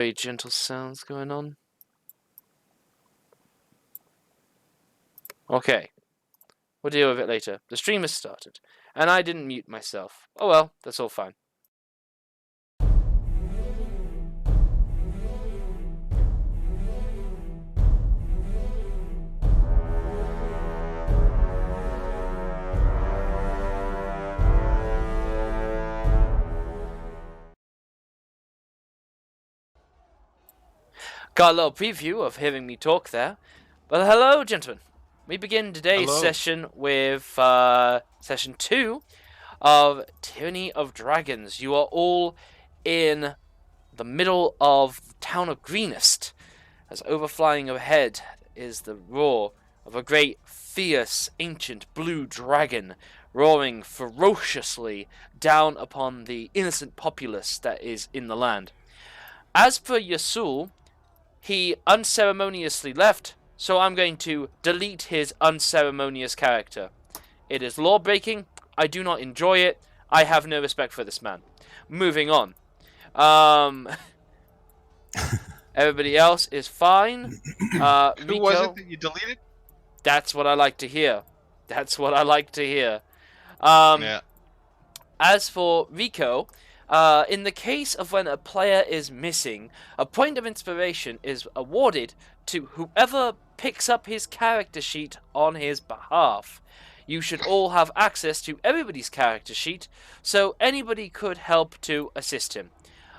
Very gentle sounds going on. Okay. We'll deal with it later. The stream has started, and I didn't mute myself. Oh well, that's all fine. Got a little preview of hearing me talk there. But hello, gentlemen. We begin today's session with session 2 of Tyranny of Dragons. You are all in the middle of the town of Greenest, as overflying overhead is the roar of a great, fierce, ancient blue dragon roaring ferociously down upon the innocent populace that is in the land. As for Yasul, he unceremoniously left, so I'm going to delete his unceremonious character. It is law-breaking. I do not enjoy it. I have no respect for this man. Moving on. Everybody else is fine. Who Rico, was it that you deleted? That's what I like to hear. Yeah. As for Rico, in the case of when a player is missing, a point of inspiration is awarded to whoever picks up his character sheet on his behalf. You should all have access to everybody's character sheet, so anybody could help to assist him.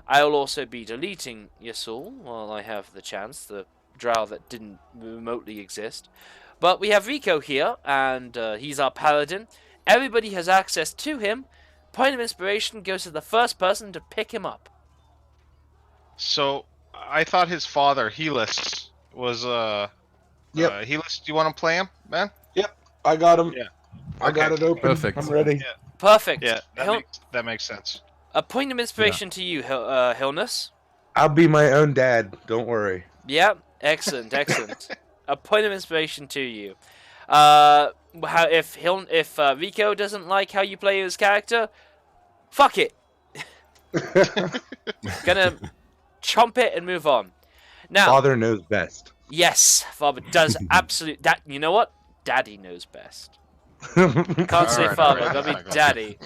I will also be deleting Yasul while I have the chance, the drow that didn't remotely exist. But we have Rico here, and he's our paladin. Everybody has access to him. Point of inspiration goes to the first person to pick him up. So I thought his father, Helis, was Yep. Helis, do you want to play him, man? Yep, I got him. Yeah. I got it open. Perfect. I'm ready. Yeah. Perfect. Yeah, that makes sense. A point of inspiration to you, Hilness. I'll be my own dad. Don't worry. Yeah, excellent, excellent. A point of inspiration to you. If Rico doesn't like how you play his character, fuck it. Gonna chomp it and move on. Now, Father knows best. yes, Father does absolute. That you know what? Daddy knows best. Can't say Alright, Father, alright, gotta be that's Daddy.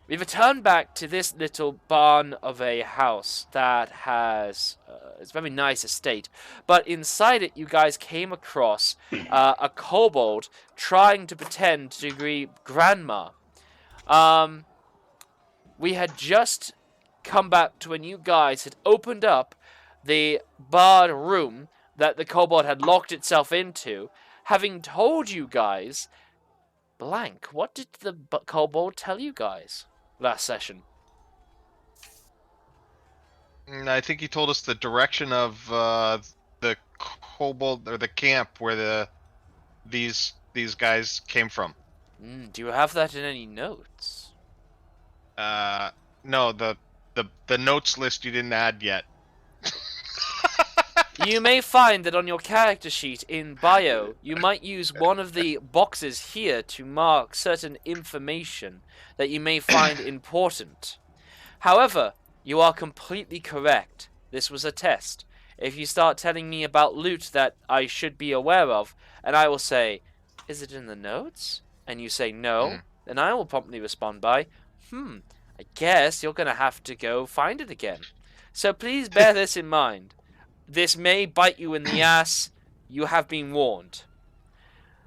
We've returned back to this little barn of a house that has it's a very nice estate, but inside it you guys came across a kobold trying to pretend to be grandma. We had just come back to when you guys had opened up the barred room that the kobold had locked itself into, having told you guys blank. What did the kobold tell you guys last session? I think he told us the direction of the kobold or the camp where these guys came from. Do you have that in any notes? No, the notes list you didn't add yet. You may find that on your character sheet in bio, you might use one of the boxes here to mark certain information that you may find important. However, you are completely correct. This was a test. If you start telling me about loot that I should be aware of, and I will say, is it in the notes? And you say no, then I will promptly respond by, I guess you're going to have to go find it again. So please bear this in mind. This may bite you in the ass. You have been warned.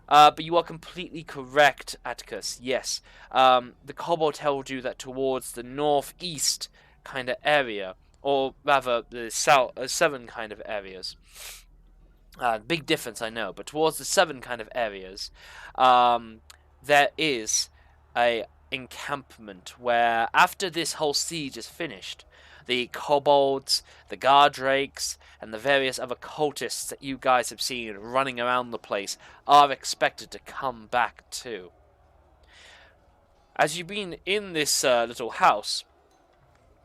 But you are completely correct, Atticus. Yes. The kobold told you that towards the northeast kind of area, or rather the southern kind of areas. Big difference, I know. But towards the southern kind of areas, there is a encampment where after this whole siege is finished, the kobolds, the guardrakes, and the various other cultists that you guys have seen running around the place are expected to come back too. As you've been in this little house,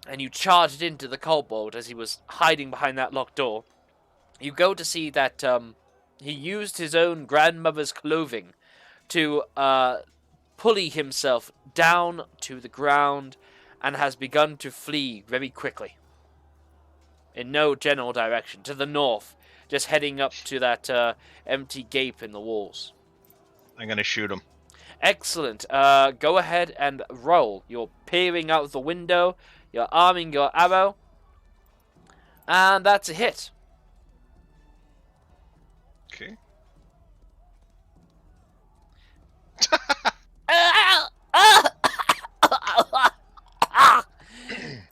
and you charged into the kobold as he was hiding behind that locked door, you go to see that he used his own grandmother's clothing to pulley himself down to the ground and has begun to flee very quickly. in no general direction, to the north, just heading up to that empty gape in the walls. I'm gonna shoot him. Excellent. Go ahead and roll. You're peering out the window. You're arming your arrow. And that's a hit. Okay.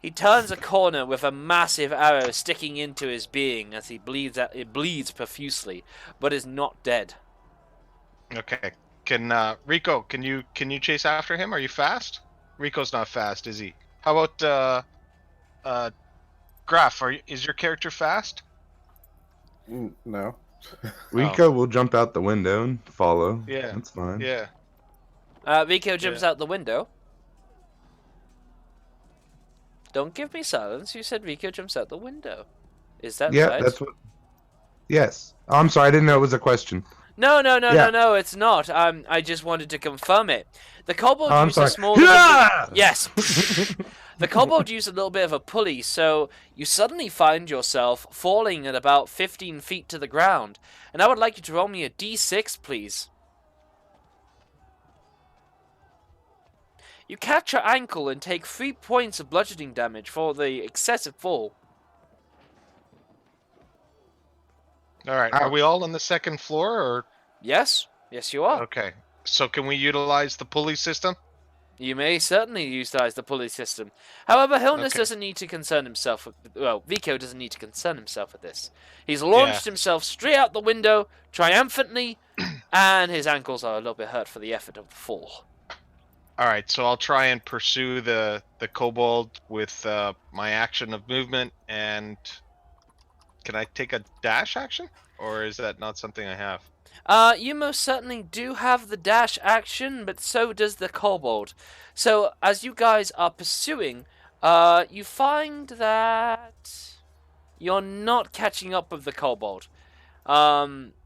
He turns a corner with a massive arrow sticking into his being as he bleeds. It bleeds profusely, but is not dead. Okay. Can Rico? Can you chase after him? Are you fast? Rico's not fast, is he? How about Graf? Is your character fast? No. Rico will jump out the window and follow. Yeah. That's fine. Yeah. Rico jumps out the window. Don't give me silence. You said Rico jumps out the window. Is that Yeah, right? that's what. Yes. Oh, I'm sorry. I didn't know it was a question. No, Yeah. it's not. I just wanted to confirm it. The kobold Oh, I'm used a sorry. small... Yeah! Yes. The kobold used a little bit of a pulley, so you suddenly find yourself falling at about 15 feet to the ground. And I would like you to roll me a d6, please. You catch your ankle and take 3 points of bludgeoning damage for the excessive fall. All right. Are we all on the second floor, or? Yes? Yes, you are. Okay. So can we utilize the pulley system? You may certainly utilize the pulley system. However, Hilnus Okay. doesn't need to concern himself with... Well, Vico doesn't need to concern himself with this. He's launched himself straight out the window, triumphantly, and his ankles are a little bit hurt for the effort of the fall. All right. So I'll try and pursue the kobold with my action of movement. And can I take a dash action, or is that not something I have? You most certainly do have the dash action, but so does the kobold. So, as you guys are pursuing, you find that you're not catching up with the kobold.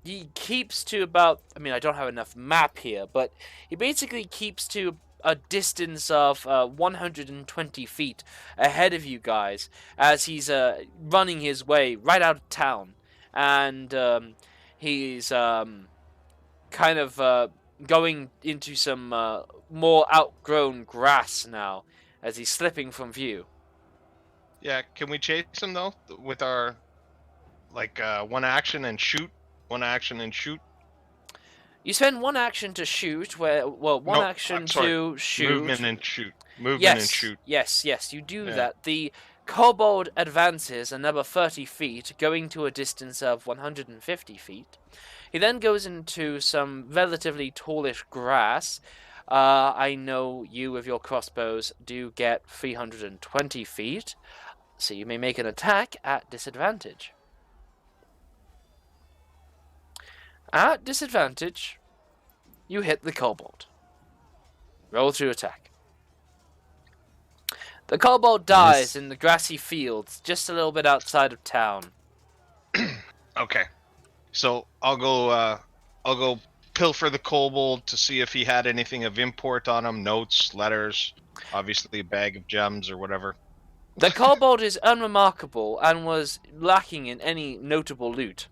He keeps to about... I mean, I don't have enough map here, but he basically keeps to a distance of 120 feet ahead of you guys as he's running his way right out of town. And he's kind of going into some more outgrown grass now as he's slipping from view. Yeah. Can we chase him though with our one action and shoot? One action and shoot. You spend one action to shoot, one action to shoot. Movement and shoot. Movement Yes, and shoot. yes, you do Yeah. that. The kobold advances another 30 feet, going to a distance of 150 feet. He then goes into some relatively tallish grass. I know you with your crossbows do get 320 feet, so you may make an attack at disadvantage. At disadvantage, you hit the kobold. Roll to attack. The kobold dies Nice. in the grassy fields, just a little bit outside of town. Okay. So I'll go pilfer the kobold to see if he had anything of import on him, notes, letters, obviously a bag of gems or whatever. The kobold is unremarkable and was lacking in any notable loot.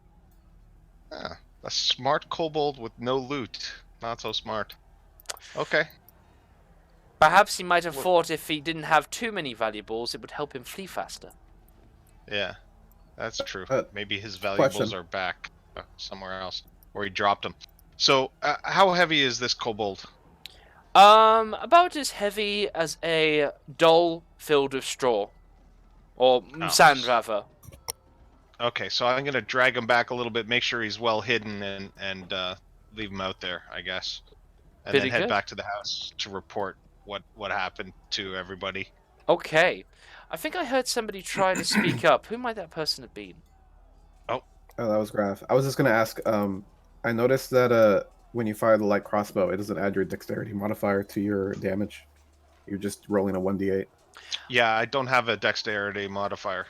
Ah, a smart kobold with no loot. Not so smart. Okay. Perhaps he might have What- thought if he didn't have too many valuables, it would help him flee faster. Yeah, that's true. Maybe his question. valuables are back somewhere else, or he dropped them. So, how heavy is this kobold? About as heavy as a doll filled with straw. Or sand, rather. Okay, so I'm gonna drag him back a little bit, make sure he's well hidden, and leave him out there, I guess, and Pretty then head good. back to the house to report what happened to everybody. Okay. I think I heard somebody try to speak up. Who might that person have been? Oh, that was Graf. I was just gonna ask. I noticed that when you fire the light crossbow, it doesn't add your dexterity modifier to your damage. You're just rolling a 1d8. Yeah, I don't have a dexterity modifier.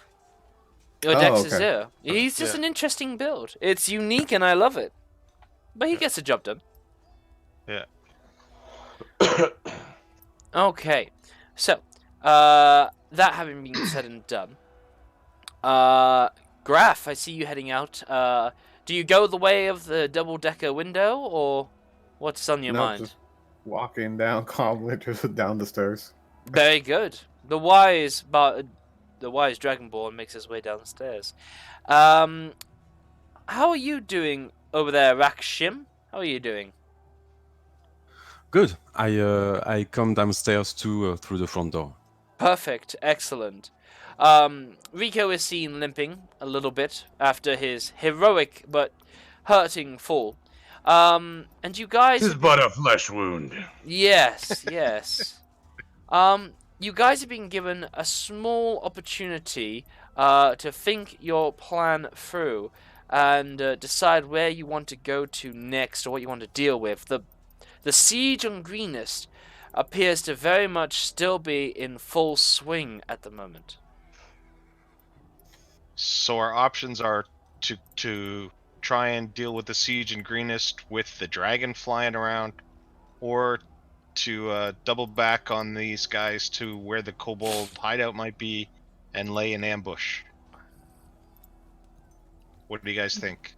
Your Oh, Dex is okay. zero. He's just Yeah. an interesting build. It's unique and I love it. But he gets the job done. Yeah. Okay. So, that having been said and done, Graf, I see you heading out. Do you go the way of the double-decker window, or what's on your No, mind? just walking down calmly just down the stairs. Very good. The wise Dragonborn makes his way downstairs. How are you doing over there, Rakshim? How are you doing? Good. I come downstairs too through the front door. Perfect. Excellent. Rico is seen limping a little bit after his heroic but hurting fall. And you guys... This is but a flesh wound. Yes, yes. You guys have been given a small opportunity to think your plan through and decide where you want to go to next or what you want to deal with. The siege on Greenest appears to very much still be in full swing at the moment. So our options are to try and deal with the siege in Greenest with the dragon flying around, or to double back on these guys to where the kobold hideout might be and lay an ambush. What do you guys think?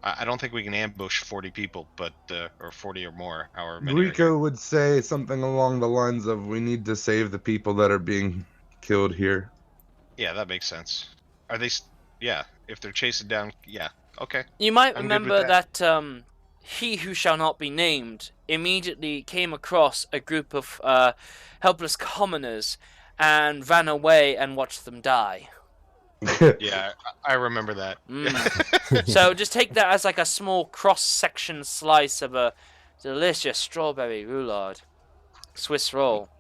I don't think we can ambush 40 people, but or 40 or more. However many. Rico would say something along the lines of, "We need to save the people that are being killed here." Yeah, that makes sense. Are they? Yeah, if they're chasing down. Yeah, okay. You might I'm good with remember that he who shall not be named immediately came across a group of helpless commoners and ran away and watched them die. Yeah, I remember that. So just take that as like a small cross-section slice of a delicious strawberry roulade. Swiss roll.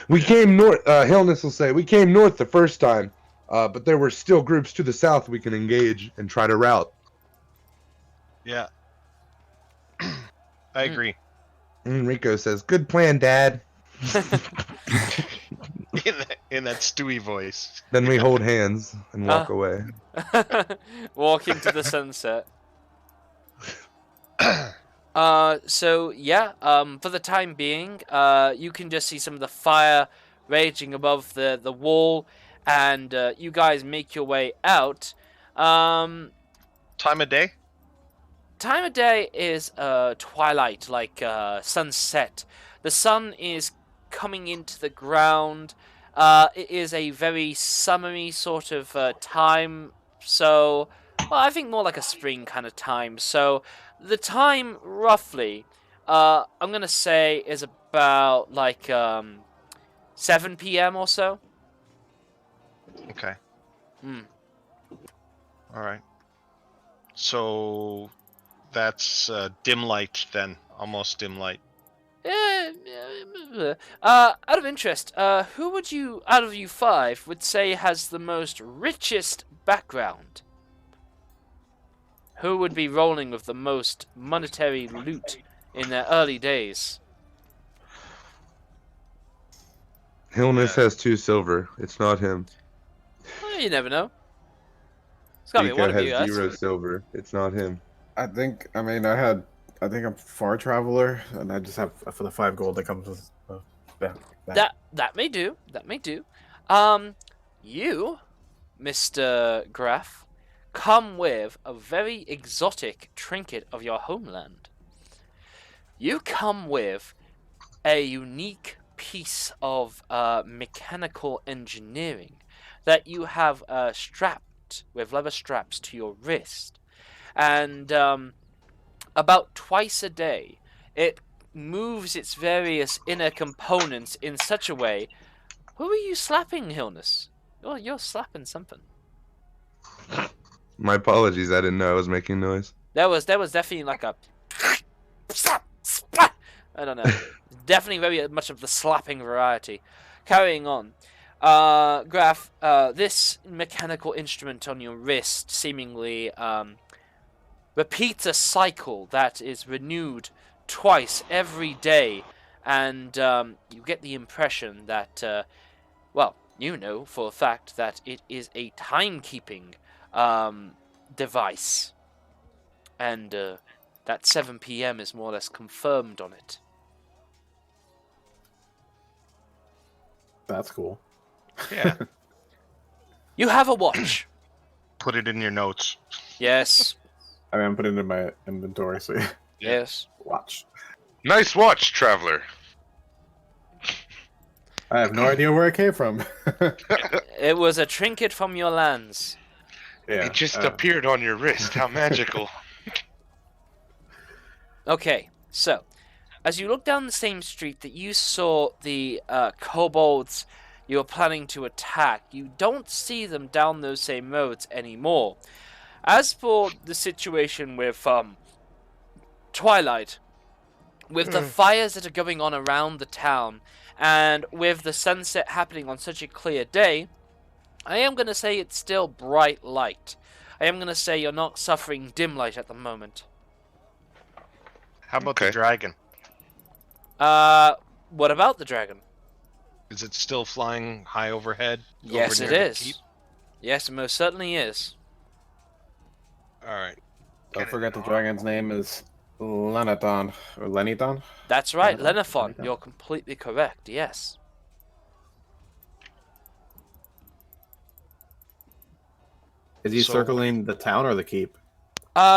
We came north. Hillness will say we came north the first time, but there were still groups to the south we can engage and try to rout. Yeah, I agree. And Rico says, "Good plan, Dad." In that Stewie voice. Then we hold hands and walk away. Walk into the sunset. So yeah, for the time being, you can just see some of the fire raging above the wall, and you guys make your way out. Time of day? Time of day is twilight, like sunset. The sun is coming into the ground. It is a very summery sort of time, so well, I think more like a spring kind of time. So the time, roughly, I'm gonna say is about like 7 p.m. or so. Okay. Hmm. All right. So that's dim light then, almost dim light. Out of interest, who would you, out of you five, would say has the most richest background? Who would be rolling with the most monetary loot in their early days? Hillness has 2 silver. It's not him. Well, you never know. It's gotta be Rico one of has you guys. 0 silver. It's not him. I think I'm far traveler, and I just have for the 5 gold that comes with back. That may do. That may do. You, Mr. Graf, come with a very exotic trinket of your homeland. You come with a unique piece of mechanical engineering that you have strapped with leather straps to your wrist, and about twice a day it moves its various inner components in such a way. Who are you slapping, Hillness? You're slapping something. My apologies. I didn't know I was making noise. There was definitely like a splat. I don't know. Definitely very much of the slapping variety. Carrying on. Graf, this mechanical instrument on your wrist seemingly repeats a cycle that is renewed twice every day, and you get the impression that, well, you know for a fact that it is a timekeeping device, and that 7 p.m. is more or less confirmed on it. That's cool. Yeah. You have a watch. Put it in your notes. Yes. I mean, I'm putting it in my inventory, so yeah. Yes. Watch. Nice watch, traveler. I have no idea where it came from. It was a trinket from your lands. Yeah. It just appeared on your wrist. How magical. Okay, so as you look down the same street that you saw the kobolds you were planning to attack, you don't see them down those same roads anymore. As for the situation with Twilight, with the fires that are going on around the town, and with the sunset happening on such a clear day, I am going to say it's still bright light. I am going to say you're not suffering dim light at the moment. How about Okay. the dragon? What about the dragon? Is it still flying high overhead? Yes, over it near the is. keep? Yes, it most certainly is. All right. Don't forget the dragon's name is Lenaton. Or Leniton? That's right, Lenathon? Lenathon. Lenathon. You're completely correct, yes. Is he So- circling the town or the keep?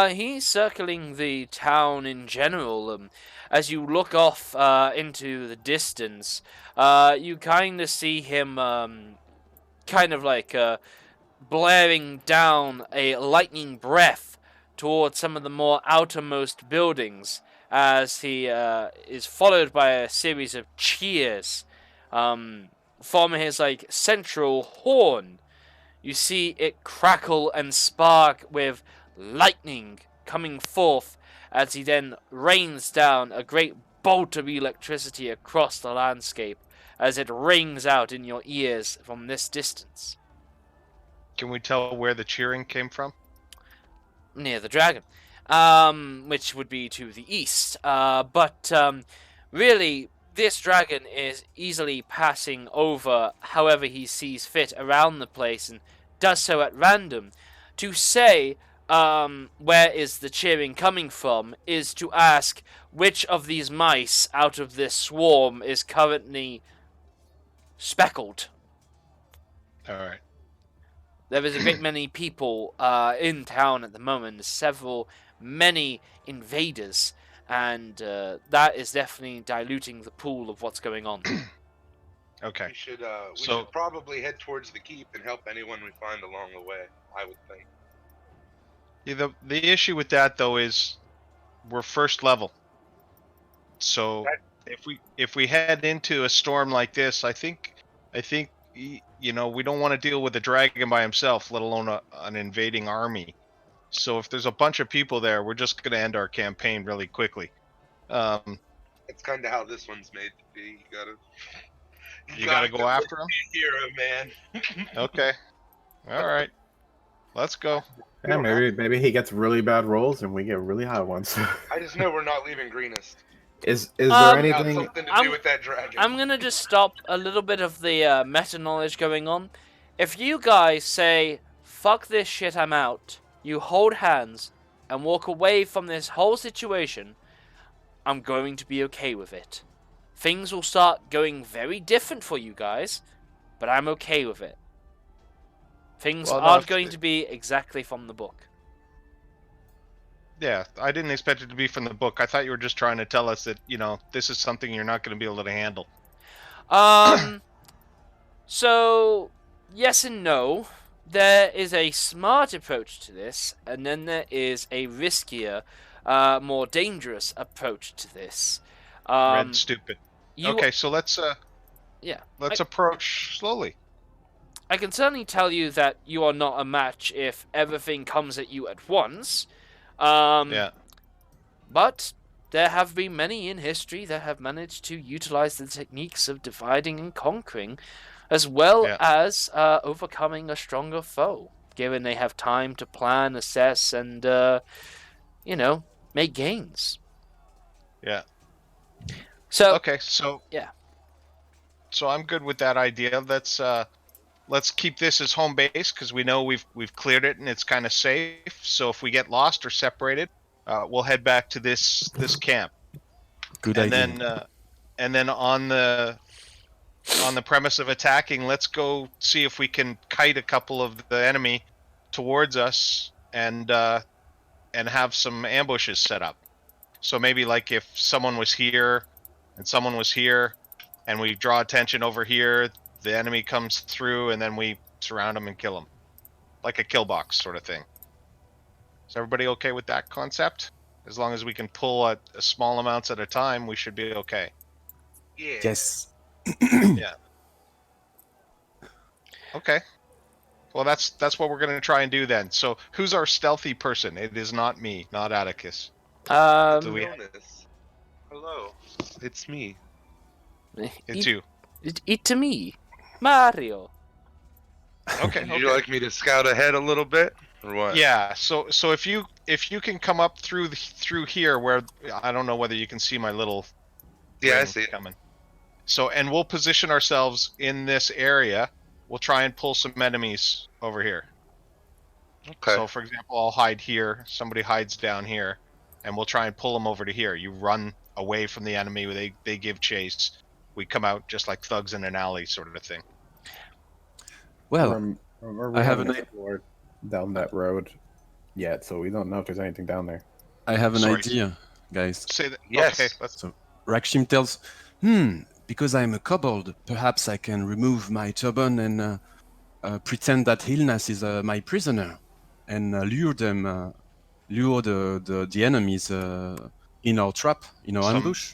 He's circling the town in general. As you look off into the distance, you kind of see him kind of like blaring down a lightning breath towards some of the more outermost buildings as he is followed by a series of cheers from his like central horn. You see it crackle and spark with lightning coming forth as he then rains down a great bolt of electricity across the landscape as it rings out in your ears from this distance. Can we tell where the cheering came from? Near the dragon, which would be to the east. But really, this dragon is easily passing over however he sees fit around the place and does so at random. To say where is the cheering coming from is to ask which of these mice out of this swarm is currently speckled. All right. There is a great many people in town at the moment, many invaders, and that is definitely diluting the pool of what's going on. Okay. We should So- should probably head towards the keep and help anyone we find along the way. I would think. Yeah, the issue with that though is we're first level. So if we head into a storm like this, I think you know, we don't want to deal with a dragon by himself, let alone an invading army. So if there's a bunch of people there, we're just going to end our campaign really quickly. That's kind of how this one's made to be. You gotta go after him. Hero, man. Okay. All right. Let's go. Yeah, maybe he gets really bad rolls and we get really high ones. I just know we're not leaving Greenest. Is there Got anything? something to I'm- do with that dragon. I'm gonna just stop a little bit of the meta knowledge going on. If you guys say, fuck this shit, I'm out, you hold hands and walk away from this whole situation, I'm going to be okay with it. Things will start going very different for you guys, but I'm okay with it. Things Well, no, aren't if- going to be exactly from the book. Yeah, I didn't expect it to be from the book. I thought you were just trying to tell us that, you know, this is something you're not going to be able to handle. So, yes and no. There is a smart approach to this, and then there is a riskier, more dangerous approach to this. Red stupid. You, Okay, so let's Yeah. let's approach slowly. I can certainly tell you that you are not a match if everything comes at you at once. Yeah. But there have been many in history that have managed to utilize the techniques of dividing and conquering, as well Yeah. as overcoming a stronger foe, given they have time to plan, assess, and, make gains. Yeah. So, Okay, so yeah. So I'm good with that idea. Let's keep this as home base because we know we've cleared it and it's kind of safe. So if we get lost or separated, we'll head back to this camp. Good and idea. then and then on the on the premise of attacking, let's go see if we can kite a couple of the enemy towards us and have some ambushes set up. So maybe like if someone was here and someone was here, and we draw attention over here, the enemy comes through, and then we surround them and kill them, like a kill box sort of thing. Is everybody okay with that concept? As long as we can pull at small amounts at a time, we should be okay. Yeah. Yes. Okay. Well, that's what we're gonna try and do then. So, who's our stealthy person? It is not me, not Atticus. Do we- Jonas. Hello. It's me. It's you. It's me, Mario. Okay. Would you like me to scout ahead a little bit, or what? Yeah. So if you can come up through here, where I don't know whether you can see my little Yeah, I ring see it. coming. So, and we'll position ourselves in this area. We'll try and pull some enemies over here. Okay. So, for example, I'll hide here. Somebody hides down here, and we'll try and pull them over to here. You run away from the enemy. They give chase. We come out just like thugs in an alley, sort of thing. Well, Remember, I we have haven't an explored down that road yet, so we don't know if there's anything down there. I have an Sorry. idea, guys. Say that. Yes. Okay. Let's. Rakshim tells, because I'm a kobold, perhaps I can remove my turban and pretend that Hilnas is my prisoner, and lure the enemies in our trap, in our Some- ambush.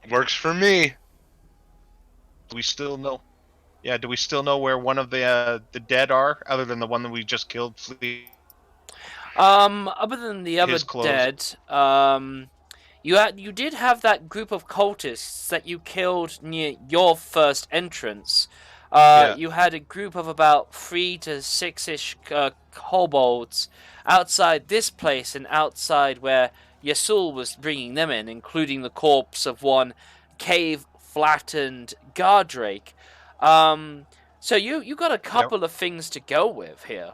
Works for me. Do we still know? Yeah. Do we still know where one of the dead are, other than the one that we just killed? Other than the other His clothes. dead, you did have that group of cultists that you killed near your first entrance. Yeah. You had a group of about 3 to 6-ish kobolds outside this place and outside where Yasul was bringing them in, including the corpse of one cave-flattened Gardrake. So you got a couple of things to go with here.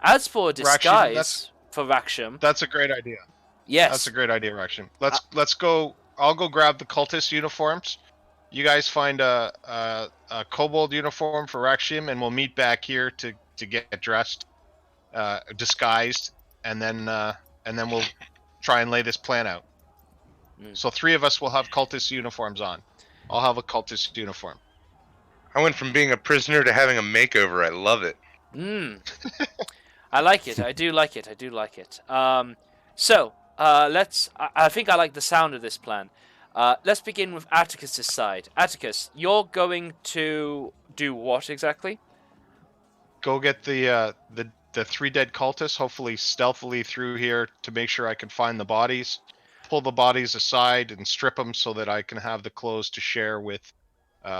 As for a disguise for Raksham, That's a great idea. yes. That's a great idea, Rakshin. Let's go. I'll go grab the cultist uniforms. You guys find a kobold uniform for Rakshim, and we'll meet back here to get dressed, disguised, and then we'll try and lay this plan out. So 3 of us will have cultist uniforms on. I'll have a cultist uniform. I went from being a prisoner to having a makeover. I love it. I like it. I do like it. I do like it. So let's. I think I like the sound of this plan. Let's begin with Atticus's side. Atticus, you're going to do what exactly? Go get the 3 dead cultists, hopefully stealthily through here to make sure I can find the bodies. Pull the bodies aside and strip them so that I can have the clothes to share with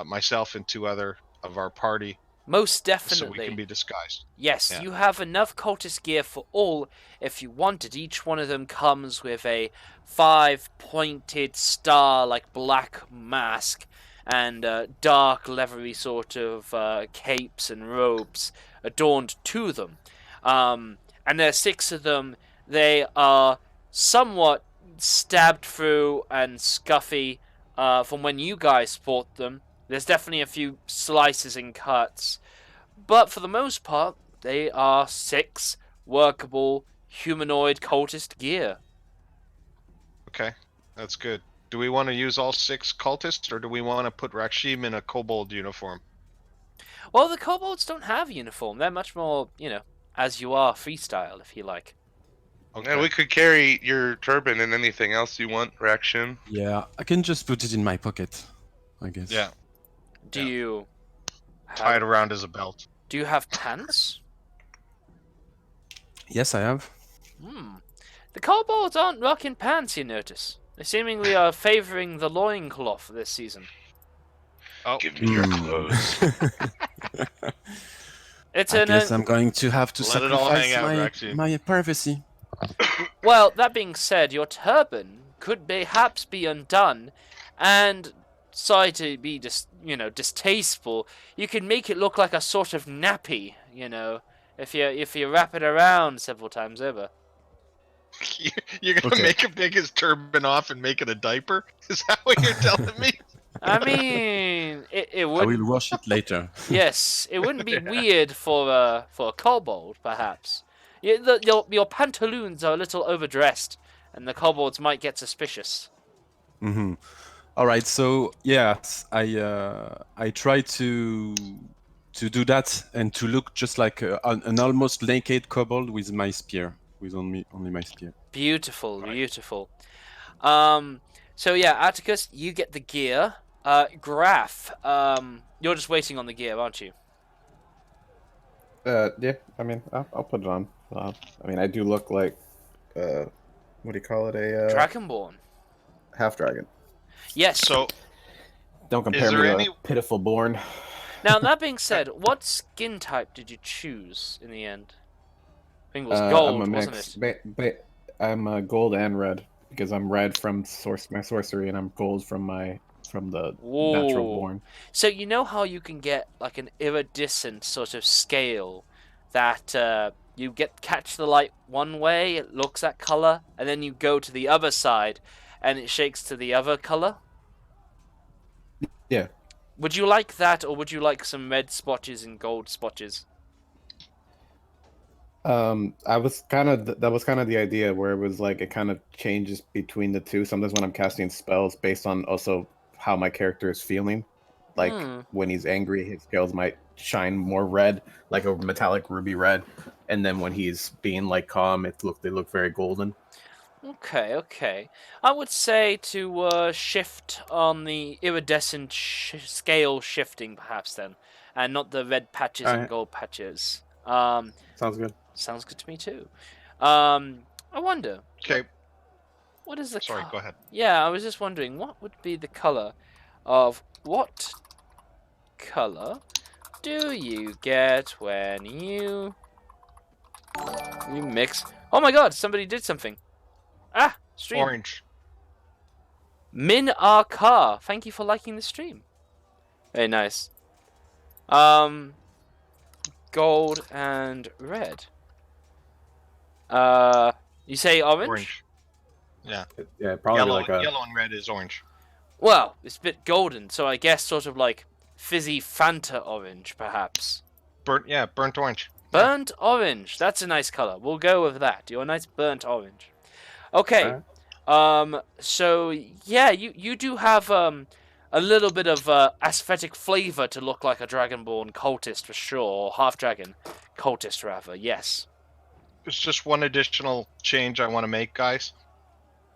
myself and 2 other of our party, Most so definitely. we can be disguised. Yes, Yeah. you have enough cultist gear for all if you wanted. Each one of them comes with a 5-pointed star, like black mask, and dark leathery sort of capes and robes adorned to them. And there are 6 of them. They are somewhat stabbed through and scuffy from when you guys fought them. There's definitely a few slices and cuts. But for the most part, they are 6 workable humanoid cultist gear. Okay, that's good. Do we want to use all 6 cultists, or do we want to put Rakshim in a kobold uniform? Well, the kobolds don't have uniform. They're much more, as you are, freestyle, if you like. Okay. Yeah, we could carry your turban and anything else you want, Rakshim. Yeah, I can just put it in my pocket, I guess. Yeah, Do Yeah. you tie it have, around as a belt. do you have pants? Yes, I have. The kobolds aren't rocking pants, you notice. They seemingly are favoring the loincloth this season. Oh, Give me your clothes. It's I guess I'm going to have to Let it all hang sacrifice out, my, Raxi. my privacy. Well, that being said, your turban could perhaps be undone, and sorry to be distasteful, you can make it look like a sort of nappy, if you wrap it around several times over. You're gonna Okay. make him take his turban off and make it a diaper? Is that what you're telling me? I mean, it I wouldn't. will wash it later. Yes, it wouldn't be weird for a kobold, perhaps. Your pantaloons are a little overdressed, and the kobolds might get suspicious. Hmm. All right, so yes, I try to do that and to look just like an almost naked kobold with my spear, with only my spear. Beautiful, Right. beautiful. So yeah, Atticus, you get the gear. Graph, you're just waiting on the gear, aren't you? Yeah. I mean, I'll put it on. I mean, I do look like, what do you call it? A Dragonborn. half dragon. Yes. So, Don't compare there me to any- a pitiful born. Now that being said, what skin type did you choose in the end? I think it was I'm gold, a wasn't mix. it? I'm gold and red because I'm red from my sorcery, and I'm gold from the natural Whoa. born. So you know how you can get like an iridescent sort of scale that you catch the light one way, it looks that color, and then you go to the other side and it shakes to the other color? Yeah. Would you like that, or would you like some red spotches and gold spotches? I was that was kind of the idea where it was like it kind of changes between the two. Sometimes when I'm casting spells based on also how my character is feeling. Like Hmm. when he's angry, his scales might shine more red, like a metallic ruby red, and then when he's being like calm, they look very golden. Okay, okay. I would say to shift on the iridescent scale shifting, perhaps then, and not the red patches and Alright. gold patches. Sounds good. Sounds good to me too. I wonder. okay, What is the sorry, color? go ahead. Yeah, I was just wondering what would be the color of what color do you get when you mix? Oh my God! Somebody did something. Ah, stream. Orange. Min Car. Thank you for liking the stream. Very nice. Gold and red. You say orange? Orange. Yeah. Yeah, probably Yellow, like a yellow and red is orange. Well, it's a bit golden, so I guess sort of like fizzy Fanta orange, perhaps. Burnt orange. Burnt orange. That's a nice color. We'll go with that. You're a nice burnt orange. Okay. So yeah, you do have a little bit of aesthetic flavor to look like a dragonborn cultist for sure, or half dragon cultist rather. Yes. There's just one additional change I want to make, guys.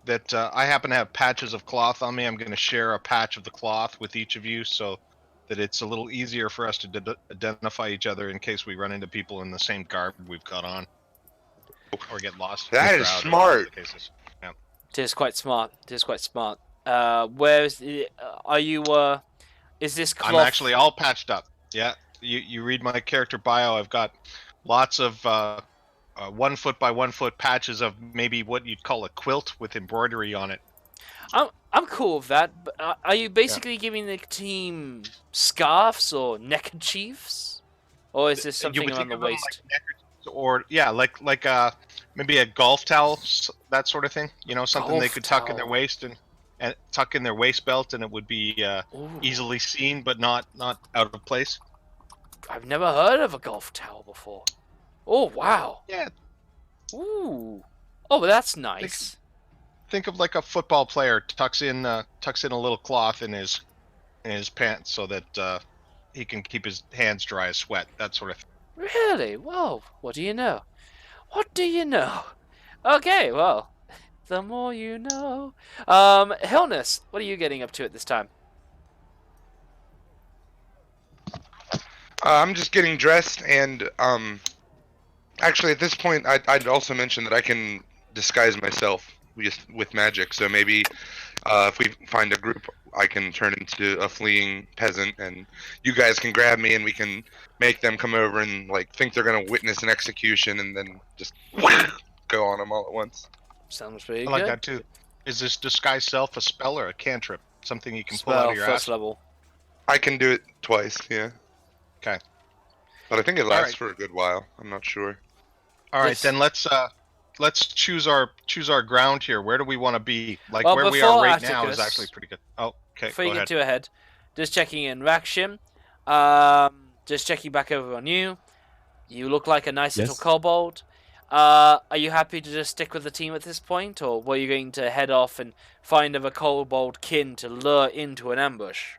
That I happen to have patches of cloth on me. I'm going to share a patch of the cloth with each of you so that it's a little easier for us to identify each other in case we run into people in the same garb we've got on. Or get lost. That in the is crowd or smart. whatever the case is. Yeah. It is quite smart. It is quite smart. Where is are you? Is this cloth? I'm actually all patched up. Yeah. You read my character bio. I've got lots of 1 foot by 1 foot patches of maybe what you'd call a quilt with embroidery on it. I'm cool with that. But are you basically giving the team scarves or neckerchiefs, or is this something would on think the of them waist? like neckerchiefs or yeah, like maybe a golf towel, that sort of thing. You know, something they Golf could tuck in their towel. waist and tuck in their waist belt, and it would be Ooh, easily seen but not out of place. I've never heard of a golf towel before. Oh wow. Yeah, Ooh. Oh, but that's nice. think of like a football player tucks in a little cloth in his pants so that he can keep his hands dry as sweat, that sort of thing. Really? Well, what do you know? What do you know? Okay, well, the more you know. Hillness, what are you getting up to at this time? I'm just getting dressed, and actually at this point, I'd also mention that I can disguise myself just with magic. So maybe if we find a group, I can turn into a fleeing peasant, and you guys can grab me, and we can make them come over and like think they're gonna witness an execution, and then just go on them all at once. Sounds pretty I like good. that too. Is this disguise self a spell or a cantrip? Something you can pull Spell, out of your first ass? level. I can do it twice, yeah. Okay. But I think it lasts right. for a good while. I'm not sure. All right, This- then let's choose our ground here. Where do we want to be? Like Well, where we are before right now is Atticus- actually pretty good. Oh, Okay, before go you get ahead. too ahead, just checking in Rakshim. Just checking back over on you. You look like a nice little Yes. kobold. Are you happy to just stick with the team at this point, or were you going to head off and find other kobold kin to lure into an ambush?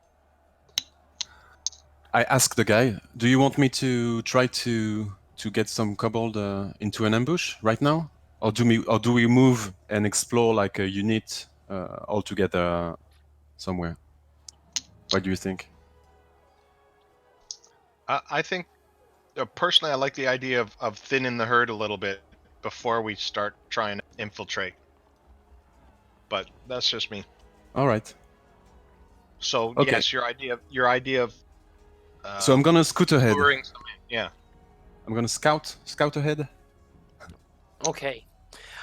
I asked the guy, "Do you want me to try to get some kobold into an ambush right now, or do we move and explore like a unit all together somewhere? What do you think?" I think personally, I like the idea of thinning the herd a little bit before we start trying to infiltrate. But that's just me. All right. So Okay. yes, your idea of So I'm gonna scoot ahead. luring somebody. Yeah. I'm gonna scout ahead. Okay.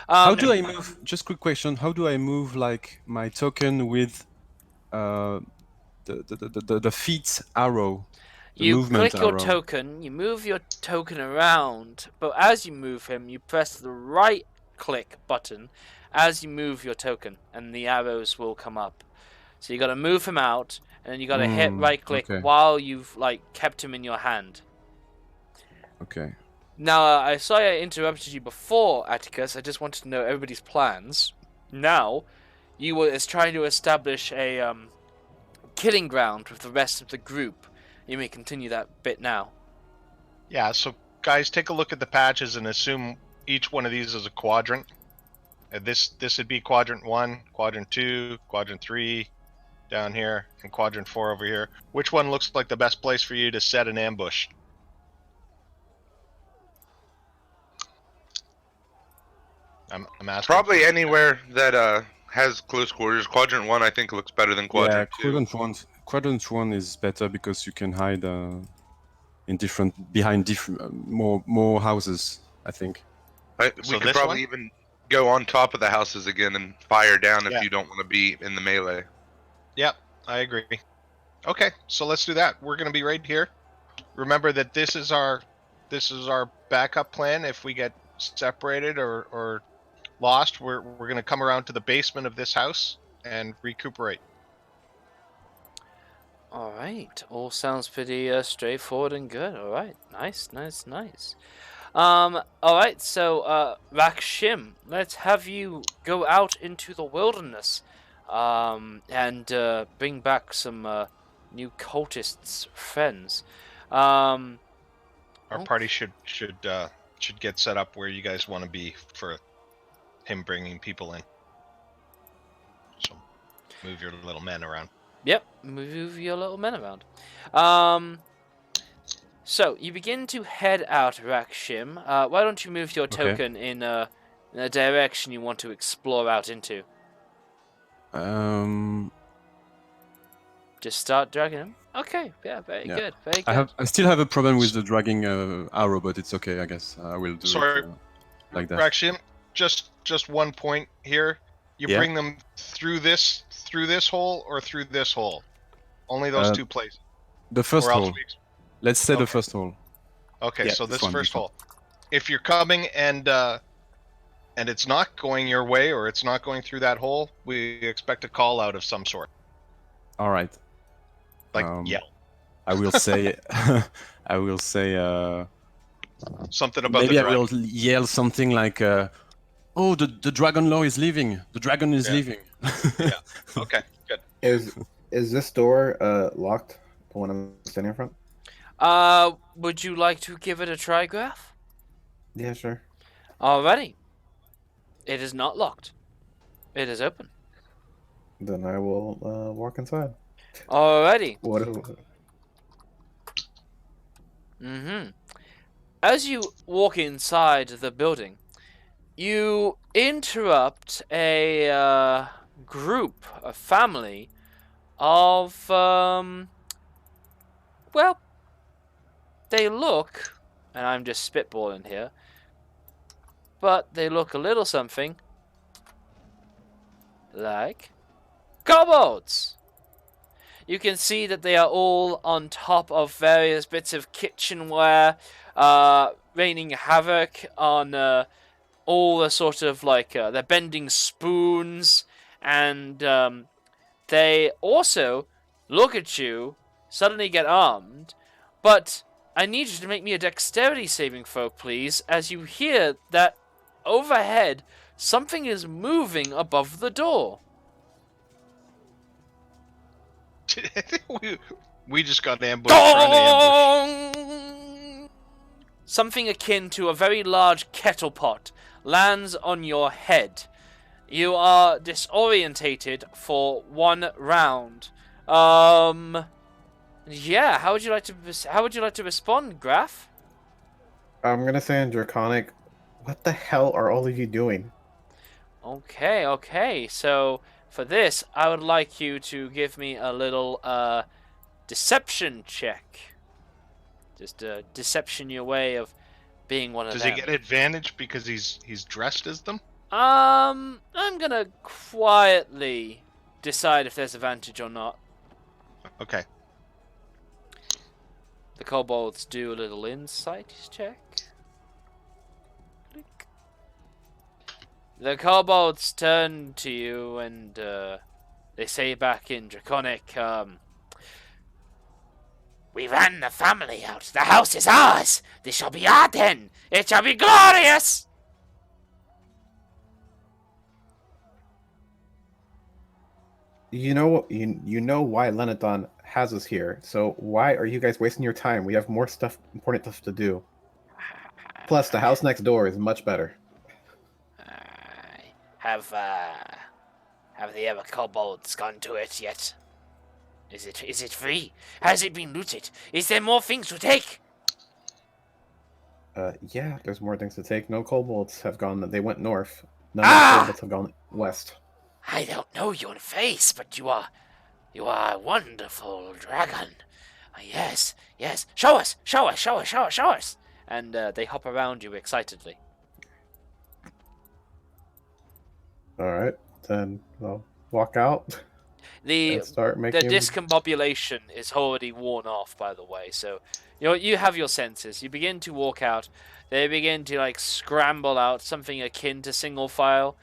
How do I move? Just quick question. How do I move like my token with the feet arrow? The You movement click your arrow. token, you move your token around, but as you move him, you press the right click button as you move your token, and the arrows will come up. So you got to move him out, and then you got to hit right click okay. while you've like kept him in your hand. Okay. Now, I saw I interrupted you before, Atticus. I just wanted to know everybody's plans. Now, you were trying to establish a killing ground with the rest of the group. You may continue that bit now. Yeah. So guys, take a look at the patches and assume each one of these is a quadrant. This would be quadrant 1, quadrant 2, quadrant 3 down here, and quadrant 4 over here. Which one looks like the best place for you to set an ambush? I'm asking. Probably anywhere that has close quarters. Quadrant 1, I think, looks better than Quadrant 2. Quadrant one is better because you can hide behind different more houses. I think. We So could this probably one? even go on top of the houses again and fire down if Yeah. you don't want to be in the melee. Yep, I agree. Okay, so let's do that. We're going to be right here. Remember that this is our backup plan. If we get separated or lost, we're going to come around to the basement of this house and recuperate. All right, all sounds pretty straightforward and good. All right, nice. All right, so Rakshim, let's have you go out into the wilderness, and bring back some new cultists' friends. Our Oh. party should get set up where you guys want to be for him bringing people in. So move your little men around. Yep, move your little men around. So you begin to head out, Rakshim. Why don't you move your Okay. token in a direction you want to explore out into? Just start dragging him. Okay, yeah, very Yeah. good, very good. I still have a problem with the dragging arrow, but it's okay. I guess I will do Sorry. it like that. Rakshim, just one point here. You Yeah. bring them through this hole or through this hole. Only those two places. The first Or else hole. we- Let's say the Okay. first hole. Okay, Yeah, so this this one, first this one. hole. If you're coming and it's not going your way or it's not going through that hole, we expect a call out of some sort. All right. Like Um, yell. I will say. I will say. Something about Maybe the I dragon. will yell something like, "Oh, the dragon law is leaving. The dragon is Yeah. leaving." Okay, good. Is this door locked? The one I'm standing in front? Would you like to give it a try, Graf? Yeah, sure. Alrighty. It is not locked. It is open. Then I will walk inside. Alrighty. What? As you walk inside the building, you interrupt a group, a family of well, they look, and I'm just spitballing here, but they look a little something like kobolds. You can see that they are all on top of various bits of kitchenware, raining havoc on all the sort of like they're bending spoons and they also look at you, suddenly get armed, but I need you to make me a dexterity saving throw, please, as you hear that overhead something is moving above the door. we just got ambushed trying to ambush. Dong! Something akin to a very large kettle pot lands on your head. You are disorientated for 1 round. Yeah. How would you like to respond, Graf? I'm gonna say in Draconic, what the hell are all of you doing? Okay. So for this, I would like you to give me a little deception check. Just deception your way of being one of Does them. he get advantage because he's dressed as them? I'm gonna quietly decide if there's advantage or not. Okay. The kobolds do a little insight check. Click. The kobolds turn to you and they say back in Draconic, "We ran the family out. The house is ours. This shall be our den. It shall be glorious." You know why Lenathon has us here. So why are you guys wasting your time? We have more important stuff to do. Plus, the house next door is much better. Have the other kobolds gone to it yet? Is it free? Has it been looted? Is there more things to take? Yeah, there's more things to take. No kobolds have gone. They went north. None of the kobolds have gone west. I don't know your face, but you are a wonderful dragon. Yes. Show us. And they hop around you excitedly. All right, then I'll walk out The and start making. discombobulation is already worn off, by the way. So you have your senses. You begin to walk out. They begin to scramble out, something akin to single file.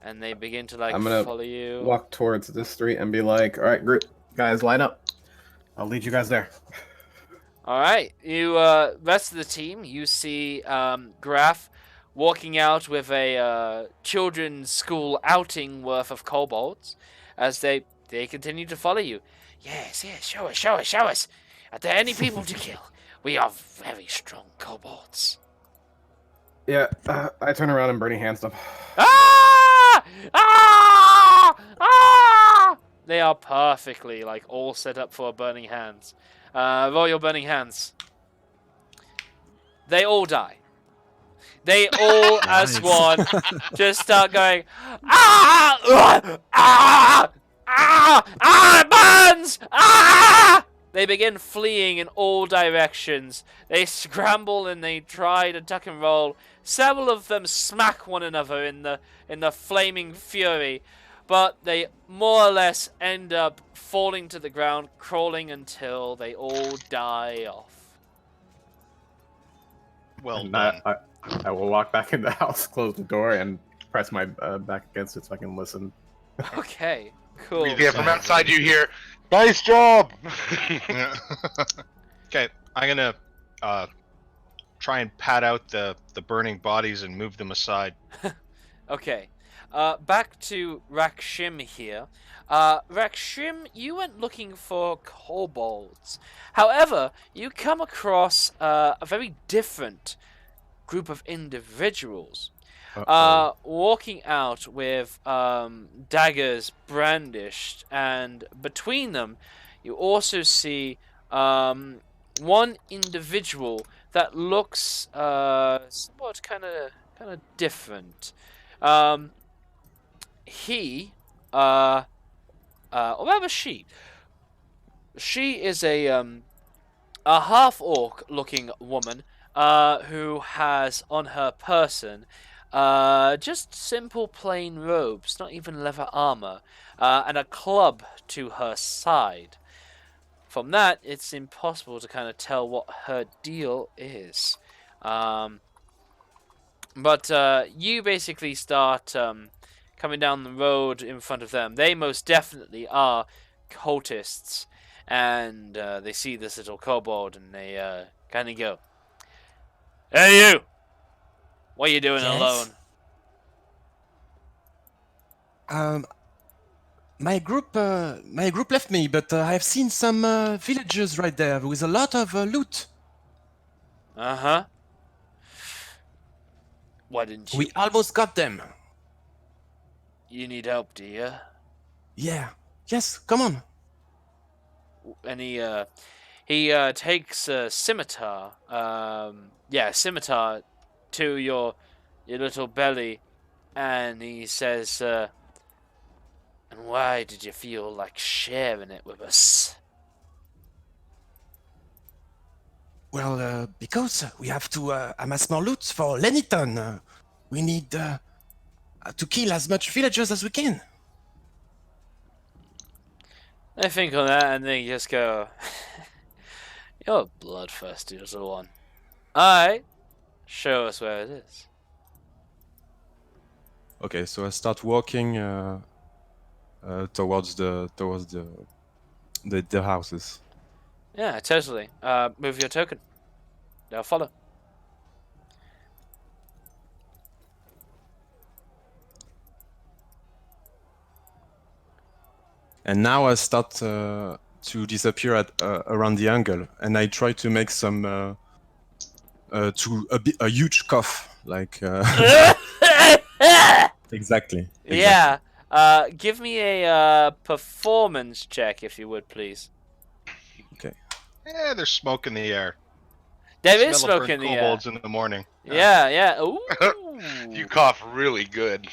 And they begin to I'm gonna follow you. Walk towards this street and be like, "All right, group, guys, line up. I'll lead you guys there." All right, you rest of the team. You see Graf walking out with a children's school outing worth of kobolds, as they continue to follow you. Yes, show us. Are there any people to kill? We are very strong kobolds. Yeah, I turn around and Burning Hands them. They are perfectly all set up for burning hands. Roll your burning hands. They all die. They all, as one, just start going, it burns! They begin fleeing in all directions. They scramble and they try to duck and roll. Several of them smack one another in the flaming fury, but they more or less end up falling to the ground, crawling until they all die off. Well done. I will walk back in the house, close the door, and press my back against it so I can listen. Okay, cool. Yeah, from outside you hear, "Nice job!" Yeah. Okay, I'm gonna try and pat out the burning bodies and move them aside. Okay. Back to Rakshim here. Rakshim, you went looking for kobolds. However, you come across a very different group of individuals. Walking out with daggers brandished, and between them, you also see one individual that looks somewhat kind of different. He, or rather she is a half-orc looking woman who has on her person just simple plain robes, not even leather armor, and a club to her side. From that, it's impossible to kind of tell what her deal is. But you basically start coming down the road in front of them. They most definitely are cultists, and they see this little kobold, and they kind of go, "Hey, you! What are you doing Yes? alone?" My group left me, but I've seen some villagers right there with a lot of loot. Uh-huh. Why didn't you? We almost got them. You need help, do you? Yeah. Yes, come on. And he takes a scimitar, scimitar to your little belly, and he says, "And why did you feel like sharing it with us?" Well, because we have to amass more loot for Leniton. We need to kill as much villagers as we can. They think on that, and they just go, "You're a bloodthirsty little one. Alright, show us where it is." Okay, so I start walking towards the houses. Yeah, totally. Move your token. They'll follow. And now I start to disappear at around the angle, and I try to make some a huge cough, like exactly. Yeah. Give me a performance check, if you would, please. Okay. Yeah, there's smoke in the air. There is Smell of smoke in burnt the air. kobolds in the morning. Yeah, yeah. Ooh. You cough really good.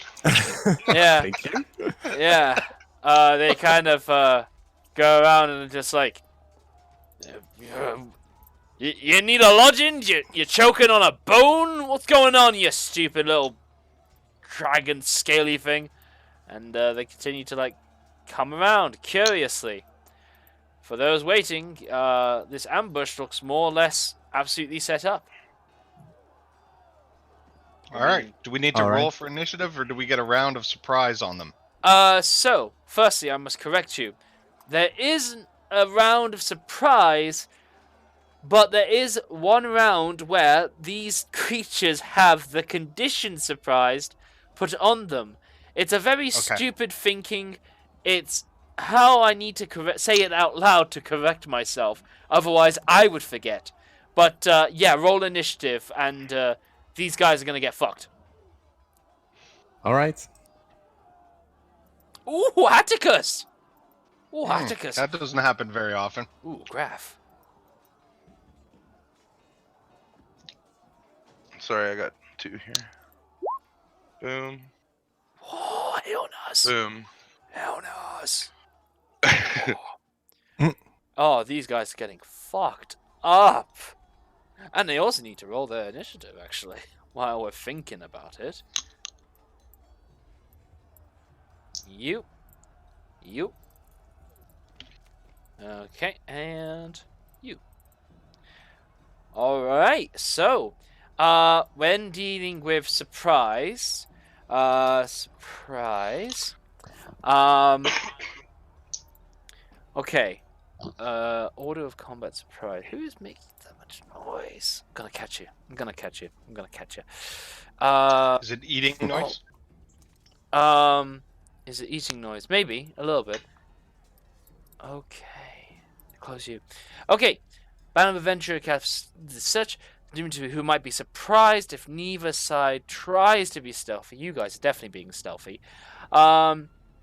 Yeah, Thank you. yeah. They kind of go around and just like, you need a lodging? You're choking on a bone? What's going on, you stupid little dragon scaly thing? And they continue to like come around curiously. For those waiting, this ambush looks more or less absolutely set up. All right. Do we need to All roll right. for initiative, or do we get a round of surprise on them? So, firstly, I must correct you. There isn't a round of surprise, but there is one round where these creatures have the condition surprised put on them. It's a very stupid thinking. It's how I need to say it out loud to correct myself. Otherwise, I would forget. But, yeah, roll initiative, and these guys are going to get fucked. All right. Ooh, Atticus! Ooh, Atticus. That doesn't happen very often. Ooh, Graph. Sorry, I got 2 here. Boom. Oh, hell no. Boom. Hell no. Oh, these guys are getting fucked up. And they also need to roll their initiative, actually, while we're thinking about it. You. Okay, and you. Alright, so, when dealing with surprise, okay, order of combat surprise. Who is making that much noise? I'm gonna catch you. Is it eating noise? Is it eating noise? Maybe, a little bit. Okay, close you. Okay, band of adventure casts such who might be surprised if neither side tries to be stealthy. You guys are definitely being stealthy.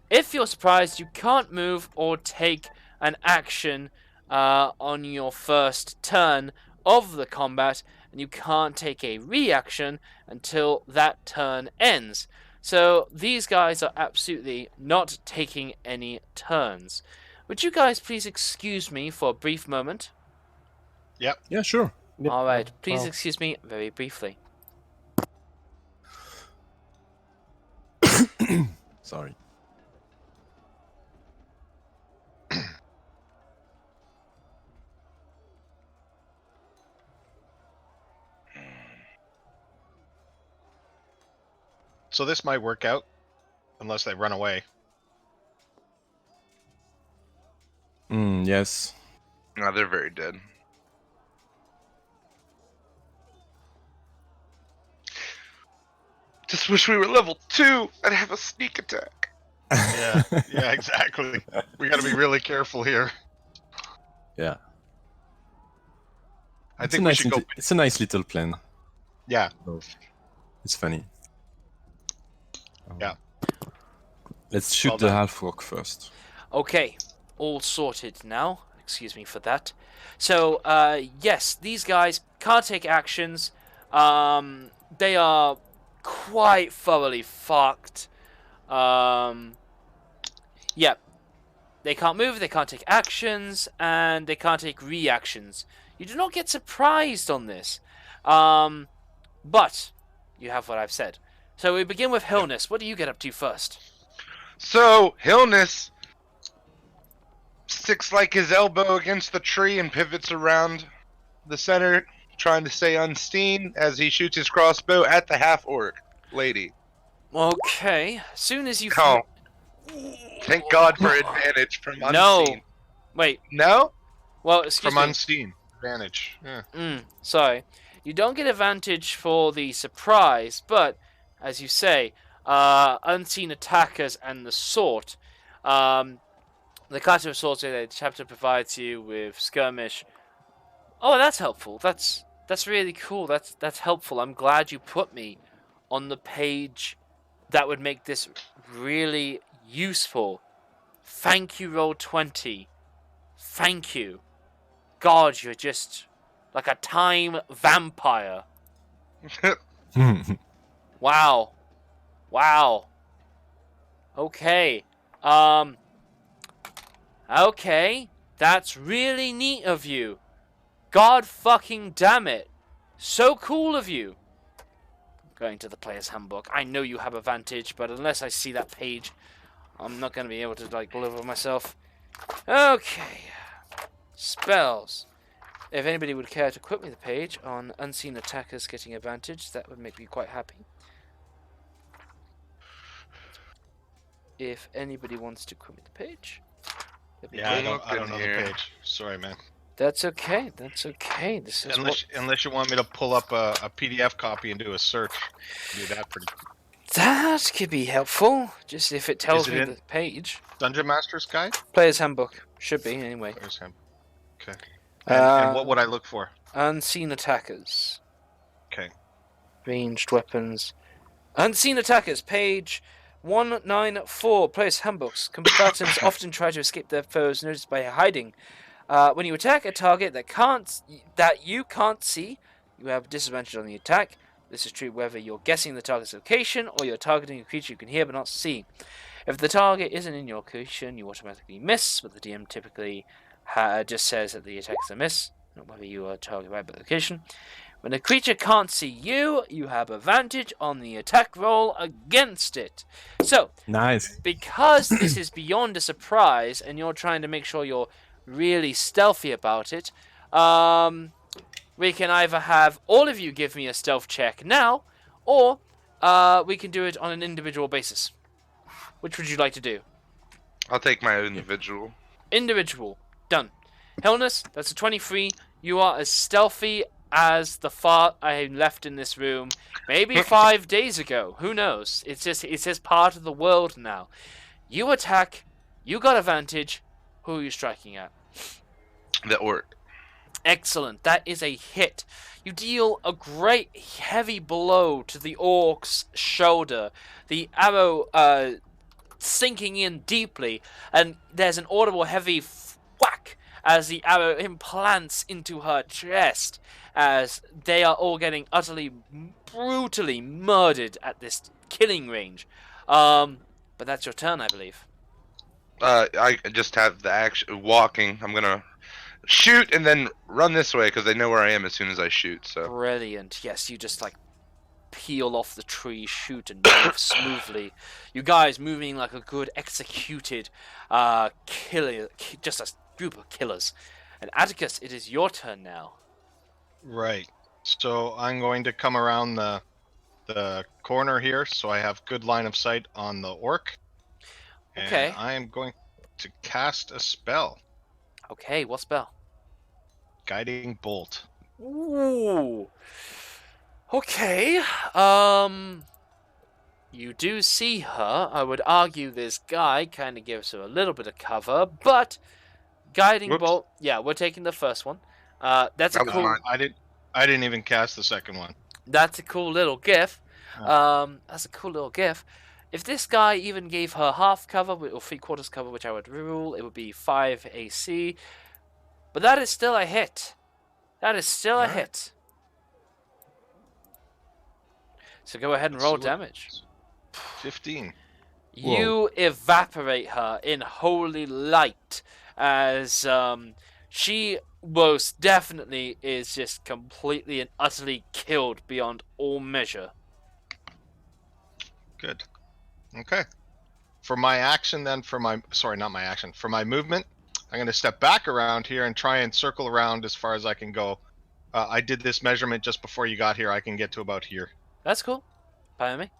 If you're surprised, you can't move or take an action on your first turn of the combat, and you can't take a reaction until that turn ends. So these guys are absolutely not taking any turns. Would you guys please excuse me for a brief moment? Yep. Yeah, sure. Yep. Alright, please Well, excuse me very briefly. Sorry. So this might work out. unless they run away. Yes. No, they're very dead. Just wish we were level 2. I'd have a sneak attack. Yeah, yeah, exactly. We got to be really careful here. Yeah. I think we should go. It's a nice little plan. Yeah, It's funny. Yeah. Let's shoot Well the done. half-orc first. Okay, all sorted now. Excuse me for that. So, yes, these guys can't take actions. They are quite thoroughly fucked. Yeah. They can't move, they can't take actions, and they can't take reactions. You do not get surprised on this. But you have what I've said. So we begin with Hillness. What do you get up to first? So, Hillness sticks like his elbow against the tree and pivots around the center, trying to stay unseen as he shoots his crossbow at the half-orc lady. Okay. Soon as you... Oh. Thank God for advantage from unseen. No. Wait. No? Well, excuse from me. unseen advantage. Yeah. Sorry. You don't get advantage for the surprise, but, as you say, unseen attackers and the sort. The class of swords the chapter provides you with skirmish. Oh, that's helpful. That's really cool. That's helpful. I'm glad you put me on the page that would make this really useful. Thank you, Roll20. Thank you. God, you're just like a time vampire. Wow. Wow. Okay. Okay. That's really neat of you. God fucking damn it. So cool of you. Going to the player's handbook. I know you have advantage, but unless I see that page, I'm not going to be able to, like, deliver myself. Okay. Spells. If anybody would care to quote me the page on unseen attackers getting advantage, that would make me quite happy. If anybody wants to quote me the page. Yeah, I don't Look know in the here. page. Sorry, man. That's okay. That's okay. This is Unless you want me to pull up a PDF copy and do a search. Do that pretty that could be helpful. Just if it tells Is it me in- the page. Dungeon Master's Guide? Player's handbook. Should be, anyway. There's him. Okay. And what Uh, would I look for? Unseen attackers. Okay. Ranged weapons. Unseen attackers, page 194. Player's handbooks. Combatants often try to escape their foes noticed by hiding. When you attack a target that you can't see, you have disadvantage on the attack. This is true whether you're guessing the target's location or you're targeting a creature you can hear but not see. If the target isn't in your location, you automatically miss, but the DM typically just says that the attack is a miss, not whether you are targeted by the location. When a creature can't see you, you have advantage on the attack roll against it. So, Nice. because this is beyond a surprise and you're trying to make sure you're really stealthy about it, we can either have all of you give me a stealth check now, or we can do it on an individual basis. Which would you like to do? I'll take my individual. Individual. Done. Hillness, that's a 23. You are as stealthy as the fart I left in this room maybe 5 days ago. Who knows? It's just part of the world now. You attack. You got advantage. Who are you striking at? The orc. Excellent. That is a hit. You deal a great heavy blow to the orc's shoulder. The arrow sinking in deeply, and there's an audible heavy whack as the arrow implants into her chest, as they are all getting utterly, brutally murdered at this killing range. But that's your turn, I believe. I just have the action walking. I'm gonna shoot and then run this way because they know where I am as soon as I shoot. So Brilliant. Yes, you just like peel off the tree, shoot, and move smoothly. You guys moving like a good executed killer, just a group of killers. And Atticus, it is your turn now. Right. So I'm going to come around the the corner here, so I have good line of sight on the orc. Okay. And I am going to cast a spell. Okay, what spell? Guiding Bolt. Ooh. Okay. You do see her. I would argue this guy kind of gives her a little bit of cover, but guiding Whoops. bolt. Yeah, we're taking the first one. That's a That was cool. mine. I didn't even cast the second one. That's a cool little gif. Oh. That's a cool little gif. If this guy even gave her half cover or 3/4 cover, which I would rule, it would be 5 AC. But that is still a hit. That is still a Alright. hit. So go ahead and Let's roll see what- damage. 15. You evaporate her in holy light as she most definitely is just completely and utterly killed beyond all measure. Good. Okay. For my action then, for my movement, I'm going to step back around here and try and circle around as far as I can go. I did this measurement just before you got here. I can get to about here. That's cool. By me.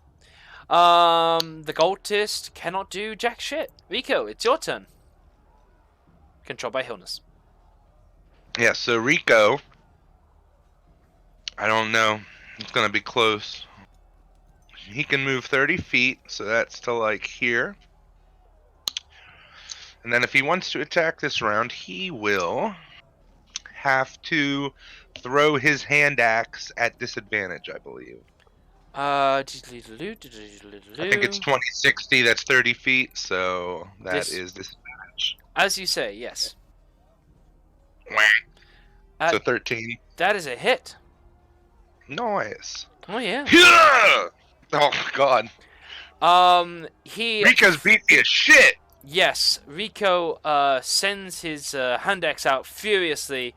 The cultist cannot do jack shit. Rico, it's your turn. Controlled by Hilness. Yeah, so Rico, I don't know. It's gonna be close. He can move 30 feet, so that's to like here. And then if he wants to attack this round, he will have to throw his hand axe at disadvantage, I believe. I think it's 2060, that's 30 feet, so that is disadvantage. As you say, yes. So Uh, 13. That is a hit. Nice. Oh yeah. Yeah! Oh god. He Rico's beefy as shit! Yes, Rico sends his hand axe out furiously.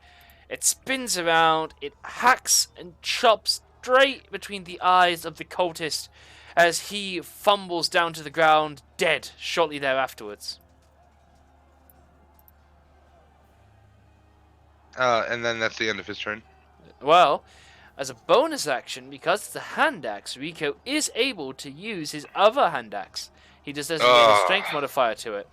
It spins around, it hacks and chops straight between the eyes of the cultist as he fumbles down to the ground, dead shortly thereafterwards. And then that's the end of his turn. Well, as a bonus action, because it's a hand axe, Rico is able to use his other hand axe. He just doesn't get a strength modifier to it.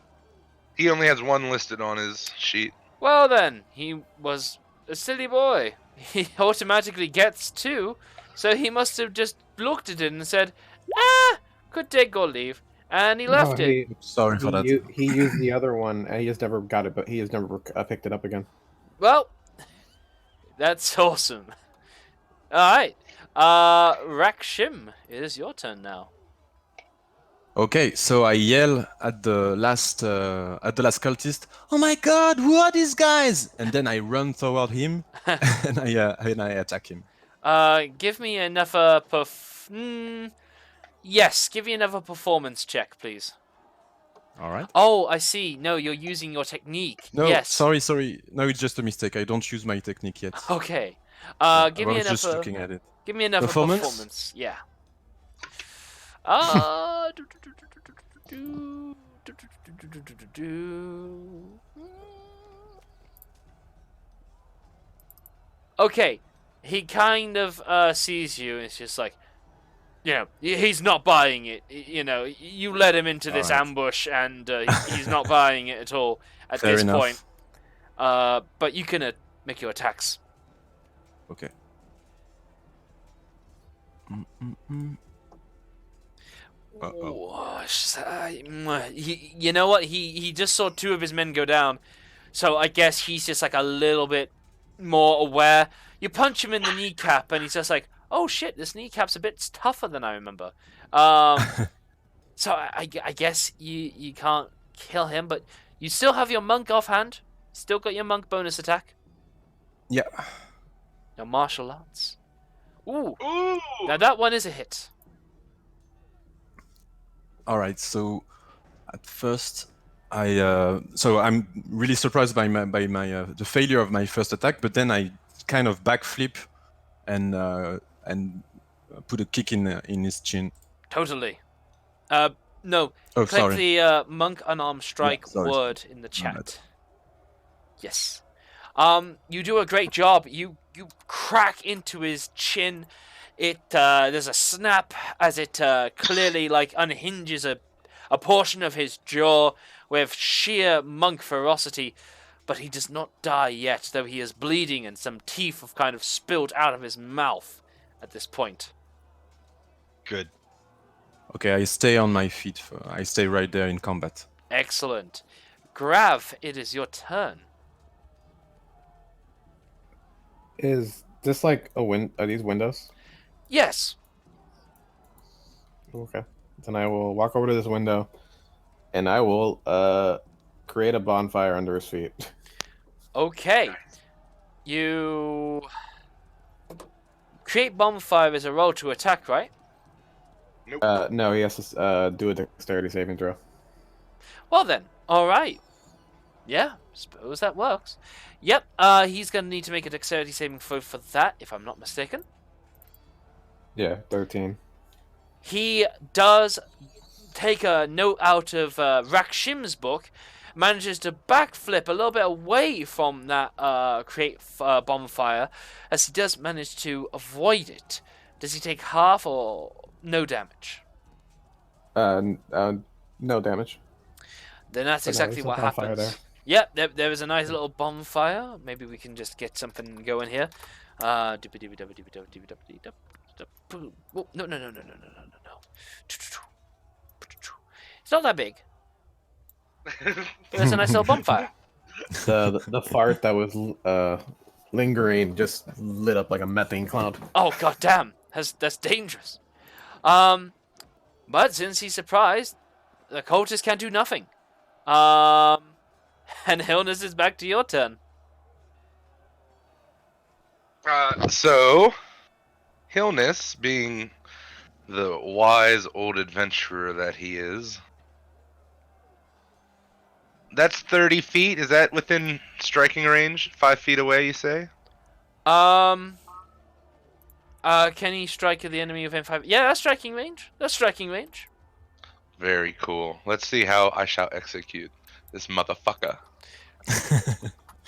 He only has one listed on his sheet. Well then, he was a silly boy. He automatically gets 2, so he must have just looked at it and said, could take or leave. And he left it. Sorry for that. He used the other one, and he just never got it, but he has never picked it up again. Well, that's awesome. Alright, Rakshim, it is your turn now. Okay, so I yell at the last cultist, "Oh my God, who are these guys?" And then I run toward him and I attack him. Give me another yes, give me another performance check, please. All right. Oh, I see. No, you're using your technique. No, yes. sorry. No, it's just a mistake. I don't use my technique yet. Okay. I Give me was another. just looking at it. Give me another Performance? performance. Yeah. Okay, he kind of sees you and it's just like, you know, he's not buying it. You know, you led him into this Alright. ambush and he's not buying it at all at Fair this enough. point. But you can make your attacks. Okay. Ooh, you know what? He just saw 2 of his men go down, so I guess he's just like a little bit more aware. You punch him in the kneecap, and he's just like, "Oh shit, this kneecap's a bit tougher than I remember." So I guess you can't kill him, but you still have your monk offhand. Still got your monk bonus attack. Yeah. Your martial arts. Ooh. Ooh! Now that one is a hit. All right. So at first, I'm really surprised by the failure of my first attack, but then I kind of backflip and put a kick in his chin. Totally. No. Oh, Click sorry. the monk unarmed strike sorry. word in the My chat. bad. Yes. You do a great job. You crack into his chin. There's a snap as it clearly like unhinges a portion of his jaw with sheer monk ferocity, but he does not die yet, though he is bleeding and some teeth have kind of spilled out of his mouth at this point. Good. Okay, I stay on my feet. I stay right there in combat. Excellent. Grav, it is your turn. Is this like a Are these windows? Yes. Okay. Then I will walk over to this window, and I will create a bonfire under his feet. Okay. You create bonfire as a roll to attack, right? No, he has to do a dexterity saving throw. Well then, alright. Yeah, suppose that works. Yep, he's going to need to make a dexterity saving throw for that, if I'm not mistaken. Yeah, 13. He does take a note out of Rakshim's book, manages to backflip a little bit away from that create bonfire, as he does manage to avoid it. Does he take half or no damage? No damage. Then that's But no, exactly there's a what bonfire happens. there. Yep, there is a nice little bonfire. Maybe we can just get something going here. Oh, no. It's not that big. There's a nice little bonfire. The fart that was lingering just lit up like a methane cloud. Oh god damn, that's dangerous. But since he's surprised, the cultist can do nothing. And Hilness is back to your turn. So, Hilness, being the wise old adventurer that he is, that's 30 feet. Is that within striking range? 5 feet away, you say? Can he strike at the enemy within 5? Yeah, that's striking range. That's striking range. Very cool. Let's see how I shall execute this motherfucker.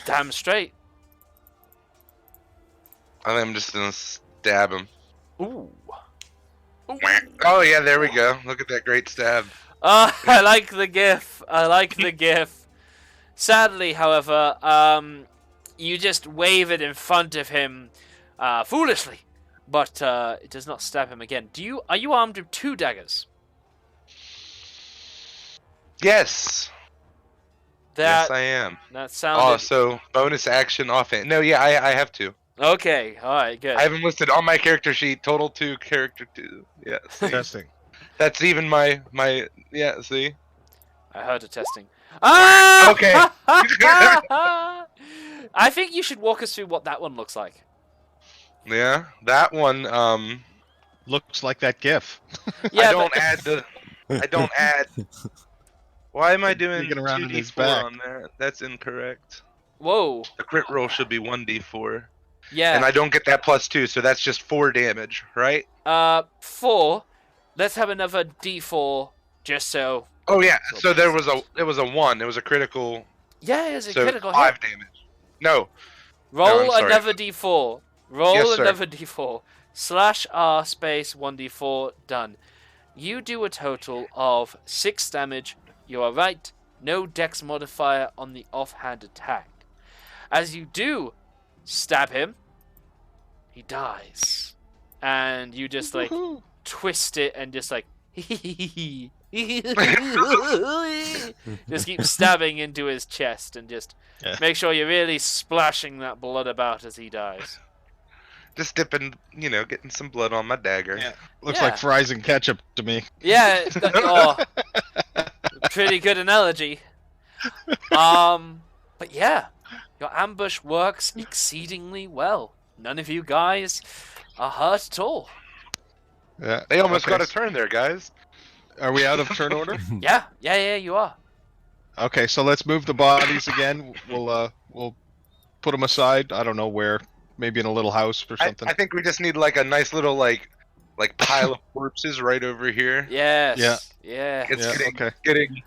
Damn straight. I think I'm just gonna stab him. Ooh. Oh yeah, there we go. Look at that great stab. I like the gif. I like the gif. Sadly, however, you just wave it in front of him foolishly, but it does not stab him again. Are you armed with 2 daggers? Yes. Yes, I am. That sounded... Oh, so bonus action offhand. No, yeah, I have to. Okay, alright, good. I haven't listed on my character sheet. Total 2, character 2. Yeah. See? Testing. That's even my yeah. See. I heard a testing. Ah! Okay. I think you should walk us through what that one looks like. Yeah, that one. Looks like that GIF. Yeah, I don't add. Why am I doing Digging around in his 2d4 back. on that? That's incorrect. Whoa. The crit roll should be 1d4. Yeah. And I don't get that +2, so that's just 4 damage, right? 4. Let's have another D4, just so. Oh yeah. So it was a 1. It was a critical. Yeah, it's a So critical 5 hit. damage. No. Roll I'm sorry. another D4. Roll Yes, sir. another D4. /R space 1D4. Done. You do a total of 6 damage. You are right. No dex modifier on the offhand attack. As you do stab him, he dies. And you just like twist it and just like just keep stabbing into his chest and just make sure you're really splashing that blood about as he dies. Just dipping, getting some blood on my dagger. Yeah. Looks Yeah. like fries and ketchup to me. Yeah, pretty good analogy. But yeah, your ambush works exceedingly well. None of you guys are hurt at all. Yeah. They almost Okay, got a turn there, guys. Are we out of turn order? Yeah, you are. Okay, so let's move the bodies again. We'll put them aside. I don't know where. Maybe in a little house or something. I think we just need like a nice little like pile of corpses right over here. Yes. Yeah. Yeah. It's okay. getting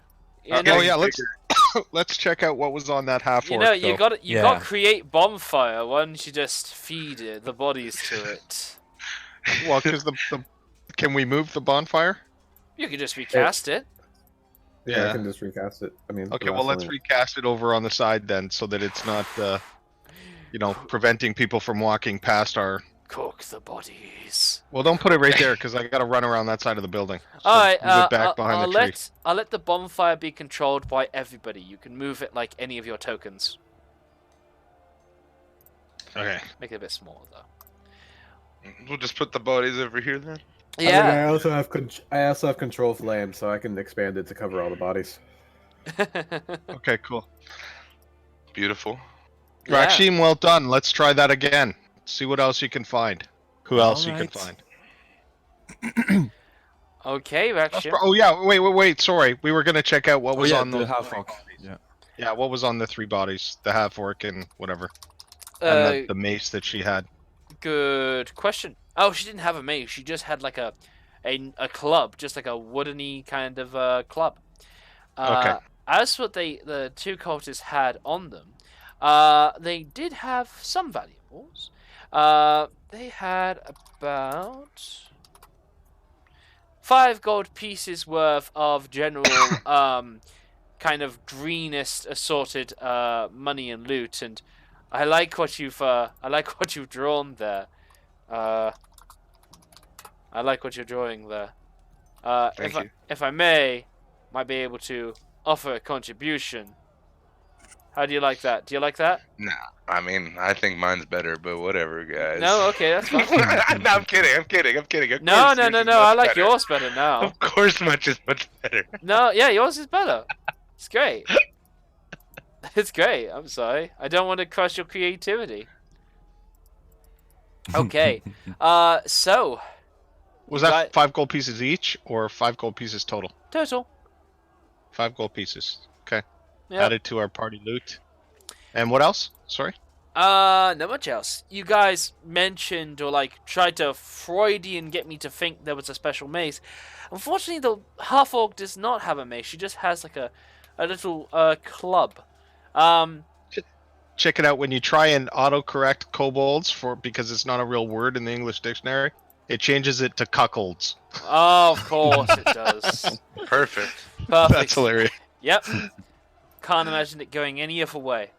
You know, Oh yeah, let's check out what was on that half you orc. know, you though. got create bonfire. Why don't you just feed the bodies to it? Well, because can we move the bonfire? You could just recast it. Yeah, I can just recast it. I mean, Okay, the well, last let's one- recast it over on the side then, so that it's not, preventing people from walking past our. Cook the bodies. Well, don't put it right there, because I gotta run around that side of the building. So All right, move it back behind the tree. I'll let the bonfire be controlled by everybody. You can move it like any of your tokens. Okay. Make it a bit smaller though. We'll just put the bodies over here then. I mean, Yeah. I also have control flame, so I can expand it to cover all the bodies. Okay, cool. Beautiful. Yeah. Rakshim, well done. Let's try that again. See what else you can find. Who else you can Alright. find. Okay, Rakshim. Oh yeah, wait. Sorry, we were gonna check out what was on the those. half orc. Yeah. Yeah, what was on the 3 bodies? The half orc and whatever, and Uh, the mace that she had. good question. Oh, she didn't have a mace. She just had like a club, just like a woodeny kind of club. Okay. As for the 2 cultists had on them, they did have some valuables. They had about 5 gold pieces worth of general kind of greenest assorted money and loot, and I like what you've drawn there. I like what you're drawing there. Thank you. If I may, might be able to offer a contribution. How do you like that? Do you like that? Nah, I mean, I think mine's better, but whatever, guys. No, okay, that's fine. No, I'm kidding. Of No, course no, yours no, is no. much I like better. yours better now. Of course, much is much better. No, yeah, yours is better. It's great. It's great. I'm sorry. I don't want to crush your creativity. Okay. So Was You that got- 5 gold pieces each, or 5 gold pieces total? total. 5 gold pieces. Okay. Yep. Added to our party loot. And what else? Sorry. Not much else. You guys mentioned or like tried to Freudian get me to think there was a special mace. Unfortunately, the half orc does not have a mace. She just has like a little club. Check it out when you try and autocorrect kobolds because it's not a real word in the English dictionary. It changes it to cuckolds. Oh, of course it does. Perfect. Perfect. That's hilarious. Yep. Can't imagine it going any other way.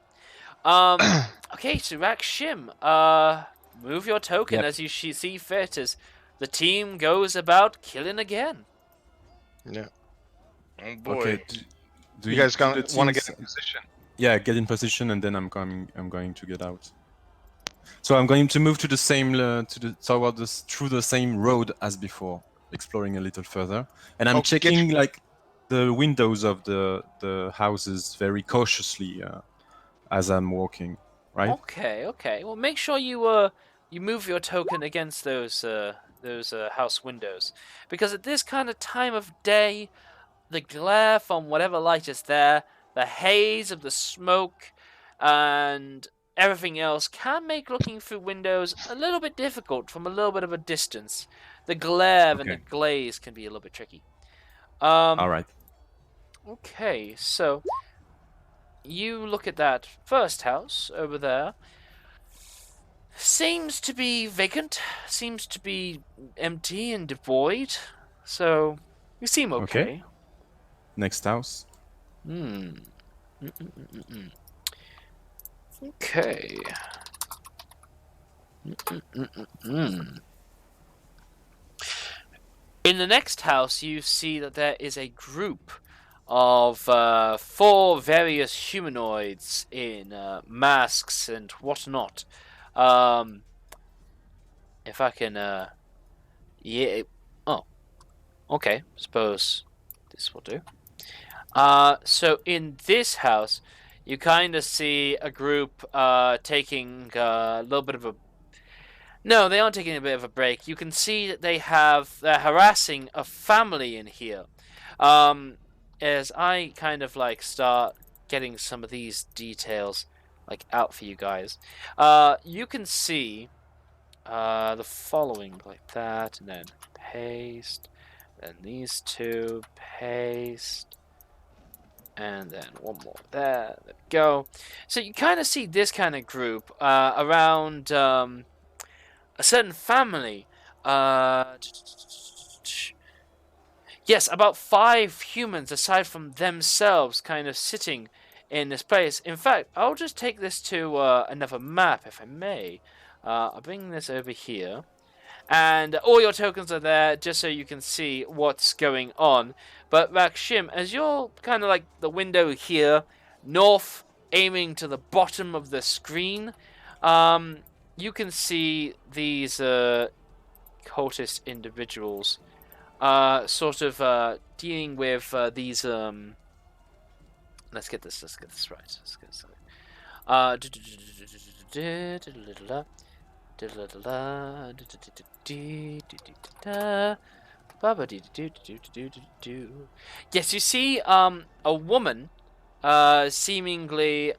Okay, so Rakshim, move your token Yep. as you see fit as the team goes about killing again. Yeah. Oh boy. Okay. Do You guys do want the to get teams- in position? Yeah, get in position, and then I'm going to get out. So I'm going to move to the same through the same road as before, exploring a little further, and I'm Oh, get checking like the windows of the houses very cautiously as I'm walking. Right? Okay. Well, make sure you move your token against those house windows, because at this kind of time of day, the glare from whatever light is there, the haze of the smoke, and everything else can make looking through windows a little bit difficult from a little bit of a distance. The glare and the Okay. glaze can be a little bit tricky. All right. Okay, so you look at that first house over there. Seems to be vacant. Seems to be empty and devoid. So you seem okay. Okay. Next house. Okay. In the next house, you see that there is a group of 4 various humanoids in masks and whatnot. If I can, yeah. Oh, okay. Suppose this will do. So in this house, you kind of see a group taking a little bit of a. No, they aren't taking a bit of a break. You can see that they're harassing a family in here. As I kind of like start getting some of these details like out for you guys, you can see the following like that, and then paste, then these 2 paste. And then one more there. There we go. So you kind of see this kind of group around a certain family Yes, about 5 humans aside from themselves kind of sitting in this place. In fact, I'll just take this to another map, if I may. I'll bring this over here. And all your tokens are there just so you can see what's going on. But Rakshim, as you're kind of like the window here, north, aiming to the bottom of the screen, you can see these cultist individuals sort of dealing with these. Let's get this right. Let's get this right. Yes, you see a woman seemingly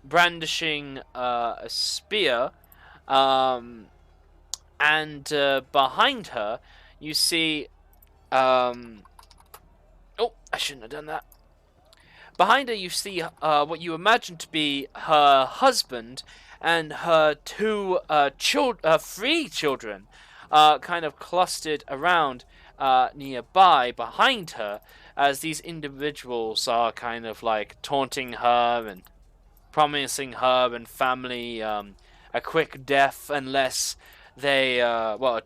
brandishing a spear, and behind her you see oh, I shouldn't have done that. Behind her you see what you imagine to be her husband and her 3 children kind of clustered around nearby behind her, as these individuals are kind of like taunting her and promising her and family a quick death unless they, a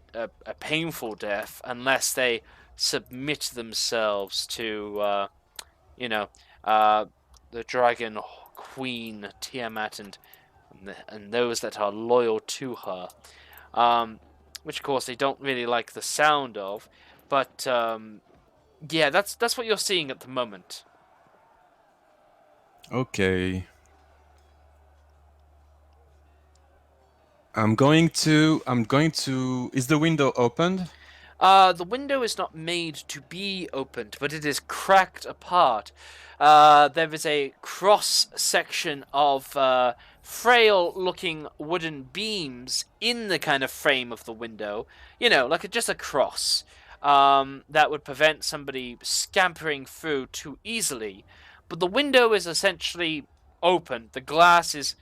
painful death unless they submit themselves to, the Dragon Queen Tiamat and those that are loyal to her, which of course they don't really like the sound of, but yeah, that's what you're seeing at the moment. Okay. I'm going to. Is the window opened? The window is not made to be opened, but it is cracked apart. There is a cross section of frail-looking wooden beams in the kind of frame of the window. You know, like just a cross that would prevent somebody scampering through too easily. But the window is essentially open. The glass is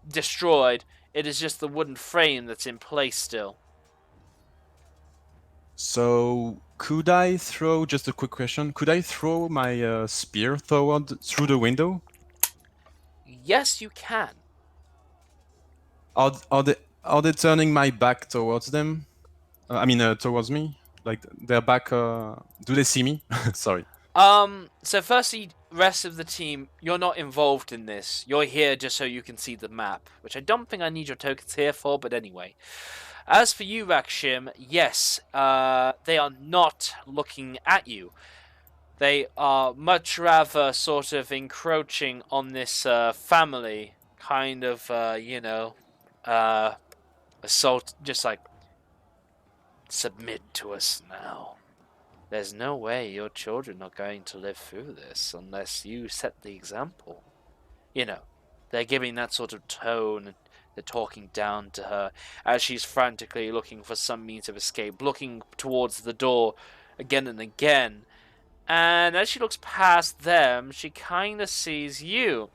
destroyed. It is just the wooden frame that's in place still. So could I throw, just a quick question, could I throw my spear through the window? Yes, you can. Are they turning my back towards them? Towards me? Like their back? Do they see me? Sorry. So firstly, rest of the team, you're not involved in this. You're here just so you can see the map, which I don't think I need your tokens here for, but anyway. As for you, Rakshim, yes, they are not looking at you. They are much rather sort of encroaching on this family, kind of, assault, just like, submit to us now. There's no way your children are going to live through this unless you set the example. You know, they're giving that sort of tone, and they're talking down to her as she's frantically looking for some means of escape, looking towards the door again and again. And as she looks past them, she kind of sees you.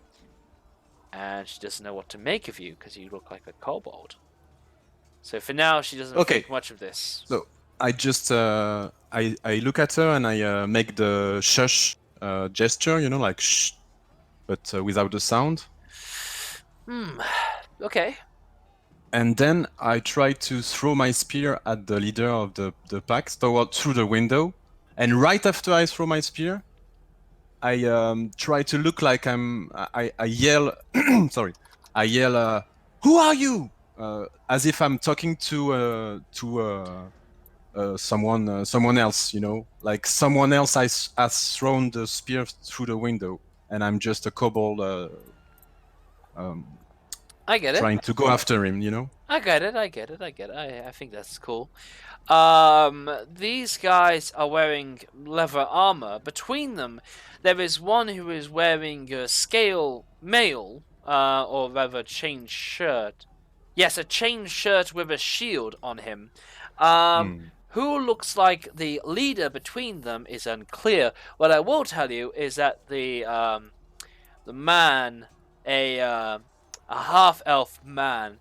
And she doesn't know what to make of you because you look like a kobold. So for now, she doesn't think much of this. So I just I look at her and I make the shush gesture, you know, like shh, but without the sound. Okay. And then I try to throw my spear at the leader of the pack through the window. And right after I throw my spear, I try to look like I yell. Sorry, I yell. Who are you? As if I'm talking to someone else, you know, like someone else has thrown the spear through the window, and I'm just a kobold I get it. trying to go after him, you know. I get it. I think that's cool. These guys are wearing leather armor. Between them, there is one who is wearing a scale mail, or rather chain shirt. Yes, a chain shirt with a shield on him. Who looks like the leader between them is unclear. What I will tell you is that the man, a half-elf man,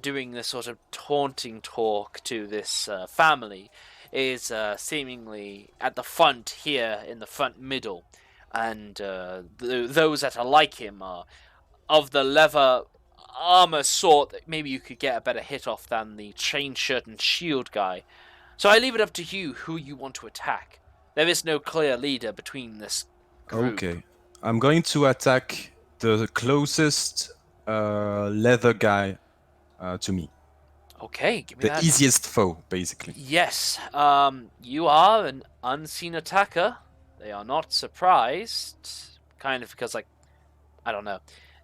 doing this sort of taunting talk to this family, is seemingly at the front here, in the front middle, and those that are like him are of the leather armor sort that maybe you could get a better hit off than the chain shirt and shield guy. So I leave it up to you who you want to attack. There is no clear leader between this group. Okay. I'm going to attack the closest leather guy to me. Okay, give me The that. easiest foe, basically. Yes, you are an unseen attacker. They are not surprised, kind of because, like, I don't know,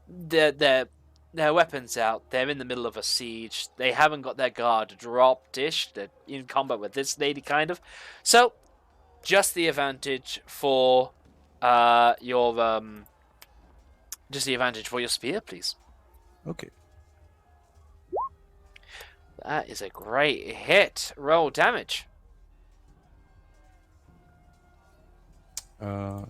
their weapons out. They're in the middle of a siege. They haven't got their guard dropped-ish. They're in combat with this lady, kind of. So, just the advantage for your just the advantage for your spear, please. Okay. That is a great hit. Roll damage. I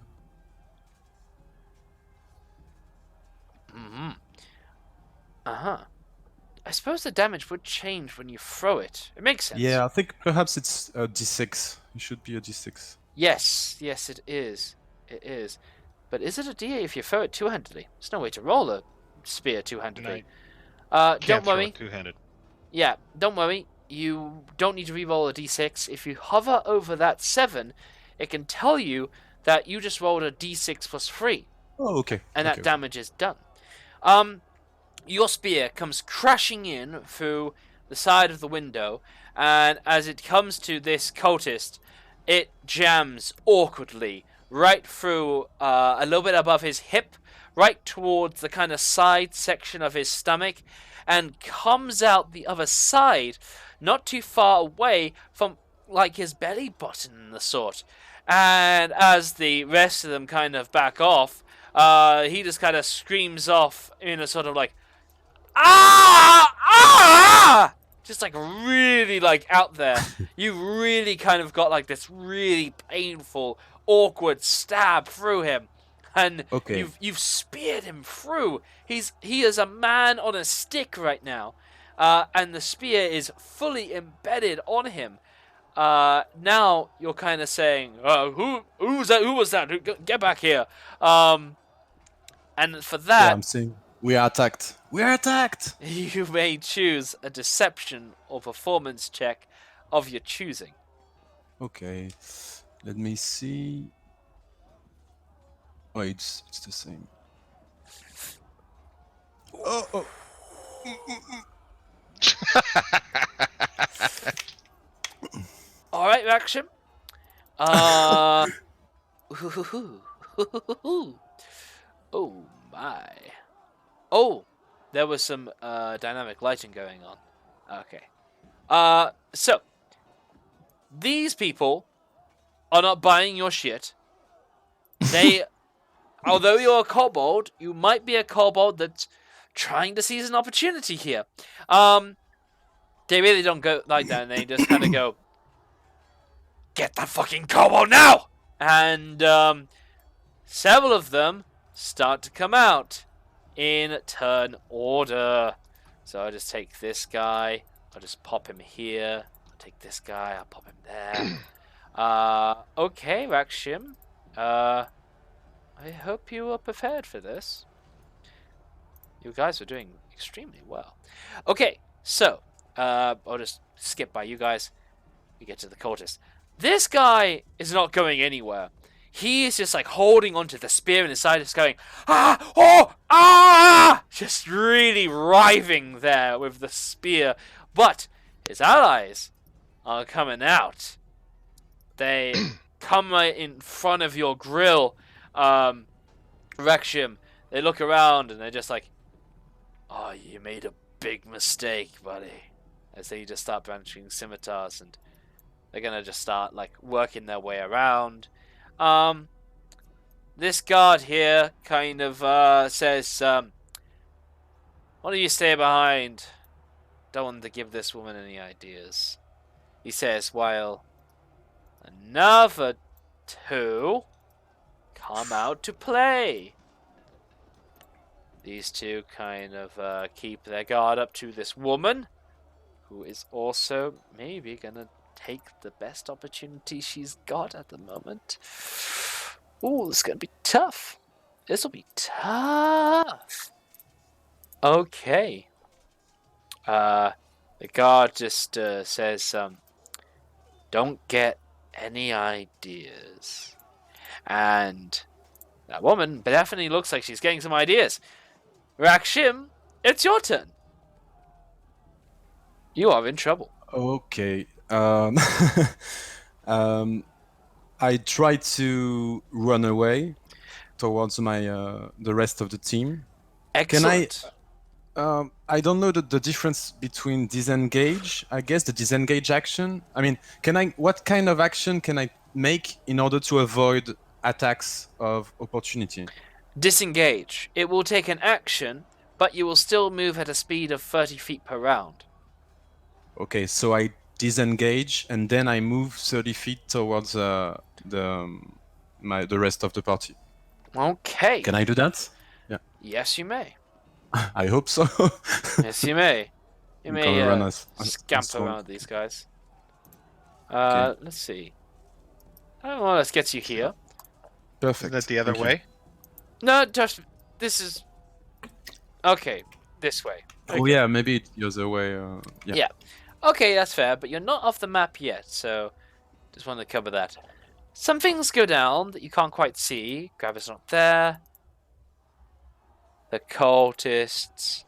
suppose the damage would change when you throw it. It makes sense. Yeah, I think perhaps it's a d6. It should be a d6. Yes, it is. It is. But is it a D8 if you throw it two-handedly? There's no way to roll a spear two-handedly. Don't Can't throw worry. it two-handed. Yeah, don't worry. You don't need to re-roll a d6. If you hover over that 7, it can tell you that you just rolled a d6 plus 3. Oh, okay. And okay. that damage is done. Your spear comes crashing in through the side of the window, and as it comes to this cultist, it jams awkwardly right through a little bit above his hip, right towards the kind of side section of his stomach, and comes out the other side, not too far away from like his belly button and the sort. And as the rest of them kind of back off, he just kind of screams off in a sort of like, ah, ah, just like really like out there. You really kind of got like this really painful, awkward stab through him, and Okay. you've speared him through. He is a man on a stick right now, and the spear is fully embedded on him. Now you're kind of saying, who was that? Who was that? Get back here. And for Yeah, that, I'm saying we are attacked. We are attacked. you may choose a deception or performance check of your choosing. Okay. Let me see. Oh, it's the same. Oh. All right, Raksham. Oh my. Oh, there was some dynamic lighting going on. Okay. So these people are not buying your shit. They, although you're a kobold, you might be a kobold that's trying to seize an opportunity here. They really don't go like that. They just kind of go, "Get the fucking kobold now!" And several of them start to come out in turn order. So I'll just take this guy. I'll just pop him here. I'll take this guy. I'll pop him there. Okay, Rakshim. I hope you are prepared for this. You guys are doing extremely well. Okay, so I'll just skip by you guys. We get to the cultist. This guy is not going anywhere. He is just like holding onto the spear in his side, just going, ah, oh, ah, just really writhing there with the spear. But his allies are coming out. They come right in front of your grill, Rekshim. They look around and they're just like, oh, you made a big mistake, buddy. As they just start brandishing scimitars, and they're gonna just start like working their way around. This guard here kind of says, why don't you stay behind? Don't want to give this woman any ideas. He says, while another two come out to play. These two kind of keep their guard up to this woman, who is also maybe gonna take the best opportunity she's got at the moment. Ooh, this is gonna be tough. This will be tough. Okay. The guard just says, don't get any ideas. And that woman definitely looks like she's getting some ideas. Rakshim, it's your turn. You are in trouble. Okay. I try to run away towards the rest of the team. Excellent. I don't know the difference between disengage. I guess the disengage action. I mean, what kind of action can I make in order to avoid attacks of opportunity? Disengage. It will take an action, but you will still move at a speed of 30 feet per round. Okay, so I disengage and then I move 30 feet towards the rest of the party. Okay. Can I do that? Yeah. Yes, you may. I hope so. Yes, you may. You I'm may gonna run scamper long. around these guys. Okay. Let's see. Oh, let's get you here. Perfect. Isn't that the other Thank you. way? No, just this is okay. This way. Oh yeah, maybe it's the other way. Yeah. Yeah. Okay, that's fair, but you're not off the map yet, so just wanted to cover that. Some things go down that you can't quite see. Gravity's not there. The cultists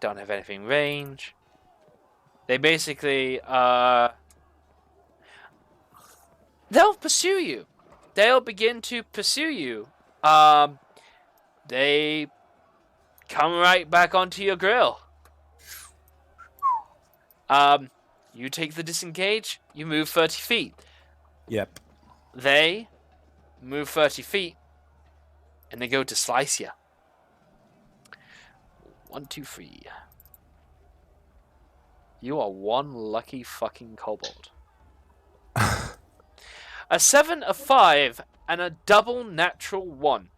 don't have anything range. They basically they'll pursue you. They'll begin to pursue you. They come right back onto your grill. You take the disengage, you move 30 feet. Yep. They move 30 feet, and they go to slice you. 1, 2, 3. You are one lucky fucking kobold. A 7, a 5, and a double natural 1.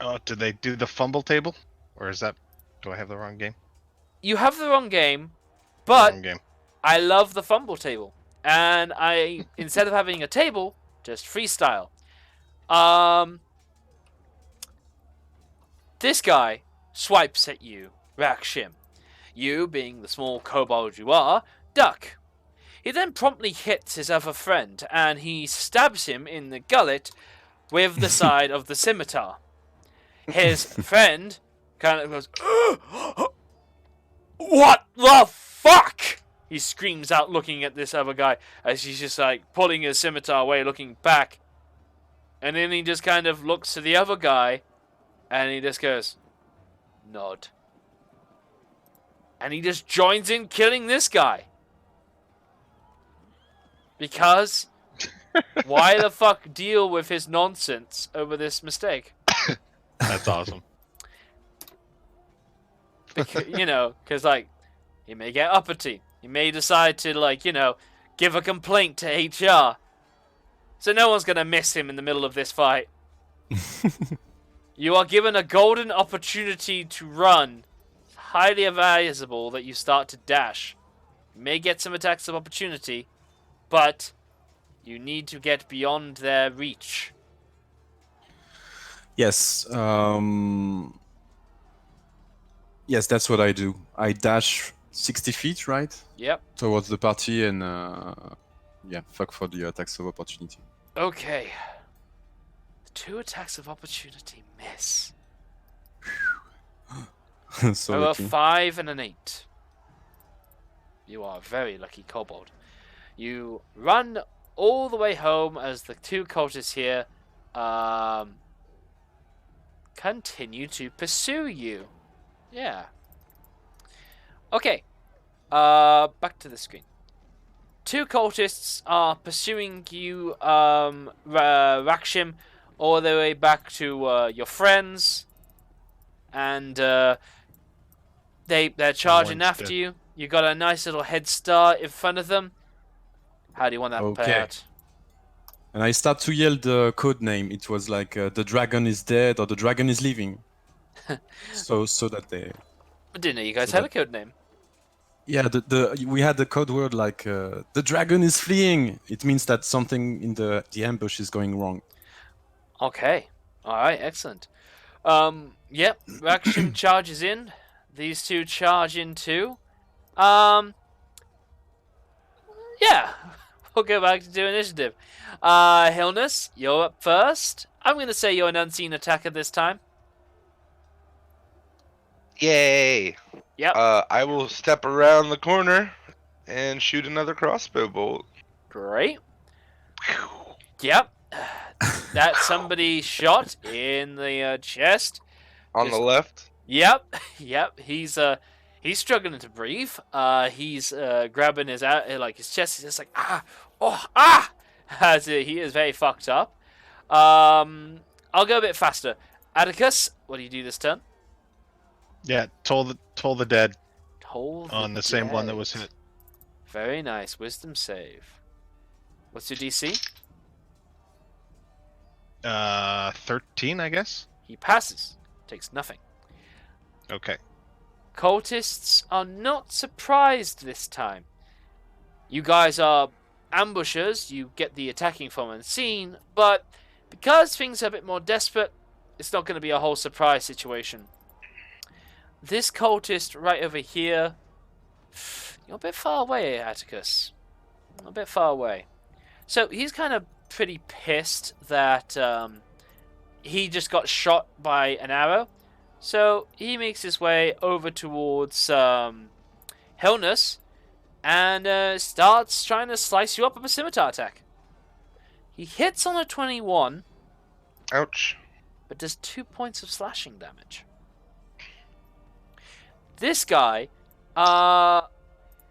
Oh, did they do the fumble table? Or is that... Do I have the wrong game? You have the wrong game, but Wrong game. I love the fumble table. And I, instead of having a table, just freestyle. This guy swipes at you, Rakshim. You, being the small kobold you are, duck. He then promptly hits his other friend, and he stabs him in the gullet with the side of the scimitar. His friend kind of goes, "What the fuck?" He screams out, looking at this other guy, as he's just like pulling his scimitar away, looking back. And then he just kind of looks to the other guy, and he just goes, nod. And he just joins in killing this guy. Because why the fuck deal with his nonsense over this mistake? That's awesome. Because, like, he may get uppity. He may decide to, like, give a complaint to HR. So no one's going to miss him in the middle of this fight. You are given a golden opportunity to run. It's highly advisable that you start to dash. You may get some attacks of opportunity, but you need to get beyond their reach. Yes. Yes, that's what I do. I dash 60 feet, right? Yep. Towards the party and fuck for the attacks of opportunity. Okay. The 2 attacks of opportunity miss. So I got a lucky. 5 and an 8. You are a very lucky kobold. You run all the way home as the 2 cultists here continue to pursue you. Yeah. Okay. Back to the screen. 2 cultists are pursuing you, Rakshim, all the way back to your friends, and they're charging One's after dead. you. You got a nice little head start in front of them. How do you want that to play Okay. out? And I start to yell the code name. It was like the dragon is dead or the dragon is leaving. so that they. I didn't know you guys So had a code name. Yeah, we had the code word like the dragon is fleeing. It means that something in the ambush is going wrong. Okay. Alright, excellent. Yep, Rakshim charges in. These two charge in too. Yeah. We'll go back to do initiative. Hilness, you're up first. I'm gonna say you're an unseen attacker this time. Yay! Yep. I will step around the corner and shoot another crossbow bolt. Great. Yep. That's somebody shot in the chest. On the left. Yep. Yep. He's struggling to breathe. He's grabbing his his chest. He's just like as he is very fucked up. I'll go a bit faster. Atticus, what do you do this turn? Yeah, toll the dead Toll on the same one that was hit. Very nice. Wisdom save. What's your DC? 13, I guess. He passes. Takes nothing. Okay. Cultists are not surprised this time. You guys are ambushers. You get the attacking from unseen, but because things are a bit more desperate, it's not going to be a whole surprise situation. This cultist right over here, you're a bit far away, Atticus. A bit far away. So he's kind of pretty pissed that he just got shot by an arrow. So he makes his way over towards Hilness and starts trying to slice you up with a scimitar attack. He hits on a 21. Ouch. But does 2 points of slashing damage. This guy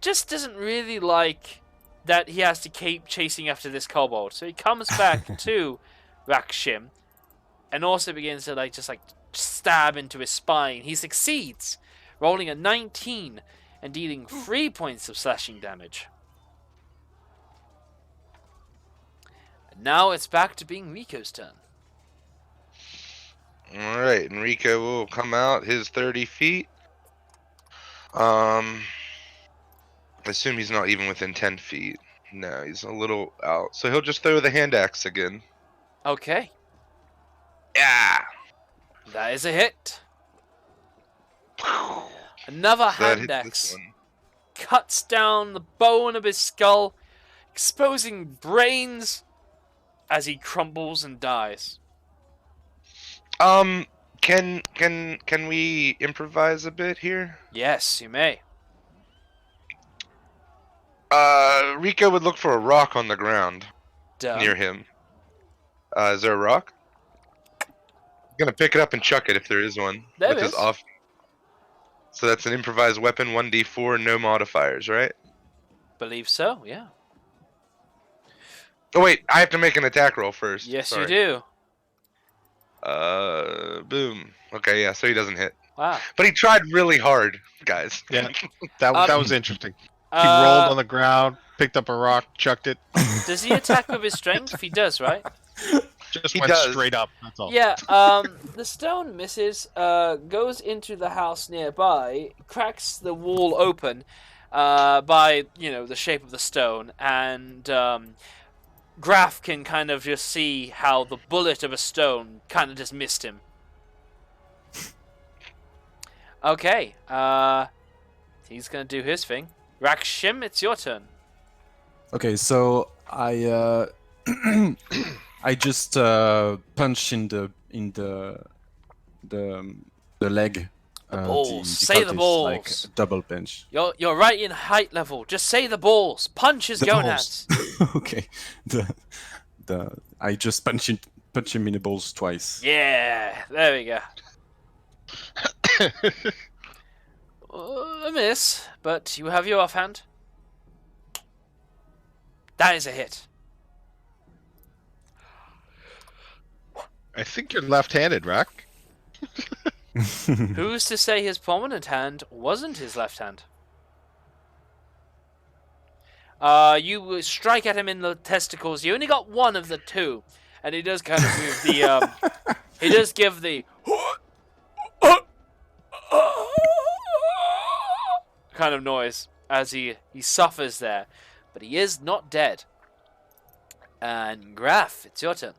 just doesn't really like that he has to keep chasing after this kobold. So he comes back to Rakshim and also begins to just stab into his spine. He succeeds, rolling a 19 and dealing 3 points of slashing damage. And now it's back to being Rico's turn. Alright, Enrico will come out his 30 feet. I assume he's not even within 10 feet. No, he's a little out. So he'll just throw the hand axe again. Okay. Yeah! That is a hit. Another That hand hits this axe one. cuts down the bone of his skull, exposing brains as he crumbles and dies. Can we improvise a bit here? Yes, you may. Rico would look for a rock on the ground Done. near him. Is there a rock? I'm gonna pick it up and chuck it if there is one. There with is. his off. So that's an improvised weapon, 1d4, no modifiers, right? Believe so, yeah. Oh wait, I have to make an attack roll first. Yes, Sorry. you do. Boom. Okay, yeah, so he doesn't hit. Wow. But he tried really hard, guys. Yeah, that was interesting. He rolled Uh, on the ground, picked up a rock, chucked it, Does he attack with his strength? He does, right? just He went does. straight up. That's all. Yeah, the stone misses, goes into the house nearby, cracks the wall open by, the shape of the stone, and Graf can kind of just see how the bullet of a stone kind of just missed him. Okay, he's gonna do his thing. Rakshim, it's your turn. Okay, so I I just punch in the leg. balls. Say the cultist, balls. Like double punch. You're right in height level. Just say the balls. Punch his The gonads. balls. Okay. I just punch him in the balls twice. Yeah, there we go. A miss, but you have your offhand. That is a hit. I think you're left-handed, Rack. Who's to say his prominent hand wasn't his left hand? You strike at him in the testicles. You only got one of the two, and he does kind of move the. He does give the kind of noise as he suffers there. But he is not dead. And Graf, it's your turn.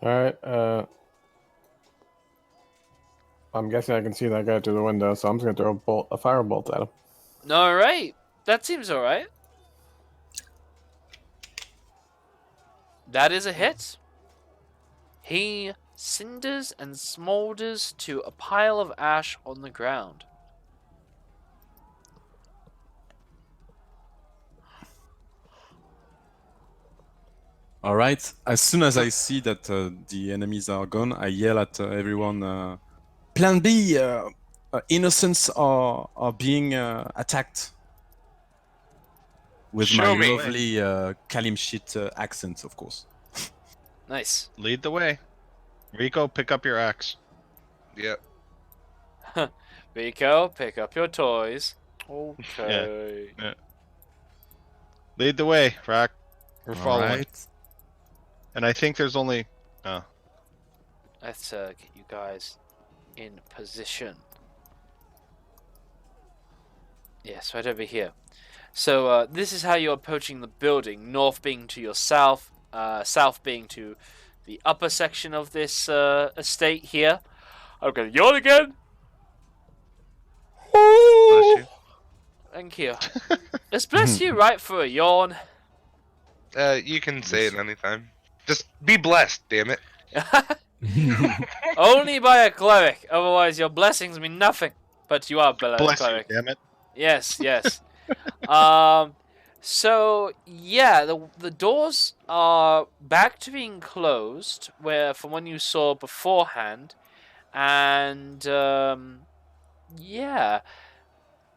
Alright, I'm guessing I can see that guy through the window, so I'm just gonna throw a firebolt at him. Alright, that seems alright. That is a hit. He cinders and smolders to a pile of ash on the ground. All right. As soon as I see that the enemies are gone, I yell at everyone, Plan B, innocents are being attacked. With Show my me. lovely Kalimshit accent, of course. Nice. Lead the way. Rico, pick up your axe. Yep. Rico, pick up your toys. Okay. Lead the way, Rack. We're All following. right. And I think there's only... Oh. Let's get you guys in position. Yes, right over here. So this is how you're approaching the building. North being to your south, south being to the upper section of this estate here. I'm gonna yawn again. Bless you. Thank you. Let's bless you right for a yawn. You can say it anytime. Just be blessed, damn it. Only by a cleric, otherwise your blessings mean nothing. But you are a Bless you, cleric. damn it. Yes, yes. So yeah, the doors are back to being closed, where from when you saw beforehand, and yeah,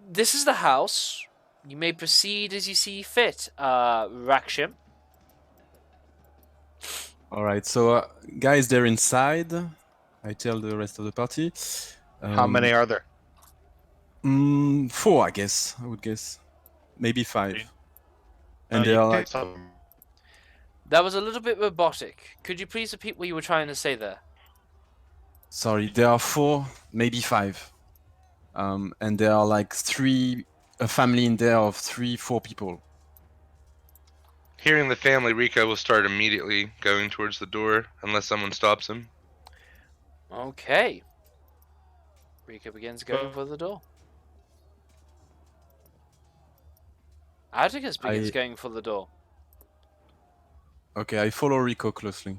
this is the house. You may proceed as you see fit, Rakshim. All right. So, guys, they're inside. I tell the rest of the party. How many are there? 4, I guess. I would guess. Maybe 5. And they you are can like... take some. That was a little bit robotic. Could you please repeat what you were trying to say there? Sorry, there are 4, maybe 5. And there are like 3, a family in there of 3-4 people. Hearing the family, Rico will start immediately going towards the door unless someone stops him. Okay. Rika begins going for the door. Atticus begins going for the door. Okay, I follow Rico closely.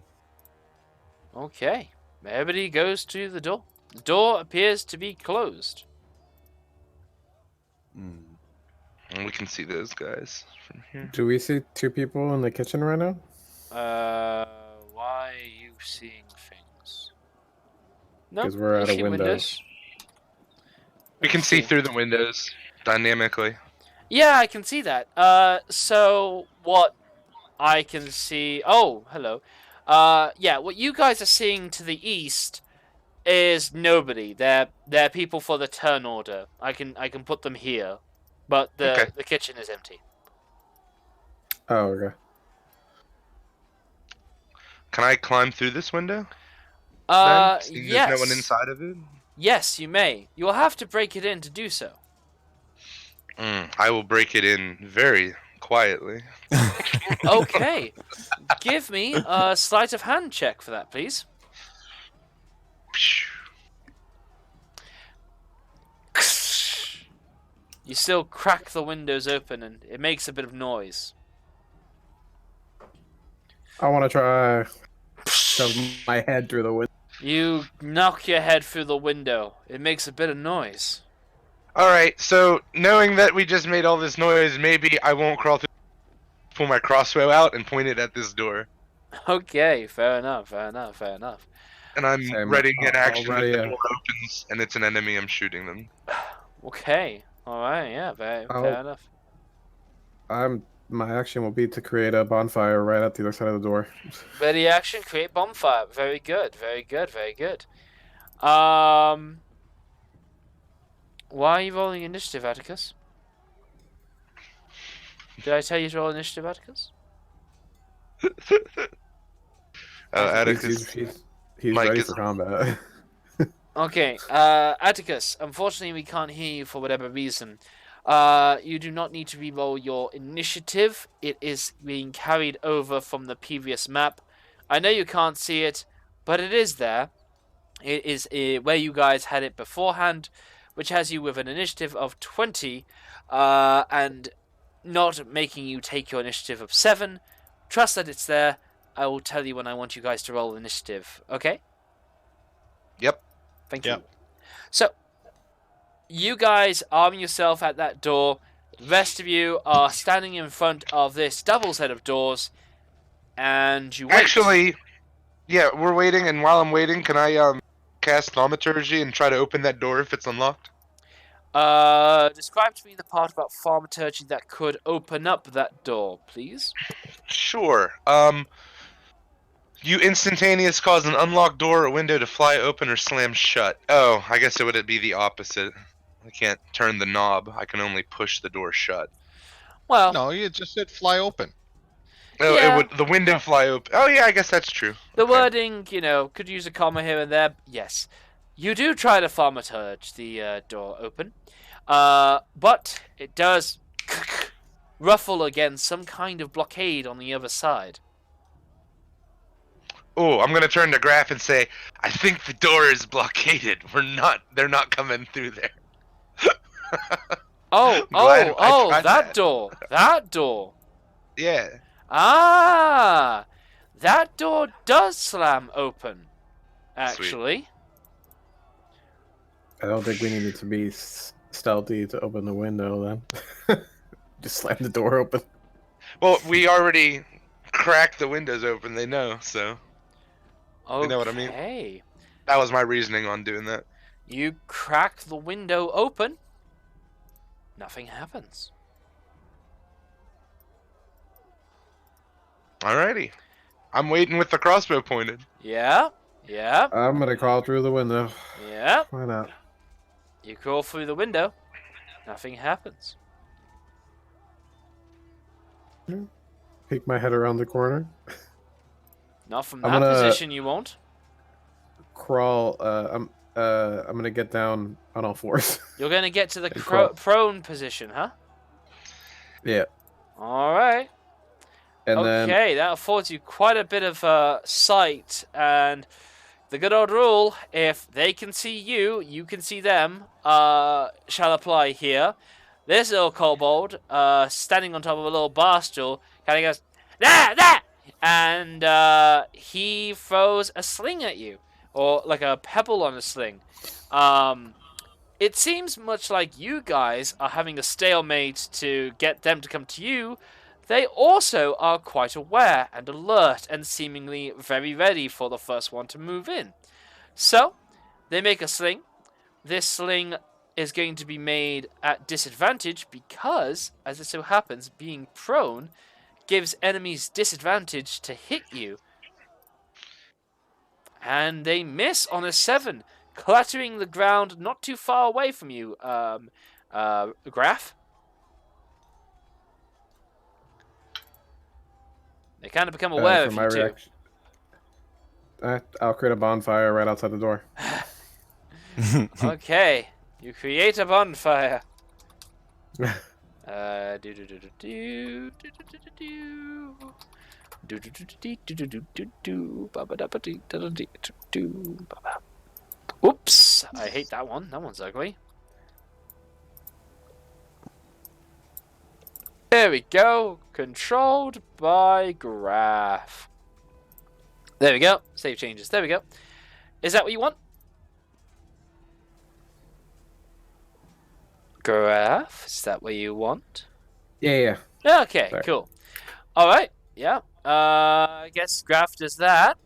Okay. Everybody goes to the door. The door appears to be closed. And we can see those guys from here. Do we see 2 people in the kitchen right now? Why are you seeing things? No, 'Cause we're out of see windows. We can see through the windows dynamically. Yeah, I can see that. So what I can see... Oh, hello. Yeah, what you guys are seeing to the east is nobody. They're people for the turn order. I can put them here. But the kitchen is empty. Oh, okay. Can I climb through this window? Seeing Yes. There's no one inside of it? Yes, you may. You will have to break it in to do so. I will break it in very quietly. Okay. Give me a sleight of hand check for that, please. You still crack the windows open and it makes a bit of noise. I want to try shove my head through the window. You knock your head through the window. It makes a bit of noise. Alright, so knowing that we just made all this noise, maybe I won't crawl through. Pull my crossbow out and point it at this door. Okay, fair enough, fair enough, fair enough. And I'm Same. ready in action if Already, the door opens and it's an enemy, I'm shooting them. Okay, alright, yeah, fair enough. My action will be to create a bonfire right at the other side of the door. Ready action, create bonfire. Very good, very good, very good. Why are you rolling initiative, Atticus? Did I tell you to roll initiative, Atticus? Atticus, He's Mike ready is- for combat. Okay, Atticus, unfortunately we can't hear you for whatever reason. You do not need to reroll your initiative. It is being carried over from the previous map. I know you can't see it, but it is there. It is where you guys had it beforehand, which has you with an initiative of 20, and not making you take your initiative of 7. Trust that it's there. I will tell you when I want you guys to roll initiative, okay? Yep. Thank Yep. you. So, you guys arm yourself at that door. The rest of you are standing in front of this double set of doors, and you wait. Actually, yeah, we're waiting, and while I'm waiting, can I cast thaumaturgy and try to open that door if it's unlocked? Describe to me the part about thaumaturgy that could open up that door, please. Sure. You instantaneous cause an unlocked door or window to fly open or slam shut. Oh, I guess it would be the opposite. I can't turn the knob. I can only push the door shut. Well, No, you just said fly open. Oh, Yeah. it would the window fly open. Oh yeah, I guess that's true. the Okay. wording, could use a comma here and there. Yes, you do try to thaumaturge the door open, but it does ruffle against some kind of blockade on the other side. Oh, I'm gonna turn to Graph and say, I think the door is blockaded. They're not coming through there. Oh, Glad I tried that door. That door. Yeah. Ah, that door does slam open, actually. I don't think we needed to be stealthy to open the window then. Just slam the door open. Well, we already cracked the windows open, they know, so Okay. You know what I mean? that was my reasoning on doing that. You crack the window open. Nothing happens. Alrighty. I'm waiting with the crossbow pointed. Yeah. I'm gonna crawl through the window. Yeah. Why not? You crawl through the window. Nothing happens. Peek my head around the corner. Not from I'm that gonna- position, you won't. Crawl. I'm gonna get down on all fours. You're going to get to the And crawl. prone position, huh? Yeah. All right. And then Okay, that affords you quite a bit of sight, and the good old rule, if they can see you, you can see them, shall apply here. This little kobold, standing on top of a little bar stool, kind of goes, there! And he throws a sling at you, or like a pebble on a sling. It seems much like you guys are having a stalemate to get them to come to you. They also are quite aware and alert and seemingly very ready for the first one to move in. So, they make a sling. This sling is going to be made at disadvantage because, as it so happens, being prone gives enemies disadvantage to hit you. And they miss on a 7, clattering the ground not too far away from you, Graph. They kind of become aware for of my you too. reaction, I'll create a bonfire right outside the door. Okay, you create a bonfire. Oops, I hate that one. That one's ugly. There we go. Controlled by Graph. There we go. Save changes. There we go. Is that what you want? Graph? Is that what you want? Yeah. Okay, Sorry. cool. Alright, yeah. I guess Graph does that.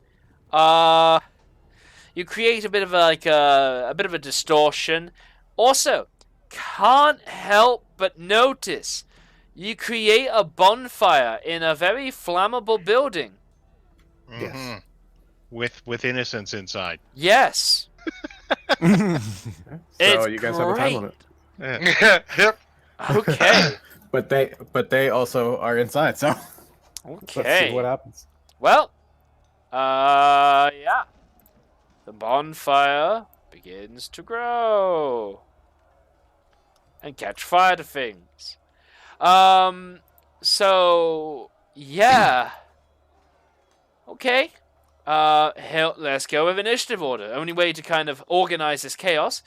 You create a bit of a bit of a distortion. Also, can't help but notice you create a bonfire in a very flammable building. Yes. Mhm. With innocence inside. Yes. So It's you guys have a time great. limit. Yeah. Yep. Okay. But they also are inside, so let's see Okay. what happens. Well, yeah. The bonfire begins to grow and catch fire to things. So yeah. Okay. Let's go with initiative order. Only way to kind of organize this chaos.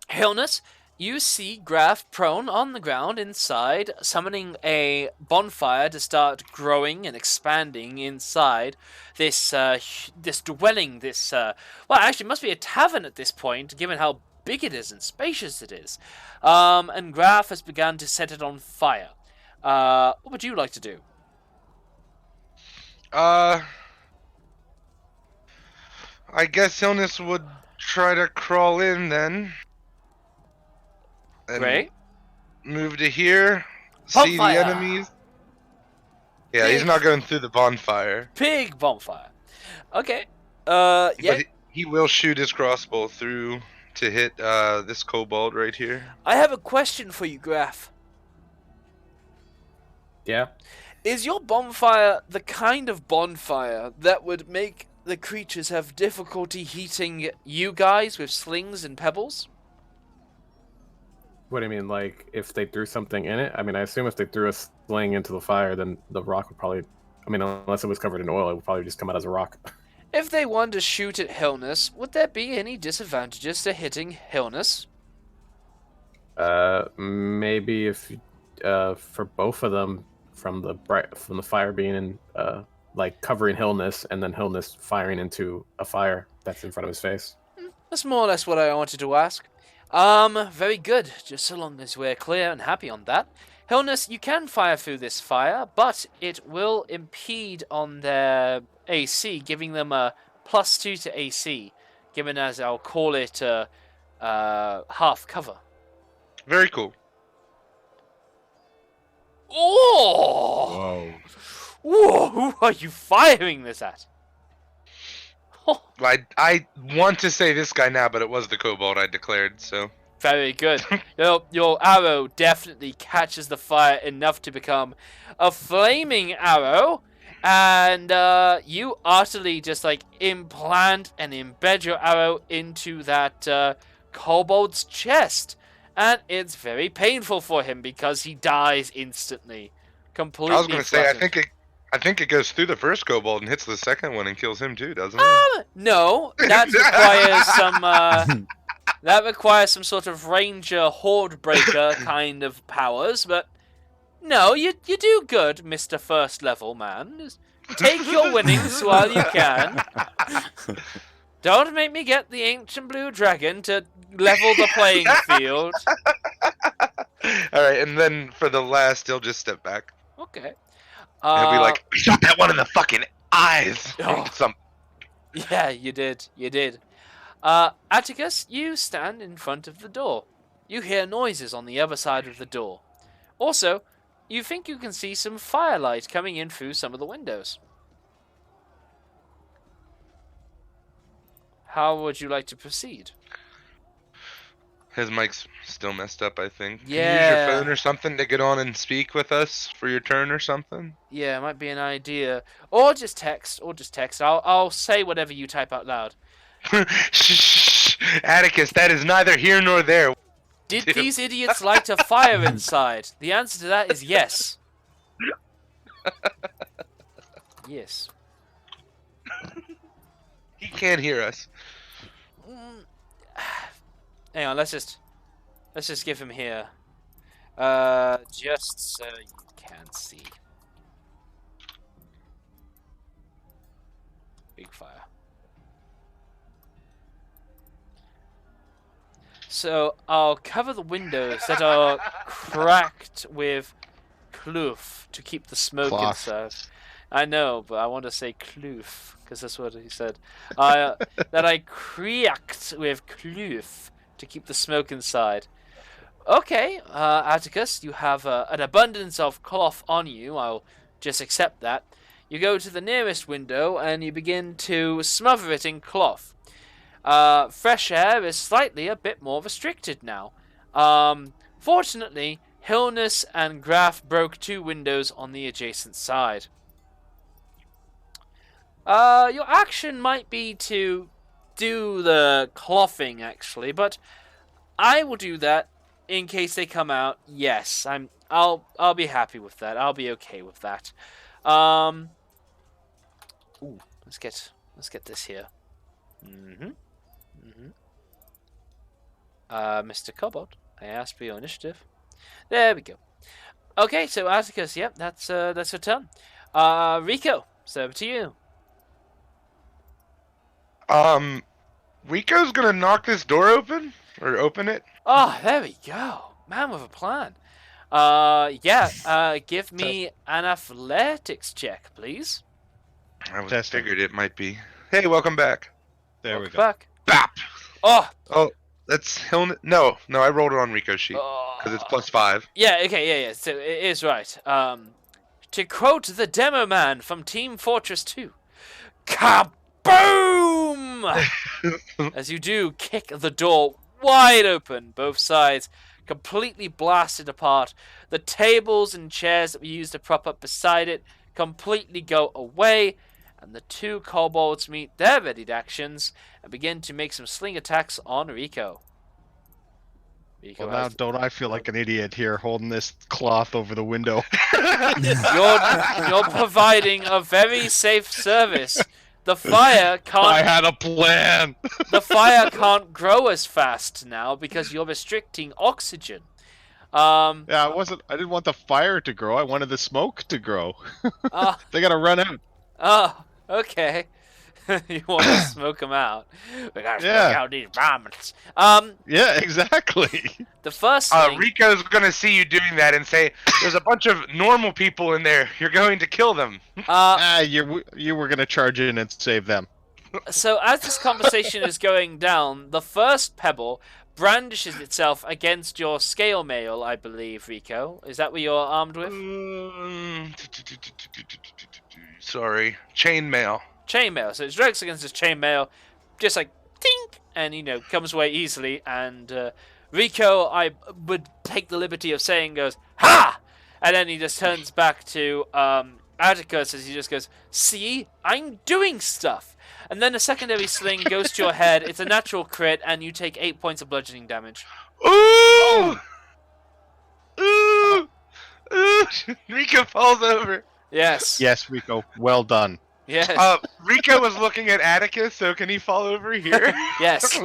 Hillness, you see Graf prone on the ground inside, summoning a bonfire to start growing and expanding inside this this dwelling. Well, actually, it must be a tavern at this point, given how big it is and spacious it is. And Graf has begun to set it on fire. What would you like to do? I guess Illness would try to crawl in then. And Great. move to here. See the Bonfire! enemies. Yeah, he's not going through the bonfire. Big bonfire. Okay. Yeah. But he will shoot his crossbow through to hit this kobold right here. I have a question for you, Graf. Yeah. Is your bonfire the kind of bonfire that would make the creatures have difficulty heating you guys with slings and pebbles? What do you mean, like, if they threw something in it? I mean, I assume if they threw a sling into the fire, then the rock would probably... I mean, unless it was covered in oil, it would probably just come out as a rock. If they wanted to shoot at Hillness, would there be any disadvantages to hitting Hillness? Maybe if... for both of them, from the fire being in, like, covering Hillness, and then Hillness firing into a fire that's in front of his face. That's more or less what I wanted to ask. Very good. Just so long as we're clear and happy on that. Hillness, you can fire through this fire, but it will impede on their AC, giving them a +2 to AC, given as I'll call it half cover. Very cool. Oh! Whoa! Who are you firing this at? I want to say this guy now, but it was the kobold I declared, so... Very good. Your arrow definitely catches the fire enough to become a flaming arrow, and you utterly just, like, implant and embed your arrow into that kobold's chest. And it's very painful for him because he dies instantly. Completely I was going to say, flattened. I think it goes through the first kobold and hits the second one and kills him too, doesn't it? No, that requires some that requires some sort of ranger horde breaker kind of powers, but no, you do good, Mr. First Level Man. Just take your winnings while you can. Don't make me get the ancient blue dragon to level the playing field. Alright, and then for the last, he'll just step back. Okay. He'll be like, shot that one in the fucking eyes! Oh. Yeah, you did. You did. Atticus, you stand in front of the door. You hear noises on the other side of the door. Also, you think you can see some firelight coming in through some of the windows. How would you like to proceed? His mic's still messed up, I think. Can you use Yeah. your phone or something to get on and speak with us for your turn or something? Yeah, it might be an idea. Or just text. I'll say whatever you type out loud. Shh, Atticus, that is neither here nor there. Did these idiots light a fire inside? The answer to that is yes. Yes. He can't hear us. Hang on, let's just give him here. Just so you can see. Big fire. So I'll cover the windows that are cracked with kloof to keep the smoke Cloth. inside. I know, but I want to say kloof because that's what he said. That I cracked with kloof to keep the smoke inside. Okay, Atticus, you have an abundance of cloth on you. I'll just accept that. You go to the nearest window and you begin to smother it in cloth. Fresh air is slightly a bit more restricted now. Fortunately, Hillness and Graf broke 2 windows on the adjacent side. Your action might be to do the clothing actually, but I will do that in case they come out. Yes, I'll be happy with that. I'll be okay with that. Ooh, let's get this here. Mr. Cobalt, I asked for your initiative. There we go. Okay, so Atticus, yep, that's her turn. Rico, so over to you. Rico's gonna knock this door open or open it. Oh, there we go. Man with a plan. Give me an athletics check, please. I was Testing. figured it might be. Hey, welcome back. There we Welcome go. Back. Bap. Oh, That's no. I rolled it on Rico's sheet because it's +5. Yeah, okay, yeah. So it is right. To quote the demo man from Team Fortress 2, kaboom! As you do kick the door wide open, both sides completely blasted apart. The tables and chairs that were used to prop up beside it completely go away, and the two kobolds meet their readied actions and begin to make some sling attacks on Rico. Well, now don't I feel like an idiot here holding this cloth over the window? You're providing a very safe service. The fire can't. I had a plan. The fire can't grow as fast now because you're restricting oxygen. Yeah, I didn't want the fire to grow. I wanted the smoke to grow. They gotta run out. Oh, okay. You want to smoke them out? We gotta smoke out these varmints. Yeah, exactly. The first thing. Rico's gonna see you doing that and say, "There's a bunch of normal people in there. You're going to kill them." You were gonna charge in and save them. So as this conversation is going down, the first pebble brandishes itself against your scale mail, I believe, Rico. Is that what you're armed with? Sorry, chainmail. Chainmail. So it strikes against his chainmail, just like tink, and comes away easily. And Rico, I would take the liberty of saying, goes ha, and then he just turns back to Atticus as he just goes, "See, I'm doing stuff." And then a secondary sling goes to your head. It's a natural crit, and you take 8 points of bludgeoning damage. Ooh! Ooh! Ooh! Rico falls over. Yes. Yes, Rico. Well done. Yes. Rico was looking at Atticus, so can he fall over here? Yes.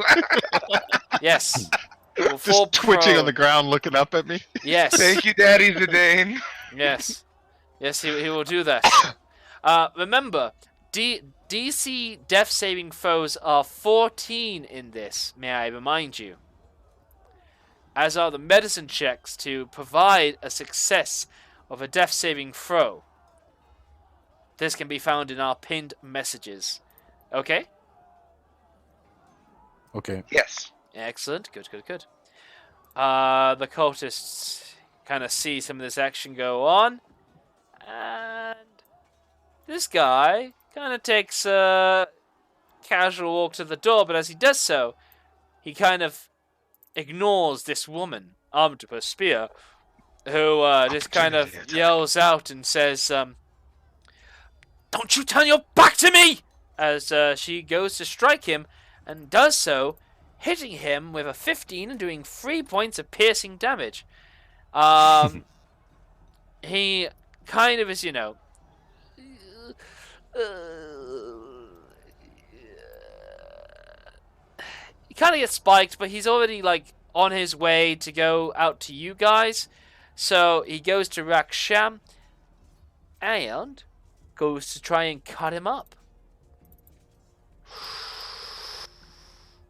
Yes. We'll Just fall twitching on prone. the ground, looking up at me. Yes. Thank you, Daddy Zidane. Yes. Yes, he will do that. Remember, DC death saving throws are 14 in this, may I remind you. As are the medicine checks to provide a success of a death saving throw. This can be found in our pinned messages. Okay? Okay. Yes. Excellent. Good. The cultists kind of see some of this action go on. And this guy kind of takes a casual walk to the door, but as he does so, he kind of ignores this woman, armed with a spear, who just kind of yells out and says, "Don't you turn your back to me!" As she goes to strike him, and does so, hitting him with a 15 and doing 3 points of piercing damage. He kind of is, he kind of gets spiked, but he's already, on his way to go out to you guys. So he goes to Raksham and goes to try and cut him up.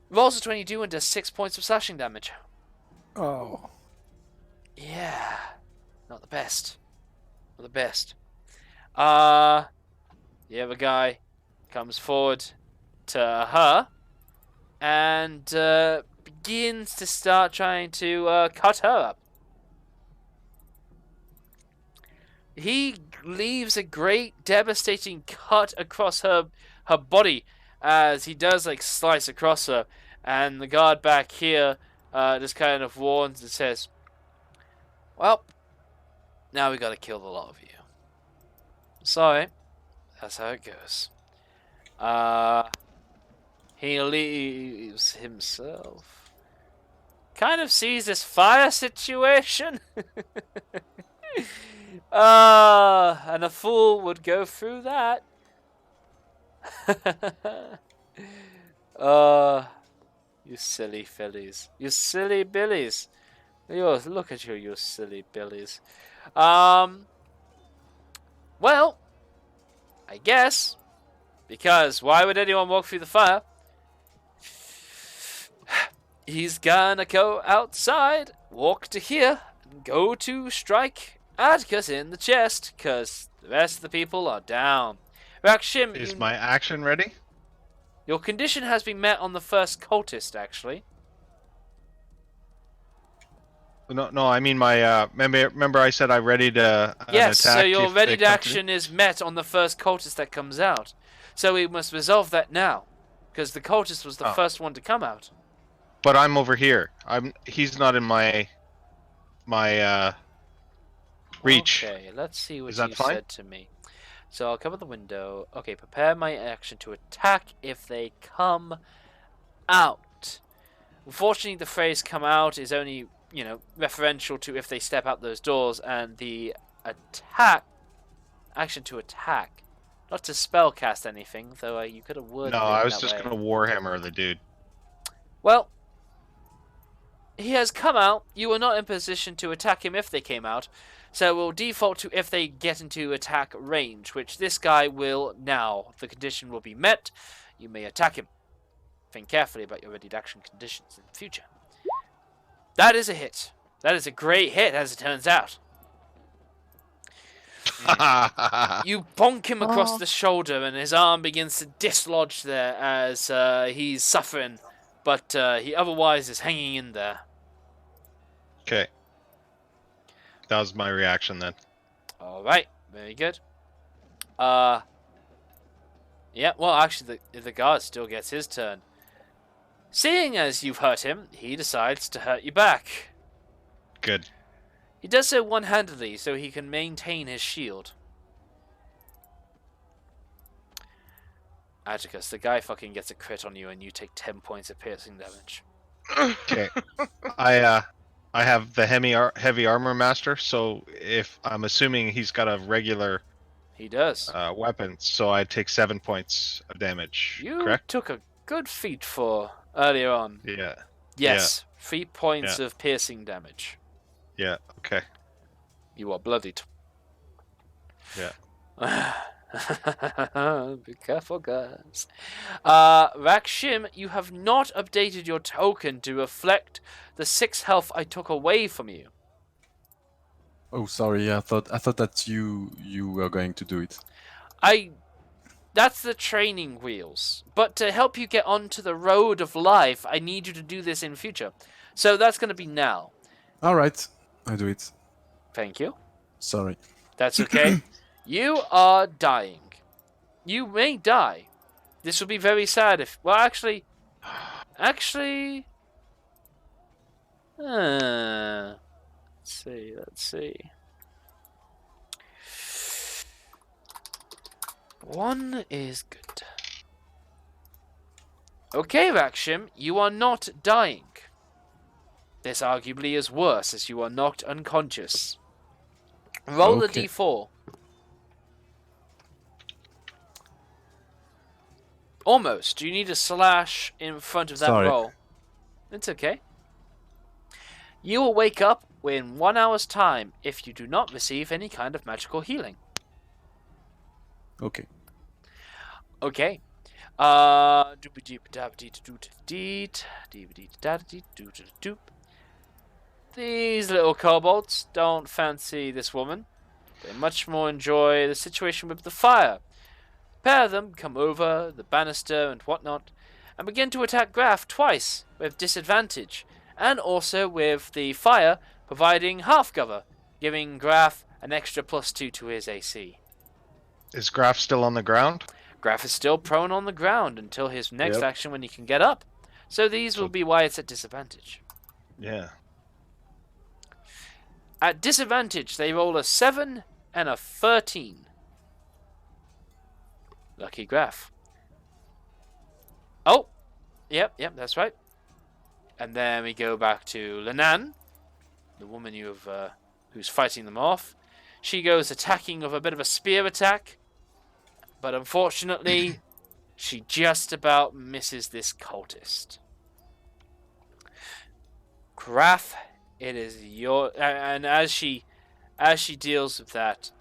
Rolls a 22 and does 6 points of slashing damage. Oh. Yeah. Not the best. Not the best. The other guy comes forward to her and begins to start trying to cut her up. He leaves a great devastating cut across her body as he does slice across her, and the guard back here just kind of warns and says, "Well, now we gotta kill the lot of you. Sorry, that's how it goes." He leaves himself. Kind of sees this fire situation. And a fool would go through that. You silly fillies. You silly billies. Look at you, you silly billies. Well, I guess, because why would anyone walk through the fire? He's gonna go outside, walk to here, and go to strike Atticus in the chest, because the rest of the people are down. Rakshim, Is my action ready? your condition has been met on the first cultist, actually. No, I mean my. Remember, I said I readied an Yes, attack. so your if they readied come to- action is met on the first cultist that comes out. So we must resolve that now, because the cultist was the Oh. first one to come out. But I'm over here. He's not in my reach. Okay, let's see what Is that you fine? said to me. So I'll cover the window. Okay, prepare my action to attack if they come out. Unfortunately, the phrase "come out" is only, referential to if they step out those doors, and the action to attack, not to spellcast anything, though you could have worded No, it I was that just way. gonna warhammer the dude. Well, he has come out. You are not in position to attack him if they came out, so we'll default to if they get into attack range, which this guy will now. The condition will be met. You may attack him. Think carefully about your readied action conditions in the future. That is a hit. That is a great hit, as it turns out. You bonk him across the shoulder, and his arm begins to dislodge there as he's suffering, but he otherwise is hanging in there. Okay. That was my reaction then. All right, very good. Yeah. Well, actually, the guard still gets his turn. Seeing as you've hurt him, he decides to hurt you back. Good. He does so one-handedly, so he can maintain his shield. Atticus, the guy fucking gets a crit on you, and you take 10 points of piercing damage. Okay. I have the heavy armor master, so if I'm assuming he's got a regular He does. weapon, so I take 7 points of damage. You Correct? took a good feat for earlier on. Yeah. Yes, 3 points of piercing damage. Yeah. Okay. You are bloodied. Yeah. Be careful, guys. Rakshim, you have not updated your token to reflect the 6 health I took away from you. Oh, sorry. I thought that you were going to do it. That's the training wheels. But to help you get onto the road of life, I need you to do this in future. So that's going to be now. All right, I do it. Thank you. Sorry. That's okay. You are dying. You may die. This will be very sad if... Well, actually... Let's see. 1 is good. Okay, Rakshim, you are not dying. This arguably is worse, as you are knocked unconscious. Roll the Okay. d4. Almost. You need a slash in front of that Sorry. roll. It's okay. You will wake up in 1 hour's time if you do not receive any kind of magical healing. Okay. Okay. These little kobolds don't fancy this woman. They much more enjoy the situation with the fire. A pair of them come over the banister and whatnot, and begin to attack Graf twice with disadvantage, and also with the fire providing half cover, giving Graf an extra +2 to his AC. Is Graf still on the ground? Graf is still prone on the ground until his next Yep. action when he can get up. So these will be why it's at disadvantage. Yeah. At disadvantage, they roll a 7 and a 13. Lucky Graf. Oh, Yep, that's right. And then we go back to Lenan, the woman who's fighting them off. She goes attacking with a bit of a spear attack, but unfortunately, she just about misses this cultist. Graf, it is your... And as she deals with that,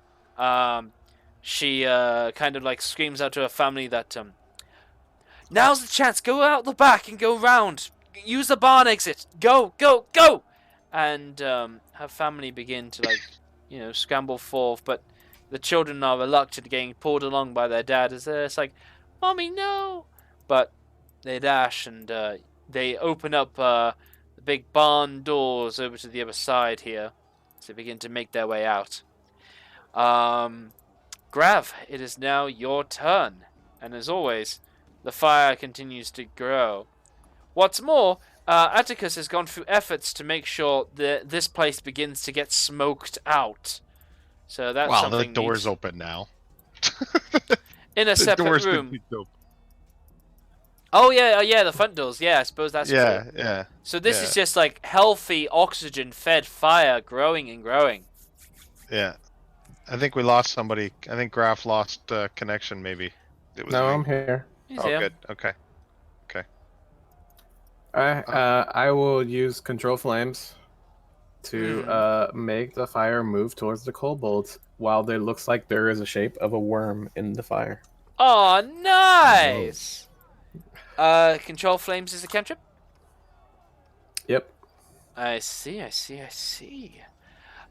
she kind of like screams out to her family that now's the chance. Go out the back and go round. Use the barn exit. Go, go, go! And her family begin to scramble forth, but the children are reluctant, getting pulled along by their dad as it's like, "Mommy, no!" But they dash and they open up the big barn doors over to the other side here, so they begin to make their way out. Grav, it is now your turn, and as always, the fire continues to grow. What's more, Atticus has gone through efforts to make sure that this place begins to get smoked out. So that's something. The door's open now. In a separate door's been room. kicked open. Oh yeah, the front doors. Yeah, I suppose that's Yeah, true. yeah. So this is just like healthy, oxygen-fed fire growing and growing. Yeah. I think we lost somebody. I think Graf lost connection, maybe. It was No, me. I'm here. He's here. Good. Okay. I will use control flames to make the fire move towards the kobolds while there looks like there is a shape of a worm in the fire. Oh, nice! Control flames is a cantrip? Yep. I see.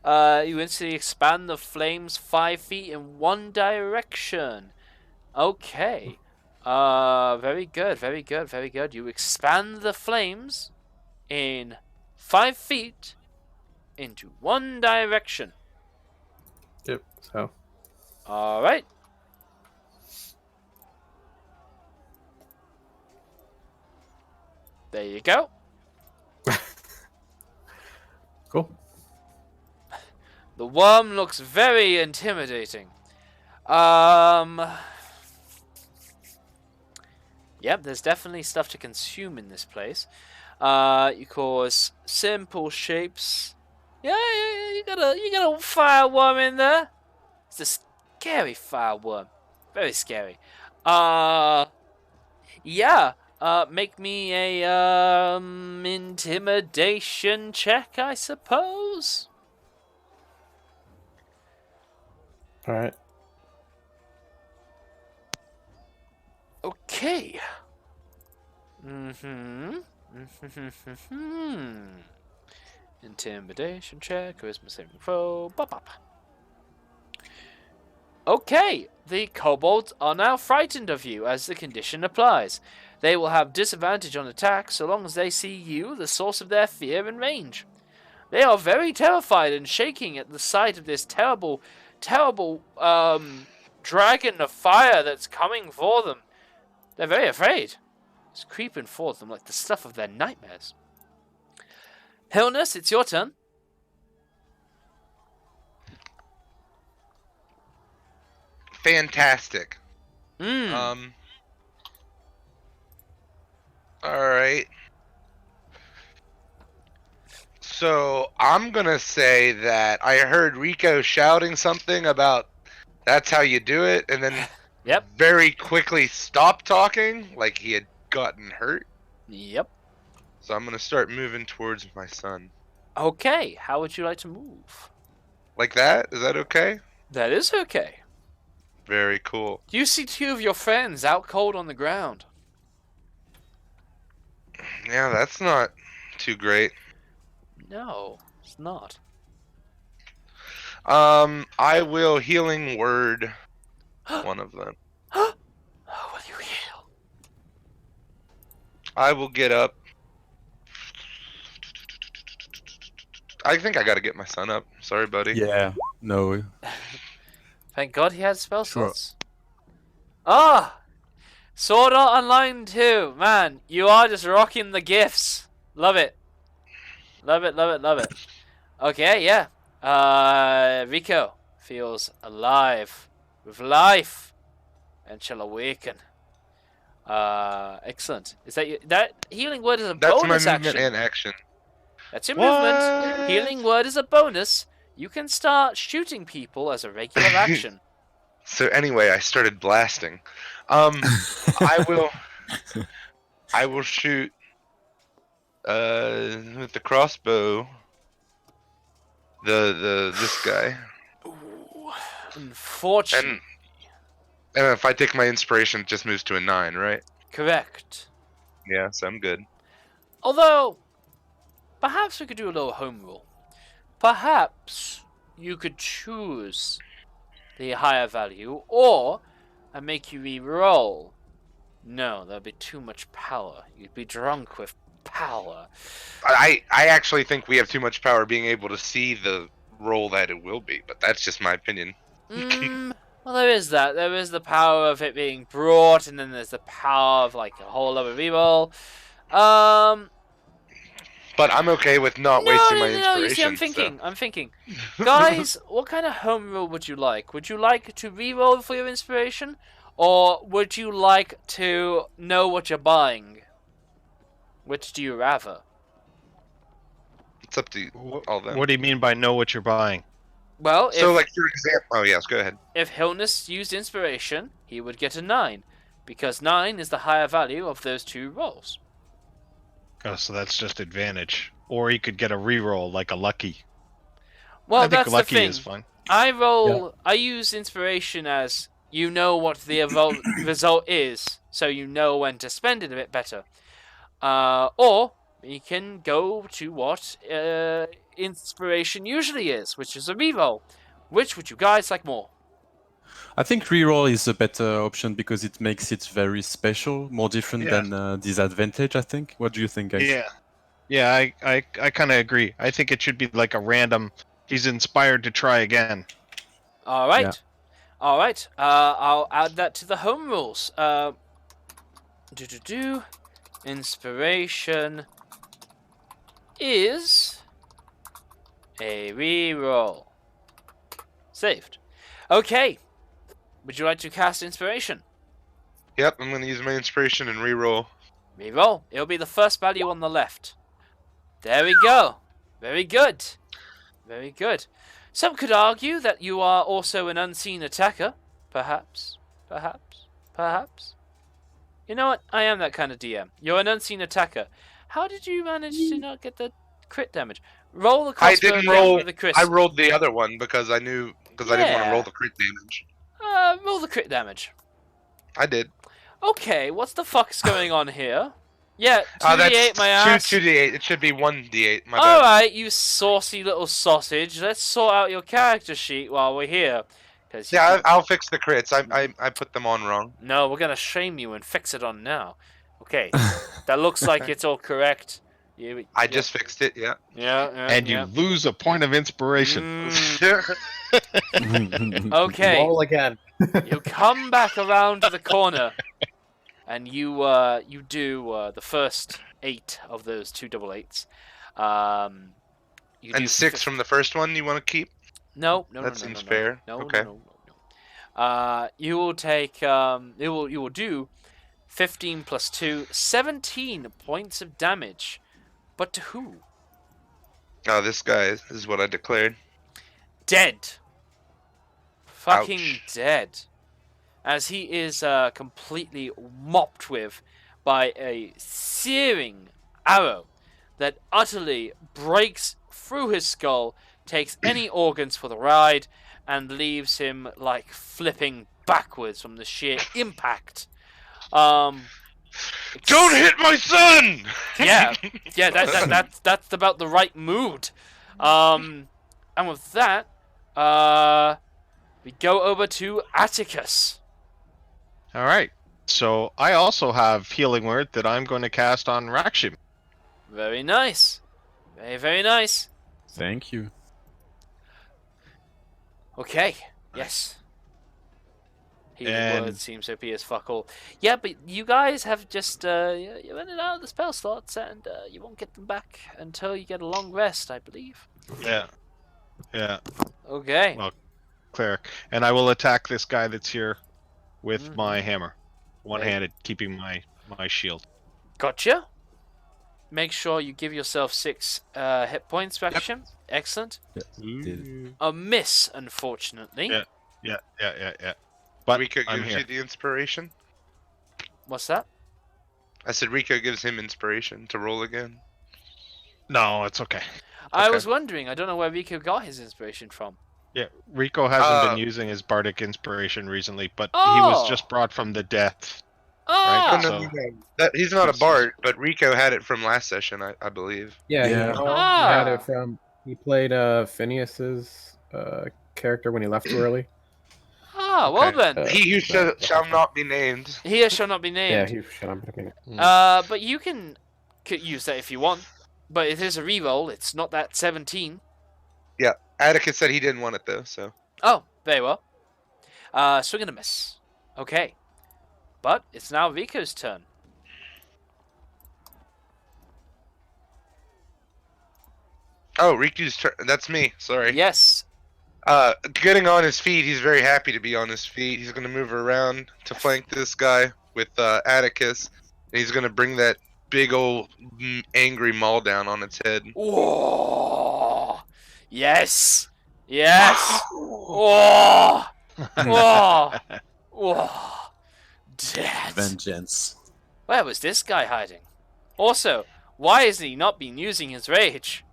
You instantly expand the flames 5 feet in one direction. Okay. Very good. You expand the flames in 5 feet into one direction. Yep. So. All right. There you go. Cool. The worm looks very intimidating. Yep, there's definitely stuff to consume in this place. You cause simple shapes. Yeah, you got a fireworm in there. It's a scary fireworm. Very scary. Yeah. Make me a intimidation check, I suppose. All right. Okay. Intimidation check, charisma saving throw. Bop. Okay, the kobolds are now frightened of you as the condition applies. They will have disadvantage on attacks so long as they see you, the source of their fear, in range. They are very terrified and shaking at the sight of this terrible dragon of fire that's coming for them. They're very afraid. It's creeping for them like the stuff of their nightmares. Hillness, it's your turn. Fantastic. Hmm. All right. So I'm gonna say that I heard Rico shouting something about that's how you do it, and then Yep. very quickly stopped talking, like he had gotten hurt. Yep. So I'm gonna start moving towards my son. Okay, how would you like to move? Like that? Is that okay? That is okay. Very cool. You see two of your friends out cold on the ground. Yeah, that's not too great. No, it's not. I will healing word one of them. Oh, will you heal? I will get up. I think I gotta get my son up. Sorry, buddy. Yeah. No. Thank God he had spell Sure. slots. Ah! Sword Art Online 2. Man, you are just rocking the gifts. Love it. Love it. Okay, yeah. Rico feels alive with life and shall awaken. Excellent. Is that healing word is a That's my bonus movement action? and action. That's your What? movement. Healing word is a bonus. You can start shooting people as a regular action. So anyway, I started blasting. I will shoot with the crossbow this guy. Ooh, unfortunate. And if I take my inspiration, it just moves to a 9, right? Correct. Yeah, so I'm good. Although, perhaps we could do a little home rule. Perhaps you could choose the higher value, or I make you re-roll. No, that'd be too much power. You'd be drunk with power. I actually think we have too much power being able to see the roll that it will be, but that's just my opinion. Well, there is that. There is the power of it being brought, and then there's the power of like a whole other reroll. But I'm okay with not wasting my No. inspiration. You see, I'm thinking. Guys, what kind of home rule would you like? Would you like to reroll for your inspiration, or would you like to know what you're buying? Which do you rather? It's up to all of them. What do you mean by know what you're buying? Well, So, like, for example... Oh, yes, go ahead. if Hilness used inspiration, he would get a 9, because 9 is the higher value of those two rolls. Oh, so that's just advantage. Or he could get a reroll like a lucky. Well, I think that's lucky the thing. is fine. I use inspiration as you know what the result is, so you know when to spend it a bit better. Or you can go to what inspiration usually is, which is a reroll. Which would you guys like more? I think reroll is a better option because it makes it very special, more different than disadvantage, I think. What do you think, guys? Yeah, I kind of agree. I think it should be like a random, he's inspired to try again. All right. Yeah. All right. I'll add that to the home rules. Inspiration is a reroll. Saved. Okay. Would you like to cast inspiration? Yep, I'm going to use my inspiration and reroll. Reroll. It'll be the first value on the left. There we go. Very good. Very good. Some could argue that you are also an unseen attacker. Perhaps. You know what? I am that kind of DM. You're an unseen attacker. How did you manage to not get the crit damage? Roll the I crossbow didn't again roll. with the crit. I rolled the other one because I didn't want to Yeah. roll the crit damage. Roll the crit damage. I did. Okay, what's the fuck's going on here? Yeah, 2d8 That's my ass. 2d8. It should be 1d8. My bad. Alright, you saucy little sausage. Let's sort out your character sheet while we're here. Yeah, I'll fix the crits. I put them on wrong. No, we're gonna shame you and fix it on now. Okay, that looks like it's all correct. I just fixed it. Yeah. And you lose a point of inspiration. Okay. Roll again. You come back around to the corner, and you do the first 8 of those 2 double 8s. You do And 6 from the first one you want to keep? No. That seems fair. No. Okay. You will take you will do 15 plus 2, 17 points of damage. But to who? Oh, this guy is what I declared. Dead. Fucking Ouch. dead. As he is completely mopped with by a searing arrow that utterly breaks through his skull, takes any organs for the ride, and leaves him like flipping backwards from the sheer impact. Don't hit my son! Yeah, that's about the right mood. And with that, we go over to Atticus. All right. So I also have healing word that I'm going to cast on Rakshim. Very nice. Very, very nice. Thank you. Okay, yes. Healing And- word seems OP as fuck all. Yeah, but you guys have just, you're running out of the spell slots, and you won't get them back until you get a long rest, I believe. Yeah. Okay. Well, cleric. And I will attack this guy that's here with my hammer. one-handed, keeping my shield. Gotcha. Make sure you give yourself 6 hit points, Rakshim. Excellent. Did. A miss, unfortunately. Yeah. But Rico I'm gives here. you the inspiration. What's that? I said Rico gives him inspiration to roll again. No, it's okay. I Okay. was wondering. I don't know where Rico got his inspiration from. Yeah, Rico hasn't been using his bardic inspiration recently, but he Oh. was just brought from the death. Ah! Right, No, so- he's not a He's- bard, but Rico had it from last session, I believe. Yeah, Yeah. he had it from. He played Phineas's character when he left too early. Ah, well Okay. then. He who shall not be named. Here shall not be Yeah, named. he shut up. But you can use that if you want. But it is a reroll. It's not that 17. Atticus said he didn't want it though, so. Oh, very well. Swing and a miss. Okay. But it's now Rico's turn. Oh, Riku's turn. That's me. Sorry. Yes. Getting on his feet, he's very happy to be on his feet. He's gonna move around to flank this guy with Atticus, and he's gonna bring that big old angry maul down on its head. Whoa. Yes. Yes. Whoa. Whoa. Whoa. Dead. Vengeance. Where was this guy hiding? Also, why has he not been using his rage?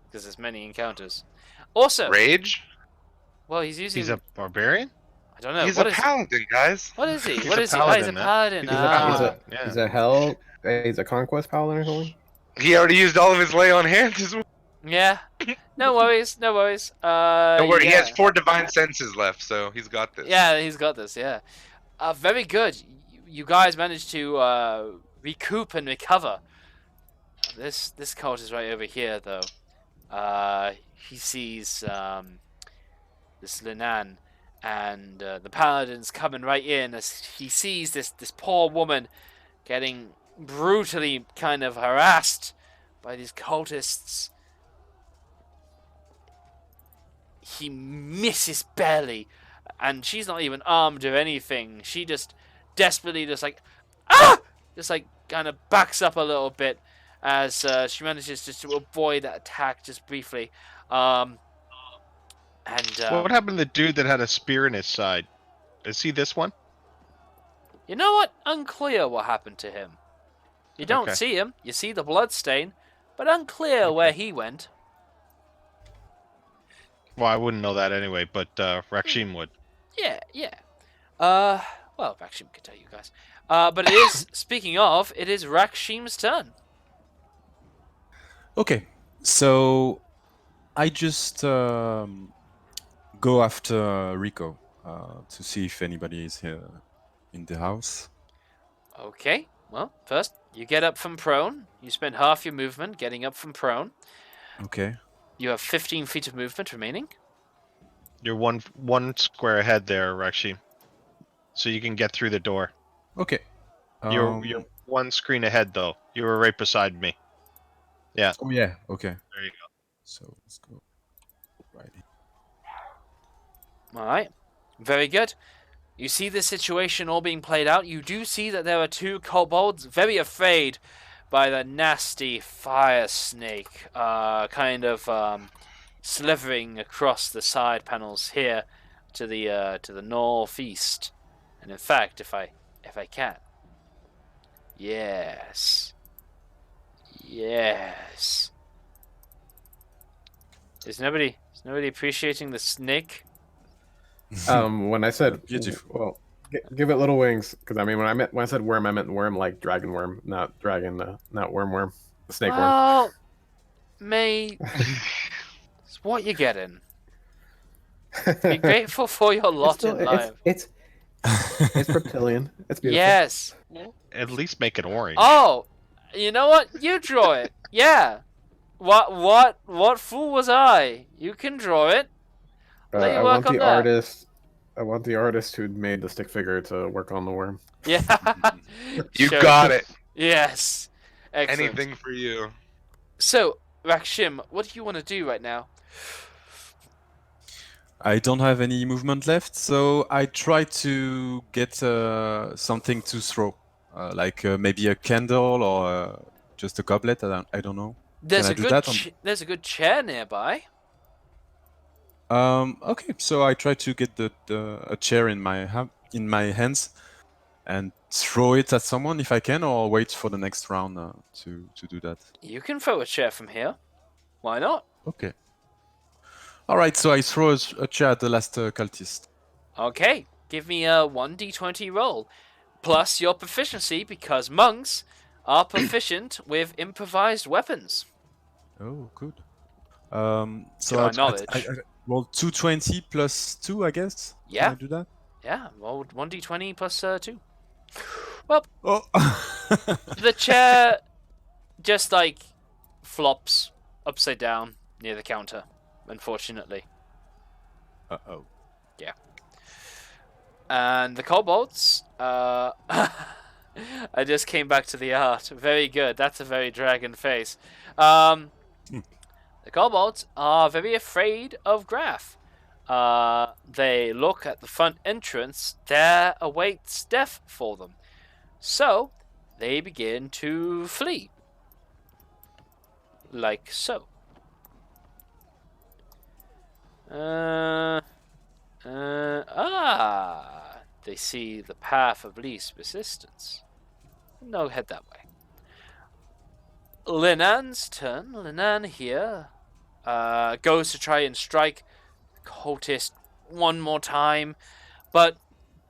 Because there's many encounters. Also, Rage? well, he's using. He's a barbarian? I don't know. He's What a is? paladin, guys. What is he? He's What a is he? Oh, he's a paladin, man. paladin. He's a Ah. Yeah. He's a hell. He's a conquest paladin or something. He already used all of his lay on hands as well. Yeah. No worries. No worries. Don't worry, he yeah. has 4 divine senses left, so he's got this. Yeah, he's got this. Yeah. Very good. You guys managed to recoup and recover. This cult is right over here, though. He sees this Linan, and the paladin's coming right in as he sees this poor woman getting brutally kind of harassed by these cultists. He misses barely, and she's not even armed or anything. She just desperately just kind of backs up a little bit as she manages just to avoid that attack just briefly. What happened to the dude that had a spear in his side? Is he this one? You know what? Unclear what happened to him. You don't Okay. see him. You see the blood stain, but unclear where he went. Well, I wouldn't know that anyway, but Rakshim would. Yeah. Well, Rakshim could tell you guys. But it is, speaking of, it is Rakshim's turn. Okay, so I just go after Rico to see if anybody is here in the house. Okay. Well, first, you get up from prone. You spend half your movement getting up from prone. Okay. You have 15 feet of movement remaining. You're one square ahead there, Rakshim. So you can get through the door. Okay. You're one screen ahead, though. You were right beside me. Yeah. Oh yeah. Okay. There you go. So let's go right in. All right. Very good. You see the situation all being played out. You do see that there are 2 kobolds very afraid by the nasty fire snake kind of slithering across the side panels here to the northeast. And in fact, if I can. Yes. Is nobody appreciating the snake? When I said Beautiful. well, give it little wings, because I mean when I said worm, I meant worm like dragon worm, not dragon, not worm, the snake worm. Well, mate, it's what you're getting. Be grateful for your lot in life. It's reptilian. It's beautiful. Yes. At least make it orange. Oh, you know what? You draw it. Yeah. What fool was I? You can draw it. Let you I work want on the that. artist. I want the artist who made the stick figure to work on the worm. Yeah. You Sure. got it. Yes. Excellent. Anything for you. So, Rakshim, what do you want to do right now? I don't have any movement left, so I try to get something to throw, like maybe a candle or just a goblet. I don't know. Can I do that? There's a good chair nearby. Okay, so I try to get a chair in my hands and throw it at someone if I can, or wait for the next round to do that. You can throw a chair from here. Why not? Okay. All right, so I throw a chair at the last cultist. Okay, give me a 1d20 roll. Plus your proficiency, because monks are proficient with improvised weapons. Oh, good. To So our I knowledge. roll 220 plus 2, I guess. Yeah. Can I do that? Yeah, roll 1d20 plus 2. Oh. The chair just like flops upside down near the counter, unfortunately. Uh-oh. And the kobolds, I just came back to the art. Very good. That's a very dragon face. The kobolds are very afraid of Graf. They look at the front entrance. There awaits death for them. So, they begin to flee. Like so. They see the path of least resistance. No, head that way. Linan's turn. Linan here goes to try and strike the cultist one more time, but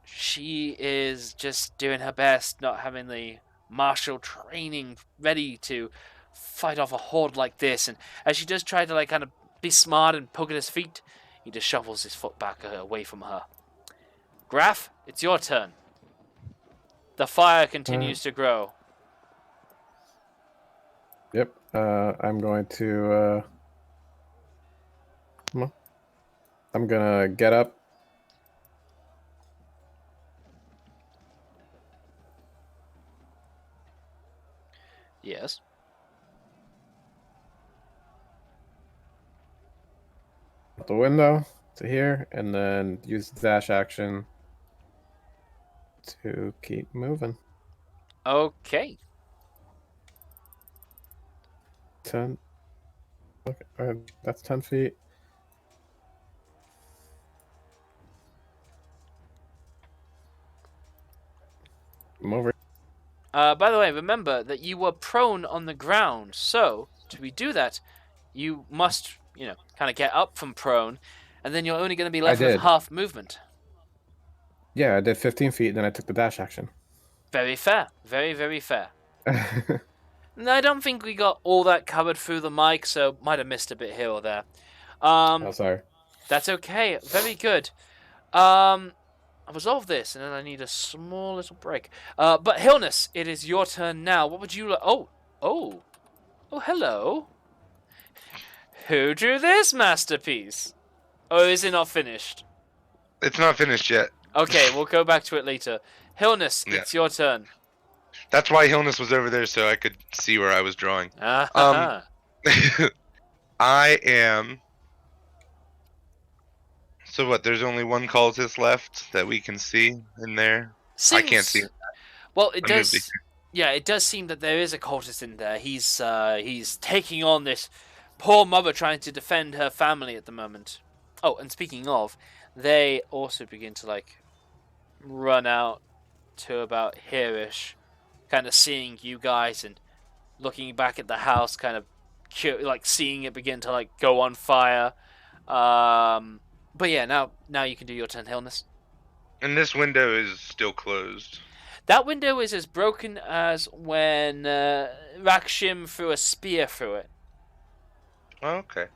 she is just doing her best, not having the martial training ready to fight off a horde like this. And as she does try to like kind of be smart and poke at his feet, he just shovels his foot back away from her. Graf, it's your turn. The fire continues to grow. Yep. I'm going to. I'm gonna get up. Yes. Out the window to here, and then use the dash action to keep moving. Okay. 10. Okay, that's 10 feet. I'm over. By the way, remember that you were prone on the ground, so to redo that, you must, kind of get up from prone, and then you're only going to be left with did. half movement. Yeah, I did 15 feet, then I took the dash action. Very fair. Very, very fair. No, I don't think we got all that covered through the mic, so might have missed a bit here or there. Oh, sorry. That's okay. Very good. I'll resolve this, and then I need a small little break. But Hilness, it is your turn now. What would you like? Oh, hello. Who drew this masterpiece? Or is it not finished? It's not finished yet. Okay, we'll go back to it later. Hilness, Yeah. it's your turn. That's why Hilness was over there, so I could see where I was drawing. Ah, I am. So what? There's only one cultist left that we can see in there. I can't see it. Well, it I moved does. Yeah, it does seem that there is a cultist in there. He's taking on this poor mother trying to defend her family at the moment. Oh, and speaking of, they also begin to run out to about here-ish, kind of seeing you guys and looking back at the house, kind of seeing it begin to go on fire. But yeah, now you can do your turn, Hilness. And this window is still closed. That window is as broken as when Rakshim threw a spear through it. Okay.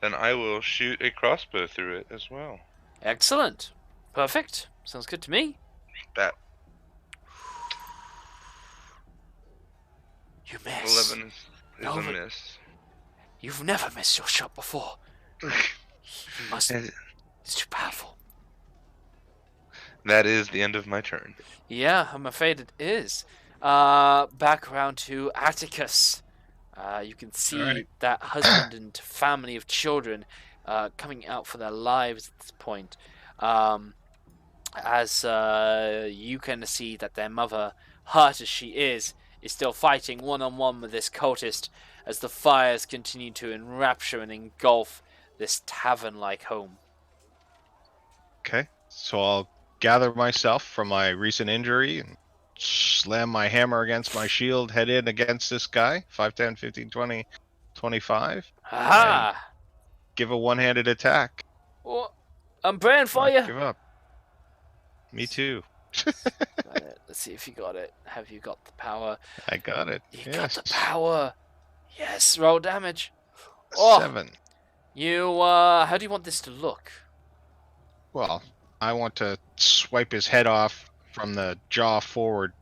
Then I will shoot a crossbow through it as well. Excellent. Perfect. Sounds good to me. That You miss. 11 is a miss. You've never missed your shot before. You must. It's too powerful. That is the end of my turn. Yeah, I'm afraid it is. Back around to Atticus. You can see that husband and family of children coming out for their lives at this point. As you can see that their mother, hurt as she is still fighting one-on-one with this cultist as the fires continue to enrapture and engulf this tavern-like home. Okay, so I'll gather myself from my recent injury and slam my hammer against my shield, head in against this guy. 5, 10, 15, 20, 25. Aha! Give a one-handed attack. Oh, I'm praying for Not you. give up. Me too. Got it. Let's see if you got it. Have you got the power? I got it. You Yes. got the power. Yes, roll damage. 7. You, how do you want this to look? Well, I want to swipe his head off from the jaw forward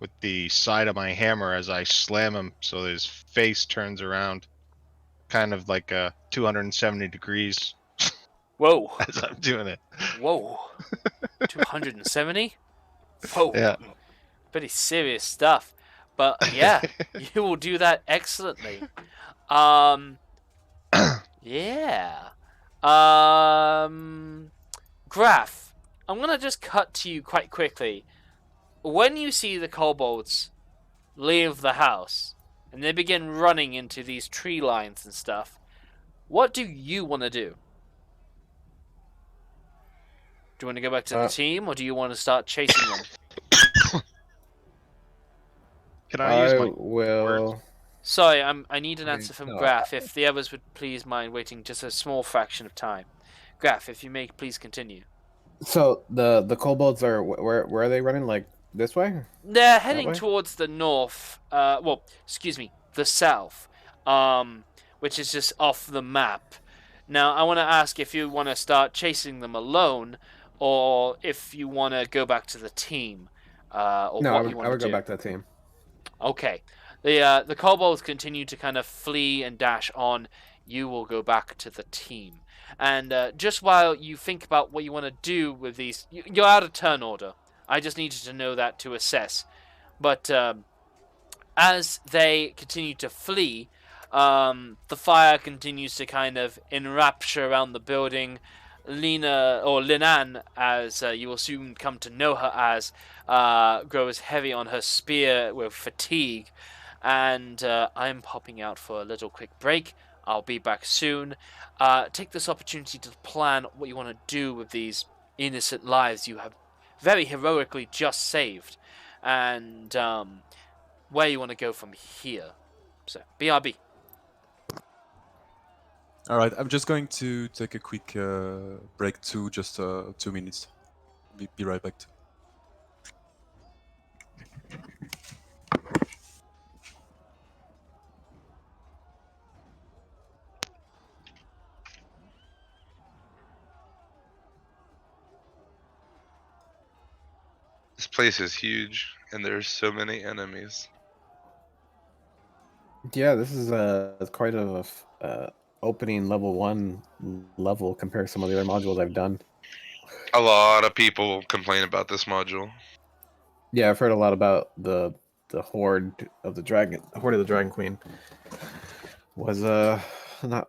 with the side of my hammer as I slam him so his face turns around kind of like 270 degrees Whoa. as I'm doing it. Whoa. 270? Whoa. Yeah. Pretty serious stuff. But yeah, you will do that excellently. Yeah. Graph, I'm gonna just cut to you quite quickly. When you see the kobolds leave the house and they begin running into these tree lines and stuff, what do you want to do? Do you want to go back to the team, or do you want to start chasing them? Can I use I my will. Sorry, I need an answer from no. Graph. If the others would please mind waiting just a small fraction of time. Graph, if you may, please continue. So the kobolds are where are they running? Like this way? They're heading way? towards the north. The south, which is just off the map. Now, I want to ask if you want to start chasing them alone, or if you want to go back to the team, or No, what you want I would to go do. back to the team. Okay. The kobolds continue to kind of flee and dash on. You will go back to the team. And just while you think about what you want to do with these, you're out of turn order. I just needed to know that to assess. But as they continue to flee, the fire continues to kind of enrapture around the building. Lina, or Linan, as you will soon come to know her as, grows heavy on her spear with fatigue. And I'm popping out for a little quick break. I'll be back soon. Take this opportunity to plan what you want to do with these innocent lives you have very heroically just saved. And where you want to go from here. So, BRB. All right, I'm just going to take a quick break too, just 2 minutes. Be right back. This place is huge, and there's so many enemies. Yeah, this is quite a opening level 1 level compared to some of the other modules I've done. A lot of people complain about this module. Yeah, I've heard a lot about the horde of the dragon queen. Was not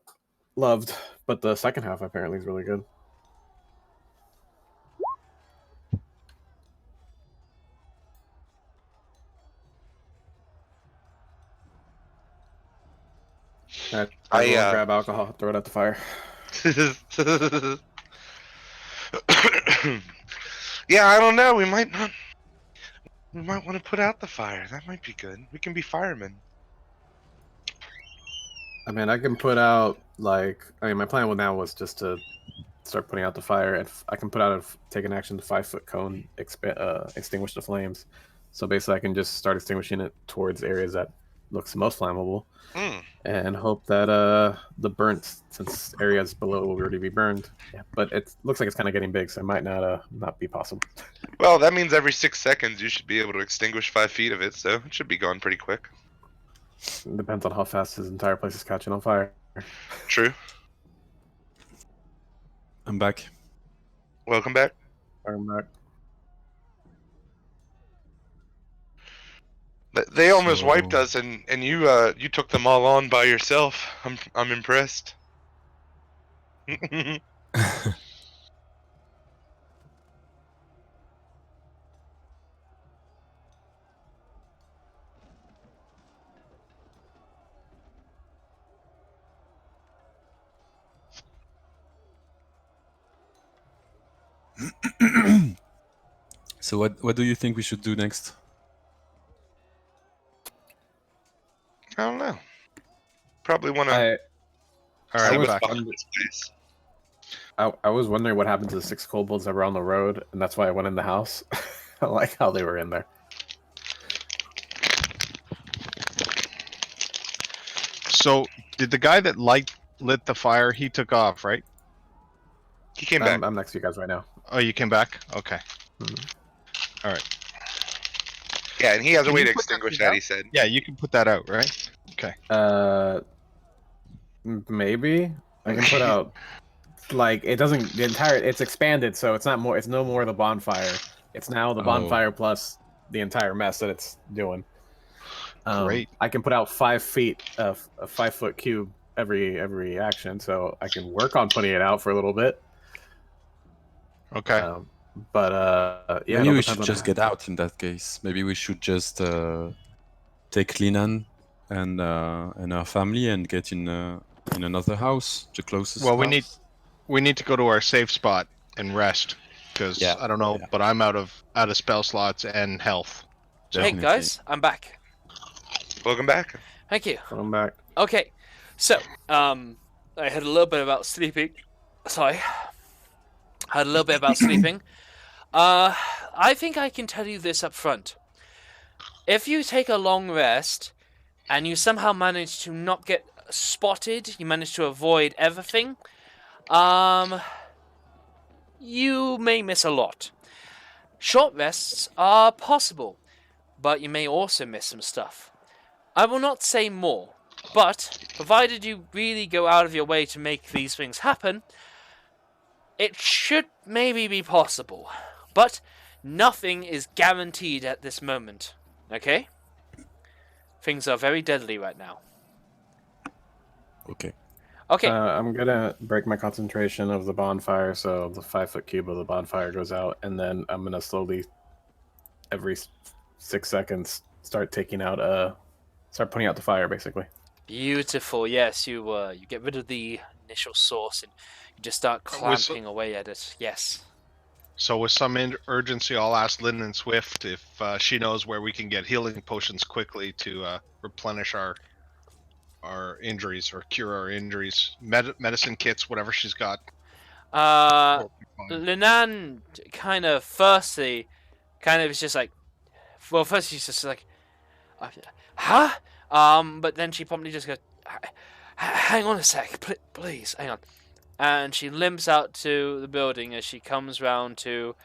loved, but the second half apparently is really good. Everyone grab alcohol, throw it at the fire. Yeah, I don't know. We might want to put out the fire. That might be good. We can be firemen. I mean, I can put out my plan now was just to start putting out the fire, and I can take an action to 5-foot cone, extinguish the flames. So basically, I can just start extinguishing it towards areas that looks most flammable, and hope that the burnt, since areas below will already be burned. Yeah, but it looks like it's kind of getting big, so it might not be possible. Well, that means every 6 seconds you should be able to extinguish 5 feet of it, so it should be gone pretty quick. It depends on how fast his entire place is catching on fire. True. I'm back. Welcome back. I'm back. They almost So- wiped us, and you took them all on by yourself. I'm impressed. So what do you think we should do next? I don't know. Probably want to I All see right, I'm was what's back. behind this place. I was wondering what happened to the 6 kobolds that were on the road, and that's why I went in the house. I like how they were in there. So, did the guy that lit the fire? He took off, right? He came back. I'm next to you guys right now. Oh, you came back. Okay. Mhm. All right. Yeah, and he has a Can way you to put that extinguish thing that. out? He said. Yeah, you can put that out, right? Okay. Maybe I can put out like it doesn't the entire it's expanded, so it's not more. It's no more the bonfire. It's now the Oh. bonfire plus the entire mess that it's doing. Great. I can put out 5 feet of a 5-foot cube every action, so I can work on putting it out for a little bit. Okay. But yeah, it Maybe all we depends should on just get out in that case. Maybe we should just take Linan and our family and get in another house, the closest Well, house. we need to go to our safe spot and rest because Yeah, I don't know, yeah. but I'm out of spell slots and health. So, Hey Definitely. guys, I'm back. Welcome back. Thank you. I'm back. Okay, so I had a little bit about sleeping. Sorry, I had a little bit about sleeping. I think I can tell you this up front. If you take a long rest and you somehow manage to not get spotted, you manage to avoid everything, you may miss a lot. Short rests are possible, but you may also miss some stuff. I will not say more, but provided you really go out of your way to make these things happen, it should maybe be possible. But nothing is guaranteed at this moment, okay? Things are very deadly right now. Okay. Okay, I'm gonna break my concentration of the bonfire, so the 5-foot cube of the bonfire goes out, and then I'm gonna slowly, every 6 seconds, start putting out the fire, basically. beautiful. Yes, you get rid of the initial source and you just start clamping away at it. Yes. so with some urgency, I'll ask Lynn and Swift if she knows where we can get healing potions quickly to replenish our injuries or cure our injuries. Medicine kits, whatever she's got. Linan kind of firstly, kind of is just like, well, first she's just like, huh? But then she promptly just goes, hang on a sec, please, hang on. And she limps out to the building as she comes round to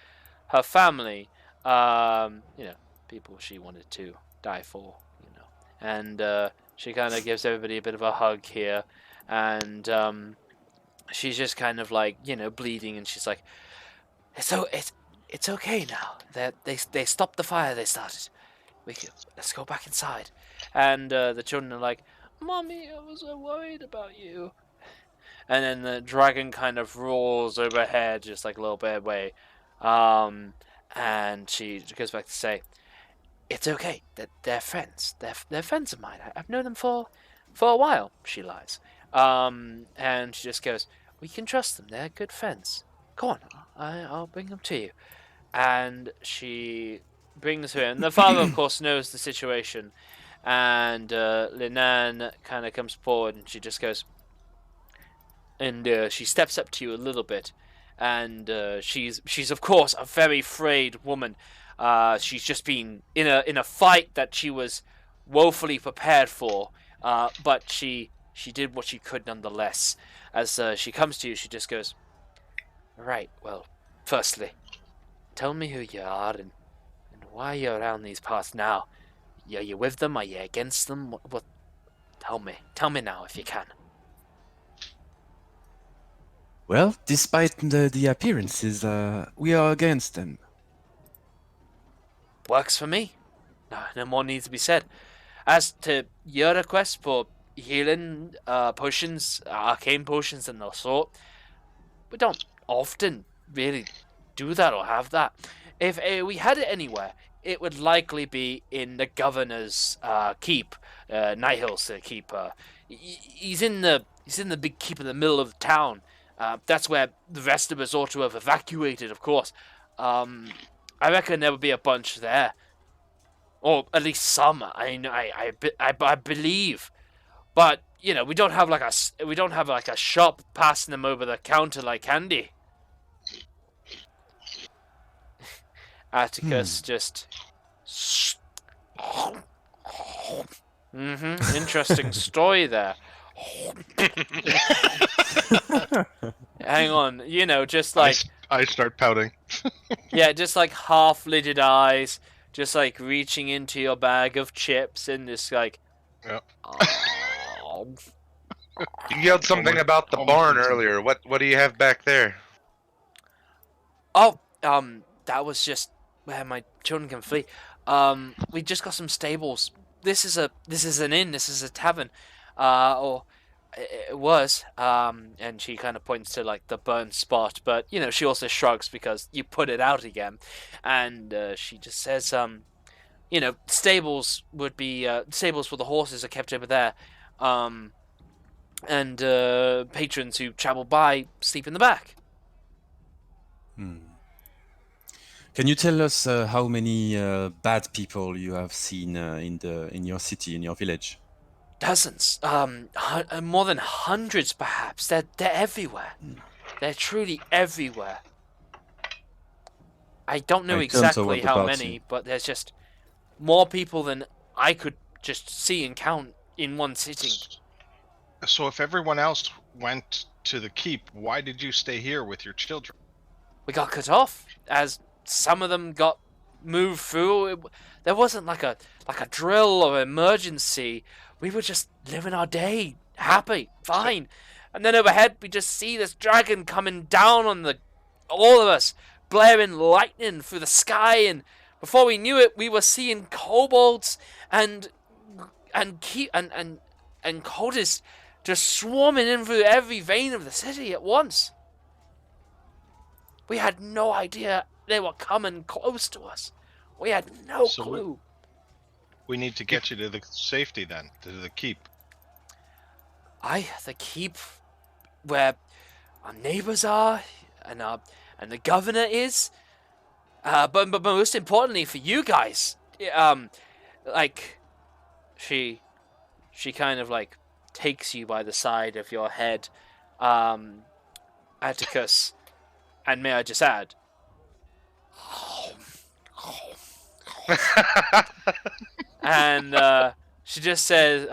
her family, people she wanted to die for, and she kind of gives everybody a bit of a hug here, and she's just kind of like, bleeding, and she's like, it's okay now. They stopped the fire they started. Let's go back inside. And the children are like, Mommy, I was so worried about you. And then the dragon kind of roars overhead, just like a little bit away. And she goes back to say, it's okay. They're friends. They're friends of mine. I've known them for a while. She lies. And she just goes, we can trust them. They're good friends. Go on. I'll bring them to you. And she brings her in. The father, of course, knows the situation. And Linan kind of comes forward and she just goes, and she steps up to you a little bit, and she's of course a very frayed woman. She's just been in a fight that she was woefully prepared for, but she did what she could nonetheless. As she comes to you, she just goes, right, well, firstly, tell me who you are and why you're around these parts now. Are you with them? Are you against them? What? Tell me now if you can. Well, despite the appearances, we are against them. Works for me. No more needs to be said. As to your request for healing potions, arcane potions and the sort, we don't often really do that or have that. If we had it anywhere, it would likely be in the governor's keep, Nighthill's keep. He's in the big keep in the middle of town. That's where the rest of us ought to have evacuated, of course. I reckon there would be a bunch there, or at least some. I believe, but you know, we don't have like a shop passing them over the counter like candy. Atticus just. Interesting story there. Hang on, you know, just like I start pouting. yeah, just like half-lidded eyes, just like reaching into your bag of chips and just like. Yep. Oh. You yelled something about the barn earlier. What do you have back there? Oh, that was just where my children can flee. We just got some stables. This is an inn. This is a tavern, or it was. And she kind of points to like the burned spot, but you know she also shrugs because you put it out again, and she just says, you know, stables would be stables for the horses are kept over there, and patrons who travel by sleep in the back. Can you tell us how many bad people you have seen in your city, in your village? Dozens, more than hundreds, perhaps. They're everywhere. They're truly everywhere. I don't know exactly how many, but there's just more people than I could just see and count in one sitting. So if everyone else went to the keep, why did you stay here with your children? We got cut off as some of them got moved through. There wasn't like a drill or emergency. We were just living our day, happy, fine. And then overhead, we just see this dragon coming down on all of us, blaring lightning through the sky. And before we knew it, we were seeing kobolds and cultists just swarming in through every vein of the city at once. We had no idea they were coming close to us. We had no clue. We need to get you to the safety then, to the keep. The keep where our neighbors are and the governor is. But most importantly for you guys, like she kind of like takes you by the side of your head, Atticus, and may I just add, and she just says,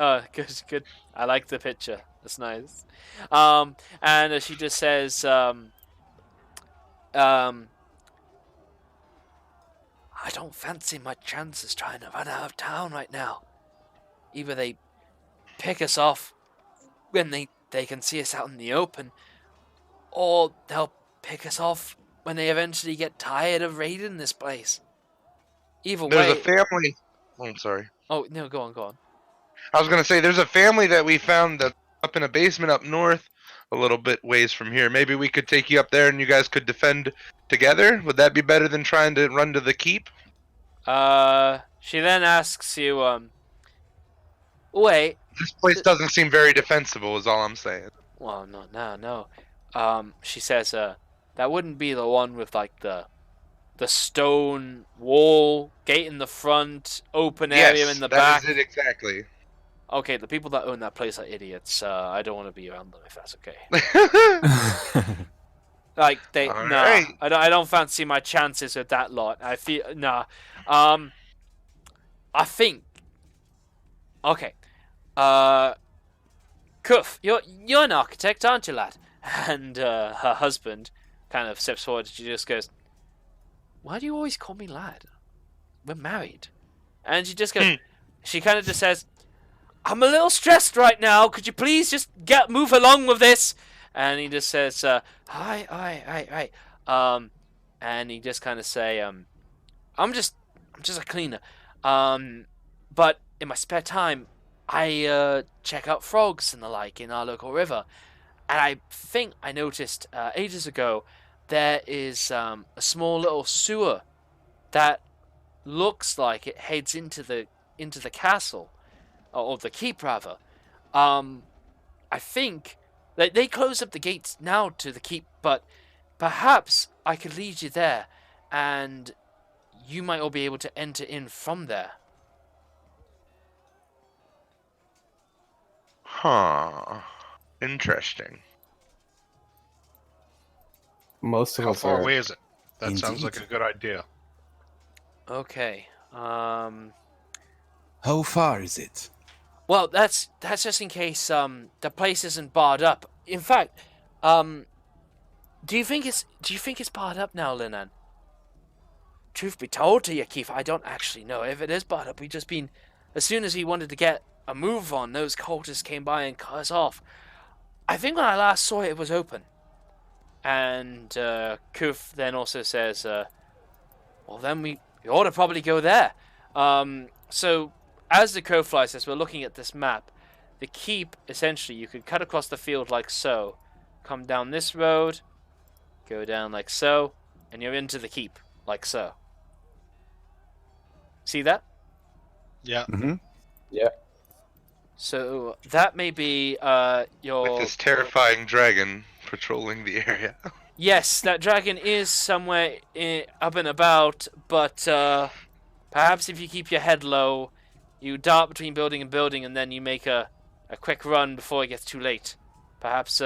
good. I like the picture. That's nice. And she just says, I don't fancy my chances trying to run out of town right now. Either they pick us off when they can see us out in the open, or they'll pick us off when they eventually get tired of raiding this place. Either There's way... a family... Oh, I'm sorry. Oh, no, go on. I was going to say, there's a family that we found that up in a basement up north, a little bit ways from here. Maybe we could take you up there and you guys could defend together? Would that be better than trying to run to the keep? She then asks you, wait. This place doesn't seem very defensible, is all I'm saying. Well, no. She says, that wouldn't be the one with, like, the stone wall, gate in the front, open area in the back. That is it exactly. Okay, the people that own that place are idiots. I don't want to be around them if that's okay. Like they, All nah, right. I don't fancy my chances with that lot. I feel nah. I think. Okay. Cuff, you're an architect, aren't you, lad? And her husband kind of steps forward. She just goes, "Why do you always call me lad? We're married." And she just goes, she kind of just says, "I'm a little stressed right now. Could you please just move along with this?" And he just says, "Hi. And he just kind of say, I'm just a cleaner. But in my spare time, I check out frogs and the like in our local river. And I think I noticed ages ago there is a small little sewer that looks like it heads into the castle, or the keep rather. I think that they close up the gates now to the keep, but perhaps I could lead you there, and you might all be able to enter in from there. Huh. Interesting. Most of How us far are. away is it? That sounds Indeed. like a good idea. Okay. How far is it? Well, that's just in case the place isn't barred up. In fact, do you think it's barred up now, Linan? Truth be told to you, Keith, I don't actually know if it is barred up. We just been, as soon as we wanted to get a move on, those cultists came by and cut us off. I think when I last saw it, it was open. And Kuf then also says, well, then we ought to probably go there. So, as the crow flies, as we're looking at this map, the keep, essentially, you could cut across the field like so, come down this road, go down like so, and you're into the keep, like so. See that? Yeah. Mm-hmm. So, that may be your... With this terrifying dragon patrolling the area. Yes, that dragon is somewhere up and about, but perhaps if you keep your head low, you dart between building and building, and then you make a quick run before it gets too late. Perhaps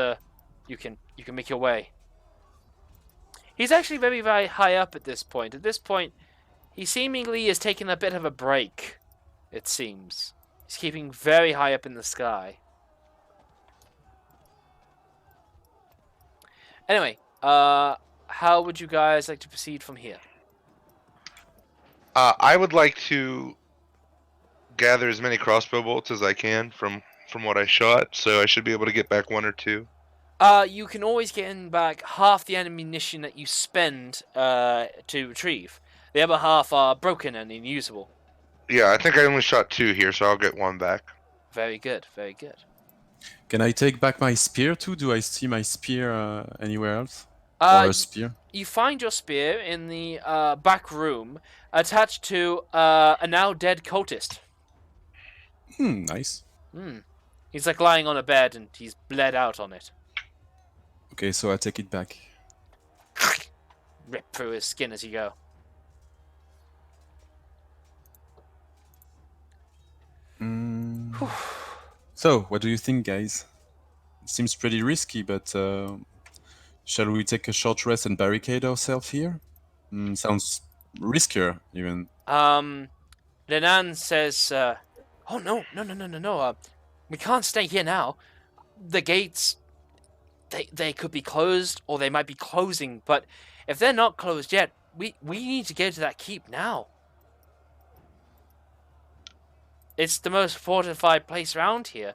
you can make your way. He's actually very, very high up at this point. At this point, he seemingly is taking a bit of a break, it seems. He's keeping very high up in the sky. Anyway, how would you guys like to proceed from here? I would like to gather as many crossbow bolts as I can from what I shot, so I should be able to get back one or two. You can always get in back half the ammunition that you spend to retrieve. The other half are broken and unusable. Yeah, I think I only shot two here, so I'll get one back. Very good, very good. Can I take back my spear too? Do I see my spear anywhere else? Or a spear? You find your spear in the back room, attached to a now dead cultist. Nice. He's like lying on a bed and he's bled out on it. Okay, so I take it back. Rip through his skin as you go. So, what do you think, guys? It seems pretty risky, but shall we take a short rest and barricade ourselves here? Sounds riskier, even. Lenan says, oh, no. We can't stay here now. The gates, they could be closed, or they might be closing, but if they're not closed yet, we need to get to that keep now. It's the most fortified place around here,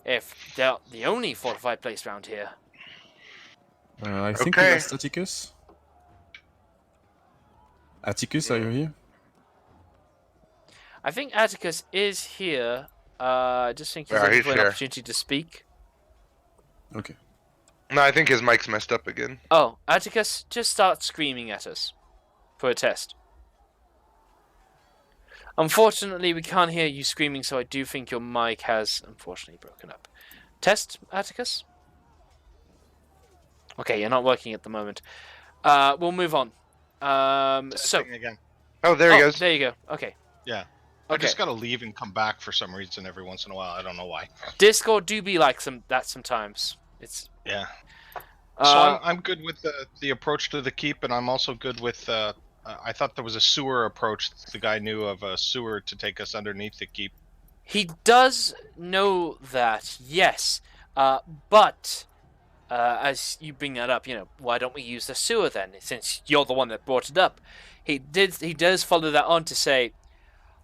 if they're the only fortified place around here. I think we Okay. lost Atticus. Atticus, are you here? I think Atticus is here. Just think he's Yeah, looking he's for an here. opportunity to speak. Okay. No, I think his mic's messed up again. Oh, Atticus, just start screaming at us for a test. Unfortunately, we can't hear you screaming, so I do think your mic has unfortunately broken up. Test, Atticus? Okay, you're not working at the moment. We'll move on. So, Testing again. Oh, there he goes. there you go. Okay. Yeah. I Okay. just gotta leave and come back for some reason every once in a while. I don't know why. Discord do be like that sometimes. It's Yeah. So I'm good with the approach to the keep, and I'm also good with. I thought there was a sewer approach. The guy knew of a sewer to take us underneath the keep. He does know that, yes. But as you bring that up, why don't we use the sewer then? Since you're the one that brought it up, he does follow that on to say,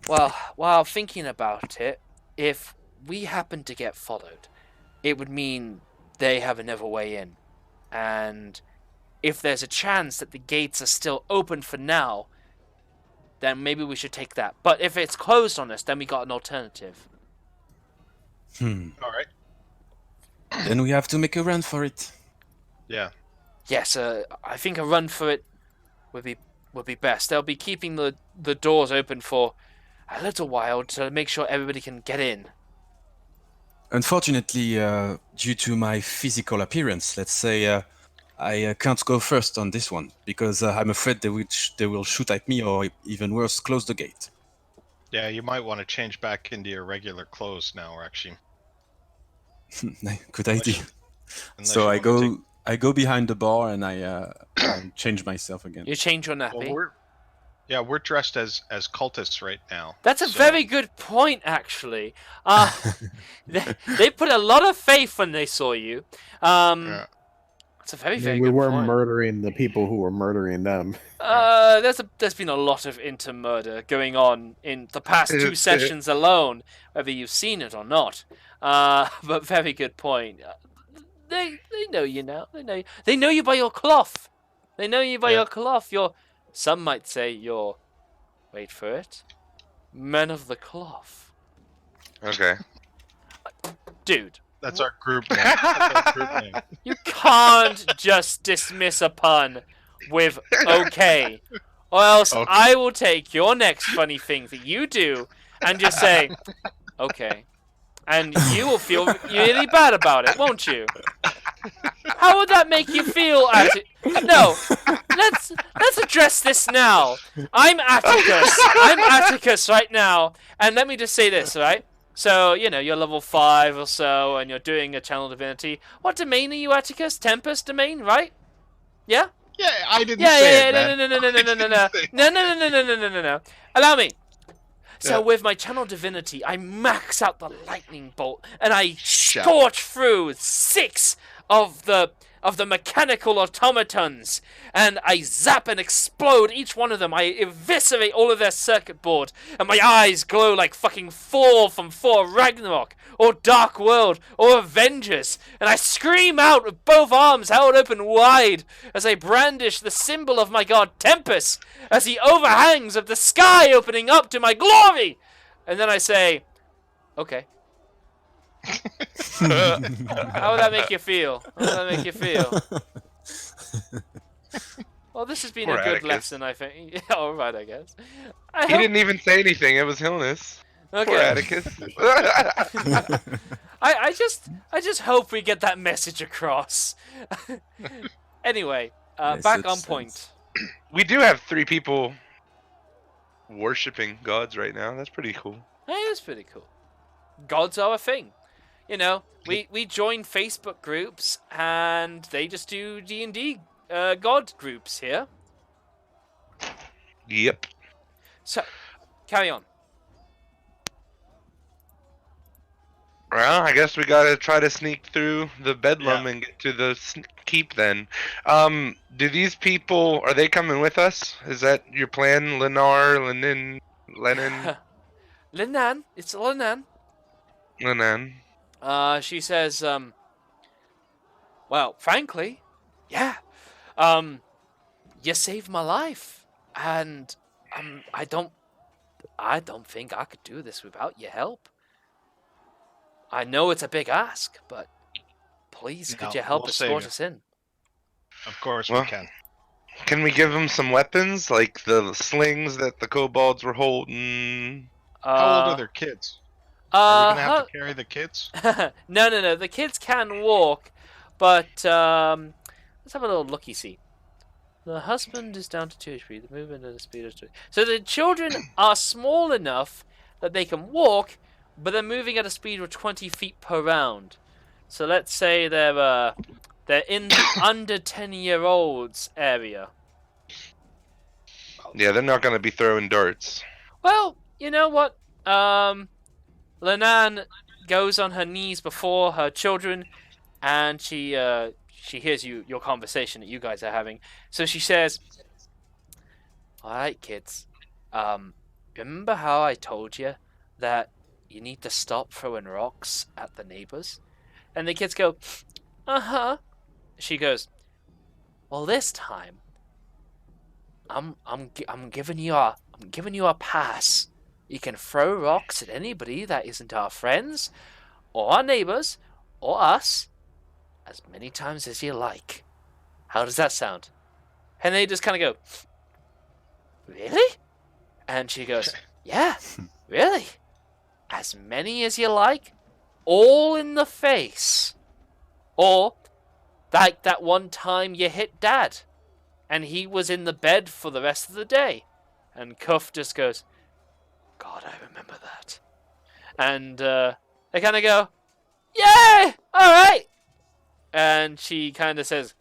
well, while thinking about it, if we happen to get followed, it would mean they have another way in, and if there's a chance that the gates are still open for now, then maybe we should take that. But if it's closed on us, then we got an alternative. All right. Then we have to make a run for it. Yeah. Yes, I think a run for it would be best. They'll be keeping the doors open for a little while to make sure everybody can get in. Unfortunately, due to my physical appearance, let's say I can't go first on this one because I'm afraid they will shoot at me, or even worse, close the gate. Yeah, you might want to change back into your regular clothes now, actually. Good idea. Unless So you I wanna go go behind the bar and I change myself again. You change your Well, nappy. we're dressed as cultists right now. That's a so- very good point, actually. They put a lot of faith when they saw you. Yeah. It's a very, I mean, very we good were point. murdering the people who were murdering them. There's been a lot of inter-murder going on in the past 2 sessions alone, whether you've seen it or not. But very good point. They know you now. They know you by your cloth. They know you by Yeah. your cloth. Some might say you're, wait for it, men of the cloth. Okay. Dude, That's our group name. That's our group name. you can't just dismiss a pun with okay. Or else Okay. I will take your next funny thing that you do and just say, okay. And you will feel really bad about it, won't you? How would that make you feel? No, let's address this now. I'm Atticus. I'm Atticus right now, and let me just say this, right? So you're level 5 or so, and you're doing a channel divinity. What domain are you, Atticus? Tempest domain, right? Yeah. Yeah, I didn't Yeah, say yeah, it, man. No. Allow me. So Yeah. with my channel divinity, I max out the lightning bolt, and I Shut scorch through 6 of the mechanical automatons, and I zap and explode each one of them. I eviscerate all of their circuit board, and my eyes glow like fucking Thor from Thor Ragnarok, or Dark World, or Avengers, and I scream out with both arms held open wide as I brandish the symbol of my god Tempest as he overhangs of the sky opening up to my glory, and then I say, okay. How would that make you feel? Well, this has been Poor a good Atticus. lesson, I think. Yeah, all right, I guess. He didn't even say anything. It was Hilness. Poor Okay. Atticus. I just hope we get that message across. Anyway, back Message on sent. point. We do have 3 people worshipping gods right now. That's pretty cool. Hey, it's pretty cool. Gods are a thing. We join Facebook groups and they just do D&D god groups here. Yep. So, carry on. Well, I guess we gotta try to sneak through the bedlam Yeah. and get to the keep then. Do these people, are they coming with us? Is that your plan, Lennon? Linan, it's Linan. Lennon. She says, well, frankly, yeah. You saved my life, and I don't think I could do this without your help. I know it's a big ask, but please, could No, you help we'll save escort you. us in? Of course Well, we can. Can we give them some weapons, like the slings that the kobolds were holding? How old are their kids? Are we gonna have to carry the kids? No. The kids can walk, but let's have a little looky see. The husband is down to 2 HP. The movement and the speed is 2. So the children are small enough that they can walk, but they're moving at a speed of 20 feet per round. So let's say they're in the under 10-year-olds area. Yeah, they're not gonna be throwing darts. Well, you know what? Lenan goes on her knees before her children, and she hears your conversation that you guys are having. So she says, "All right, kids. Remember how I told you that you need to stop throwing rocks at the neighbors?" And the kids go, "Uh-huh." She goes, "Well, this time, I'm giving you a pass. You can throw rocks at anybody that isn't our friends, or our neighbors, or us, as many times as you like. How does that sound? And they just kind of go, really? And she goes, yeah, really? As many as you like, all in the face. Or, like that one time you hit Dad, and he was in the bed for the rest of the day. And Cuff just goes, God, I remember that. And they kind of go, yay, all right. And she kind of says,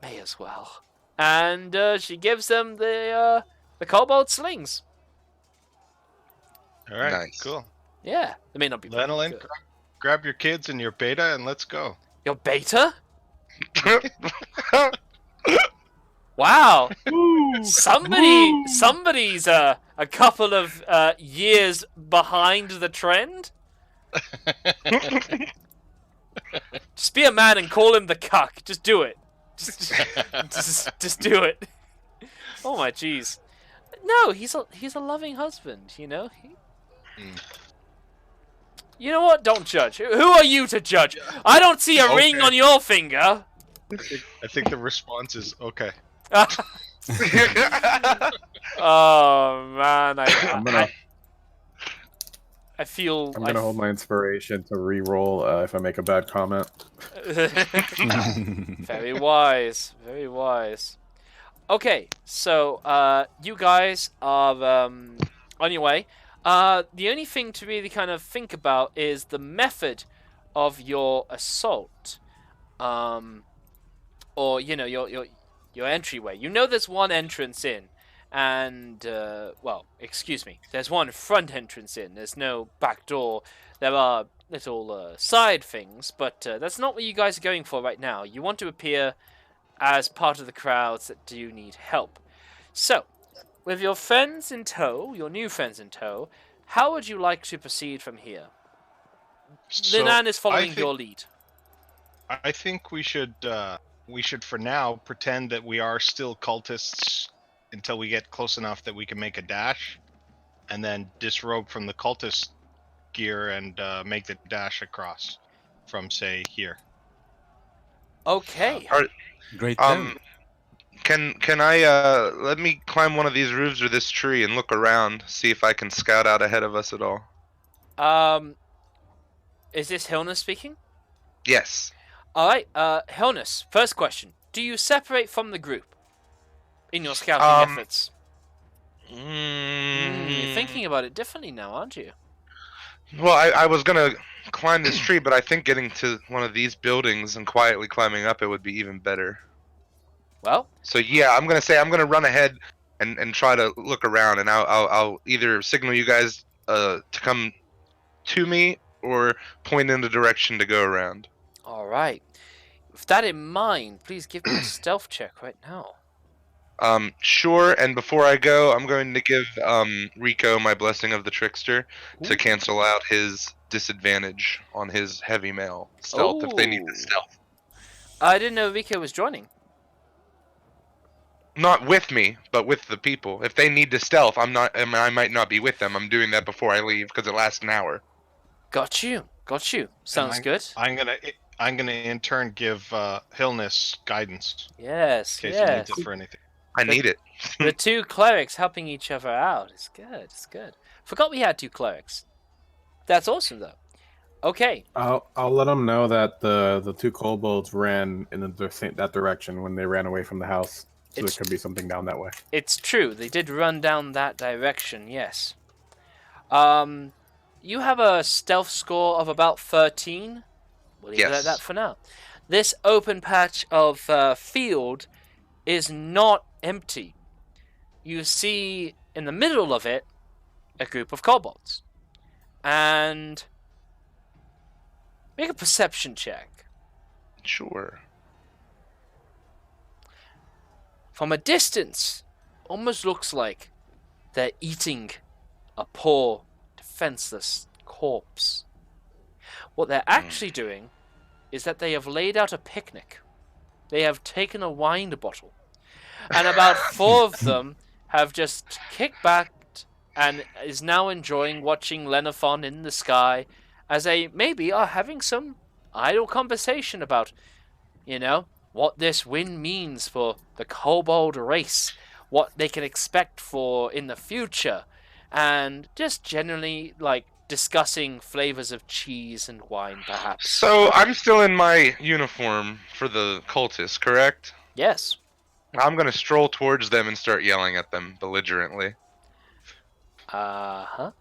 may as well. And she gives them the kobold slings. All right, Nice. cool. Yeah, they may not be. Lanolin, good. grab your kids and your beta and let's go. Your beta? Wow. Somebody's a couple of years behind the trend. Just be a man and call him the cuck. Just do it. Just do it. Oh my jeez. No, he's a loving husband, you know. You know what? Don't judge. Who are you to judge? I don't see a ring on your finger. I think the response is okay. Oh man, I'm gonna I hold my inspiration to re-roll if I make a bad comment. Very wise, very wise. Okay, so you guys are on your way. The only thing to really kind of think about is the method of your assault, or you know your entryway. You know there's one entrance in, and well, excuse me, there's one front entrance in. There's no back door. There are little side things, but that's not what you guys are going for right now. You want to appear as part of the crowds that do need help. So, with your friends in tow, your new friends in tow, how would you like to proceed from here? So, Linan is following I think- your lead. I think we should for now pretend that we are still cultists until we get close enough that we can make a dash, and then disrobe from the cultist gear and make the dash across from, say, here. Okay. Great plan. Can I let me climb one of these roofs or this tree and look around, see if I can scout out ahead of us at all? Is this Hilna speaking? Yes. Alright, Hilnus, first question. Do you separate from the group in your scouting efforts? You're thinking about it differently now, aren't you? Well, I was gonna climb this tree, but I think getting to one of these buildings and quietly climbing up it would be even better. Well, So yeah, I'm gonna run ahead and try to look around, and I'll either signal you guys to come to me or point in the direction to go around. alright. With that in mind, please give me a stealth check right now. Sure. And before I go, I'm going to give Rico my blessing of the trickster to cancel out his disadvantage on his heavy mail stealth if they need the Ooh. stealth. I didn't know Rico was joining. Not with me, but with the people. If they need the stealth, I might not be with them. I'm doing that before I leave because it lasts an hour. Got you. Sounds good. I'm gonna in turn give Hilnus guidance Yes, in case he yes. needs it for anything. I need it. The two clerics helping each other out. It's good. Forgot we had two clerics. That's awesome, though. Okay. I'll let them know that the two kobolds ran in that direction when they ran away from the house. So It's- there could be something down that way. It's true. They did run down that direction, yes. You have a stealth score of about 13. We'll leave it at Yes. that for now. This open patch of field is not empty. You see in the middle of it a group of kobolds. And make a perception check. Sure. From a distance, almost looks like they're eating a poor, defenseless corpse. What they're actually doing is that they have laid out a picnic. They have taken a wine bottle. And about 4 of them have just kicked back and is now enjoying watching Lenafon in the sky as they maybe are having some idle conversation about, what this win means for the kobold race, what they can expect for in the future, and just generally, like, discussing flavors of cheese and wine, perhaps. So I'm still in my uniform for the cultists, correct? Yes. I'm gonna stroll towards them and start yelling at them belligerently. Uh-huh.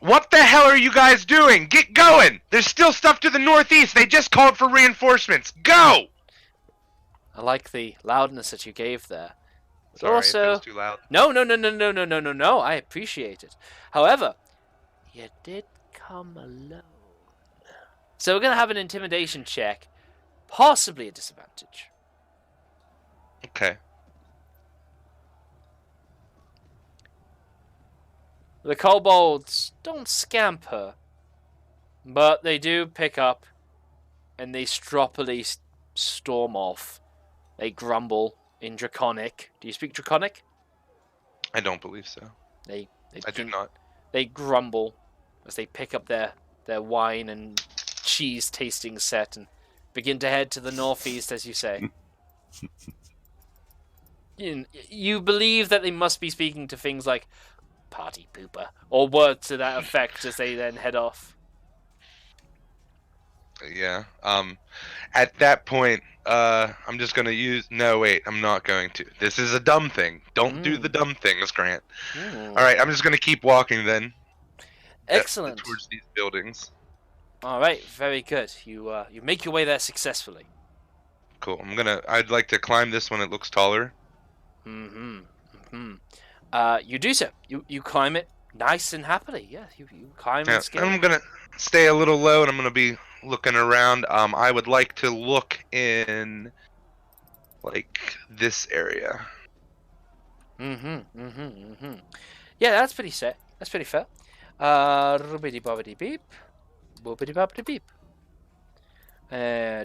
What the hell are you guys doing? Get going! There's still stuff to the northeast. They just called for reinforcements. Go! I like the loudness that you gave there. But Sorry, also, if it was too loud. No. I appreciate it. However, you did come alone. So we're gonna have an intimidation check, possibly a disadvantage. Okay. The kobolds don't scamper, but they do pick up, and they stroppily storm off. They grumble in Draconic. Do you speak Draconic? I don't believe so. They I do not. They grumble as they pick up their wine and cheese tasting set and begin to head to the northeast, as you say. You believe that they must be speaking to things like party pooper or words to that effect as they then head off. Yeah. At that point, I'm just gonna use. No, wait. I'm not going to. This is a dumb thing. Don't do the dumb things, Grant. All right. I'm just gonna keep walking then. Excellent. Towards these buildings. All right. Very good. You make your way there successfully. Cool. I'd like to climb this one. It looks taller. You do so. You climb it nice and happily. Yeah. You climb Yeah, and scale. I'm gonna stay a little low, and I'm gonna be looking around. I would like to look in, like, this area. Yeah, that's pretty set. That's pretty fair. Rubbity bobbity beep. Boopity boppity beep.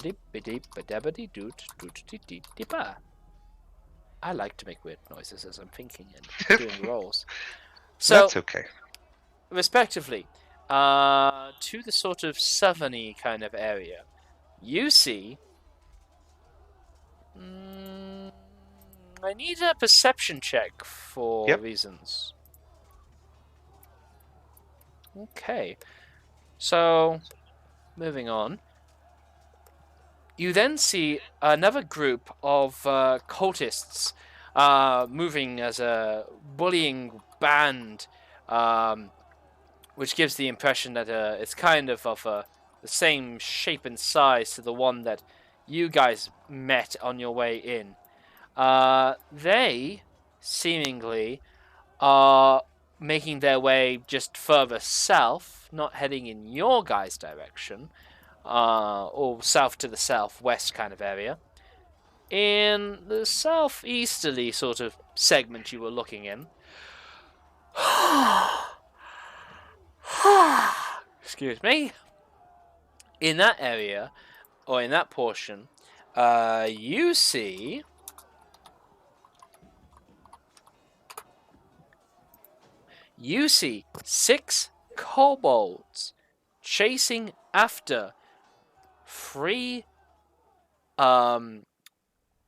Deep dabbity doot doot dee ba. I like to make weird noises as I'm thinking and doing rolls. So That's okay. respectively, to the sort of southerny kind of area, you see. I need a perception check for reasons. Okay, so moving on. You then see another group of cultists moving as a bullying band, which gives the impression that it's kind of the same shape and size to the one that you guys met on your way in. They seemingly are making their way just further south, not heading in your guys' direction, or south to the southwest kind of area. In the southeasterly sort of segment you were looking in. Excuse me. In that area, or in that portion, you see you see 6 kobolds chasing after 3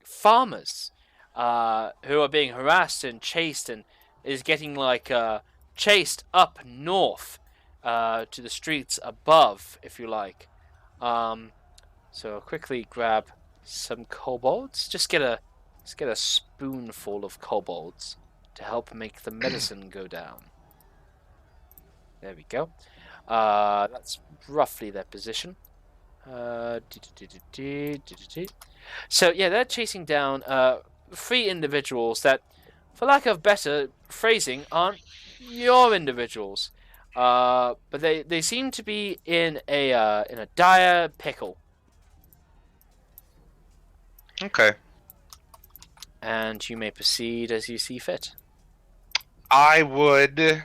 farmers who are being harassed and chased and is getting like chased up north to the streets above, if you like. So I'll quickly grab some kobolds. Just get a spoonful of kobolds to help make the medicine go down. There we go. That's roughly their position. So yeah, they're chasing down 3 individuals that, for lack of better phrasing, aren't your individuals. But they seem to be in a dire pickle. Okay. And you may proceed as you see fit. I would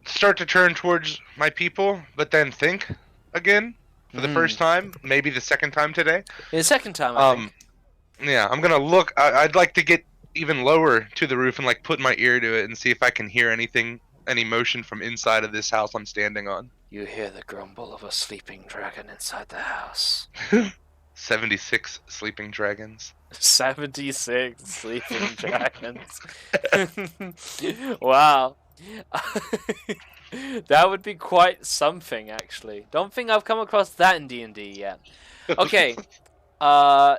start to turn towards my people, but then think again for the first time, maybe the second time today. The second time, I think. Yeah, I'm gonna look. I'd like to get even lower to the roof and like put my ear to it and see if I can hear anything, any motion from inside of this house I'm standing on. You hear the grumble of a sleeping dragon inside the house. 76 sleeping dragons. 76 sleeping dragons. Wow. That would be quite something, actually. Don't think I've come across that in D&D yet. Okay.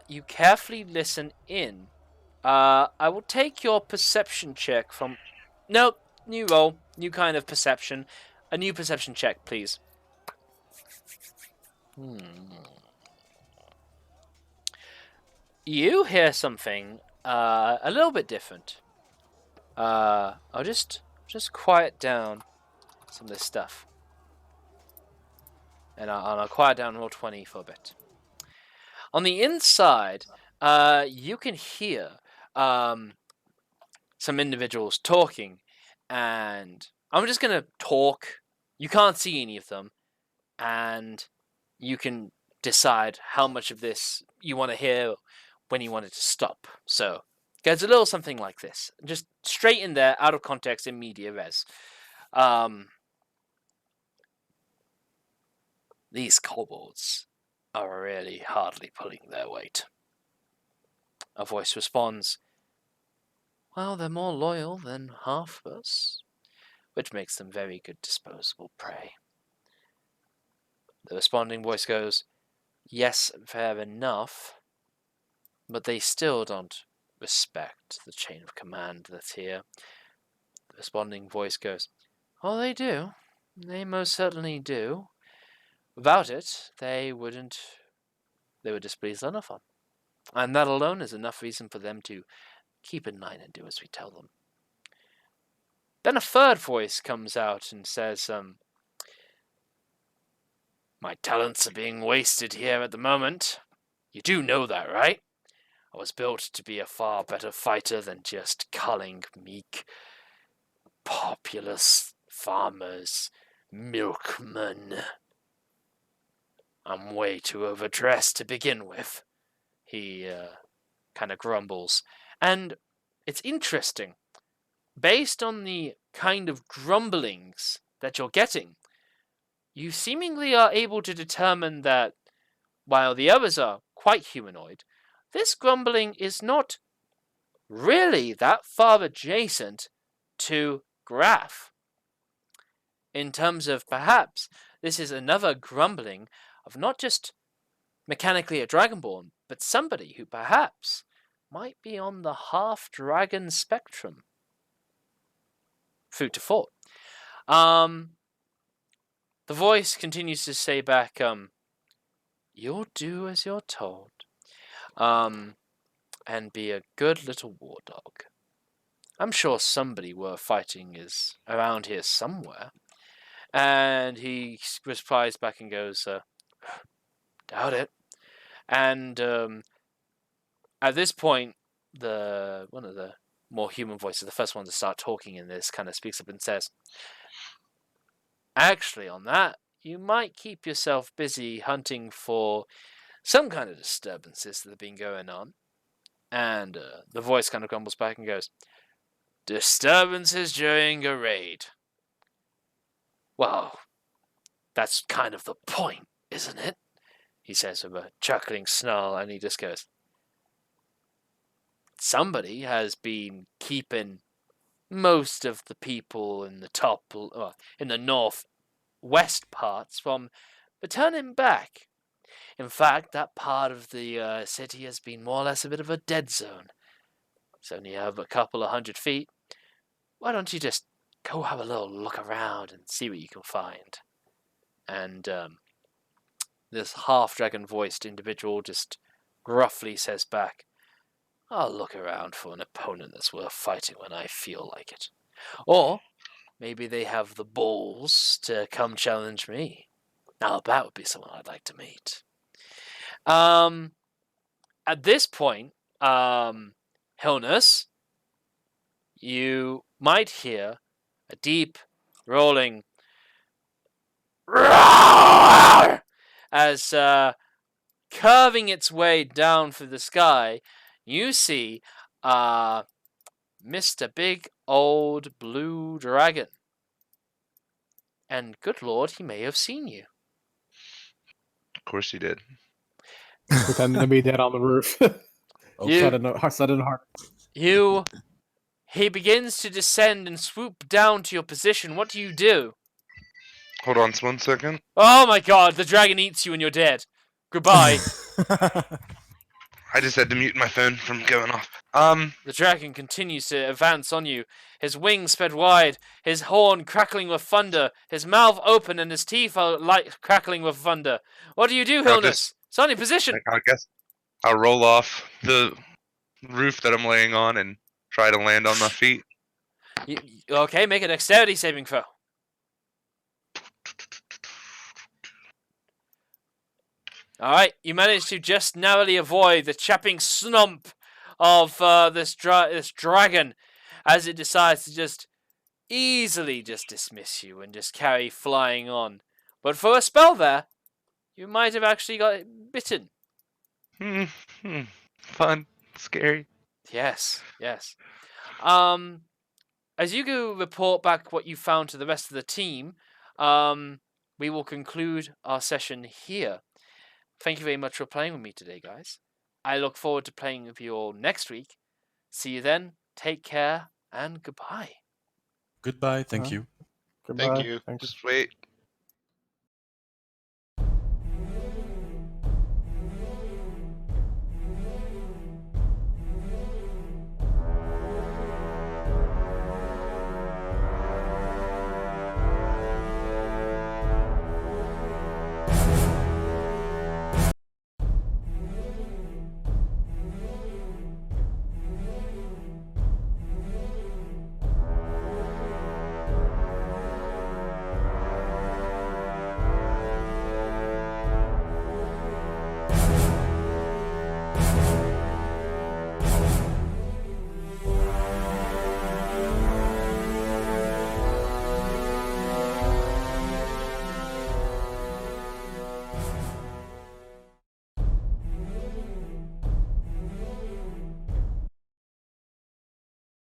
You carefully listen in. I will take your perception check from... Nope. New roll. New kind of perception. A new perception check, please. You hear something a little bit different. I'll just quiet down some of this stuff. And I'll quiet down roll 20 for a bit. On the inside, you can hear some individuals talking, and I'm just gonna talk. You can't see any of them, and you can decide how much of this you want to hear when you want it to stop. So, there's a little something like this, just straight in there, out of context, in media res. These kobolds are really hardly pulling their weight. A voice responds, well, they're more loyal than half of us, which makes them very good disposable prey. The responding voice goes, yes, fair enough, but they still don't respect the chain of command that's here. The responding voice goes, oh, they do. They most certainly do. Without it, they would displease Lennophon. And that alone is enough reason for them to keep in line and do as we tell them. Then a third voice comes out and says, my talents are being wasted here at the moment. You do know that, right? I was built to be a far better fighter than just culling meek, populous farmers, milkmen. I'm way too overdressed to begin with. He kind of grumbles. And it's interesting. Based on the kind of grumblings that you're getting, you seemingly are able to determine that while the others are quite humanoid, this grumbling is not really that far adjacent to Graph. In terms of perhaps this is another grumbling of not just mechanically a Dragonborn, but somebody who perhaps might be on the half-dragon spectrum. Food to thought. The voice continues to say back, you'll do as you're told, and be a good little war dog. I'm sure somebody worth fighting is around here somewhere. And he replies back and goes, doubt it. And at this point, one of the more human voices, the first one to start talking in this, kind of speaks up and says, actually, on that, you might keep yourself busy hunting for some kind of disturbances that have been going on. And the voice kind of grumbles back and goes, disturbances during a raid. Well, that's kind of the point, isn't it? He says with a chuckling snarl, and he just goes, somebody has been keeping most of the people in the in the northwest parts from returning back. In fact, that part of the city has been more or less a bit of a dead zone. It's only over a couple of 100 feet. Why don't you just go have a little look around and see what you can find? And this half-dragon voiced individual just gruffly says back, I'll look around for an opponent that's worth fighting when I feel like it. Or maybe they have the balls to come challenge me. Now that would be someone I'd like to meet. At this point, Hilnus, you might hear a deep, rolling roar as curving its way down through the sky. You see Mr. Big Old Blue Dragon. And good lord, he may have seen you. Of course he did. Pretending to be dead on the roof. You- Sudden heart. He begins to descend and swoop down to your position. What do you do? Hold on 1 second. Oh my god, the dragon eats you and you're dead. Goodbye. I just had to mute my phone from going off. The dragon continues to advance on you, his wings spread wide, his horn crackling with thunder, his mouth open and his teeth are crackling with thunder. What do you do, I'll Hilnus? just- It's on your position. I guess I'll roll off the roof that I'm laying on and try to land on my feet. Okay, make a dexterity saving throw. Alright, you manage to just narrowly avoid the chapping snump of this dragon as it decides to just easily just dismiss you and just carry flying on. But for a spell there, you might have actually got bitten. Fun, scary. Yes. As you go report back what you found to the rest of the team, we will conclude our session here. Thank you very much for playing with me today, guys. I look forward to playing with you all next week. See you then. Take care and goodbye. Goodbye. Thank you. Goodbye. you. Thank you. Just wait.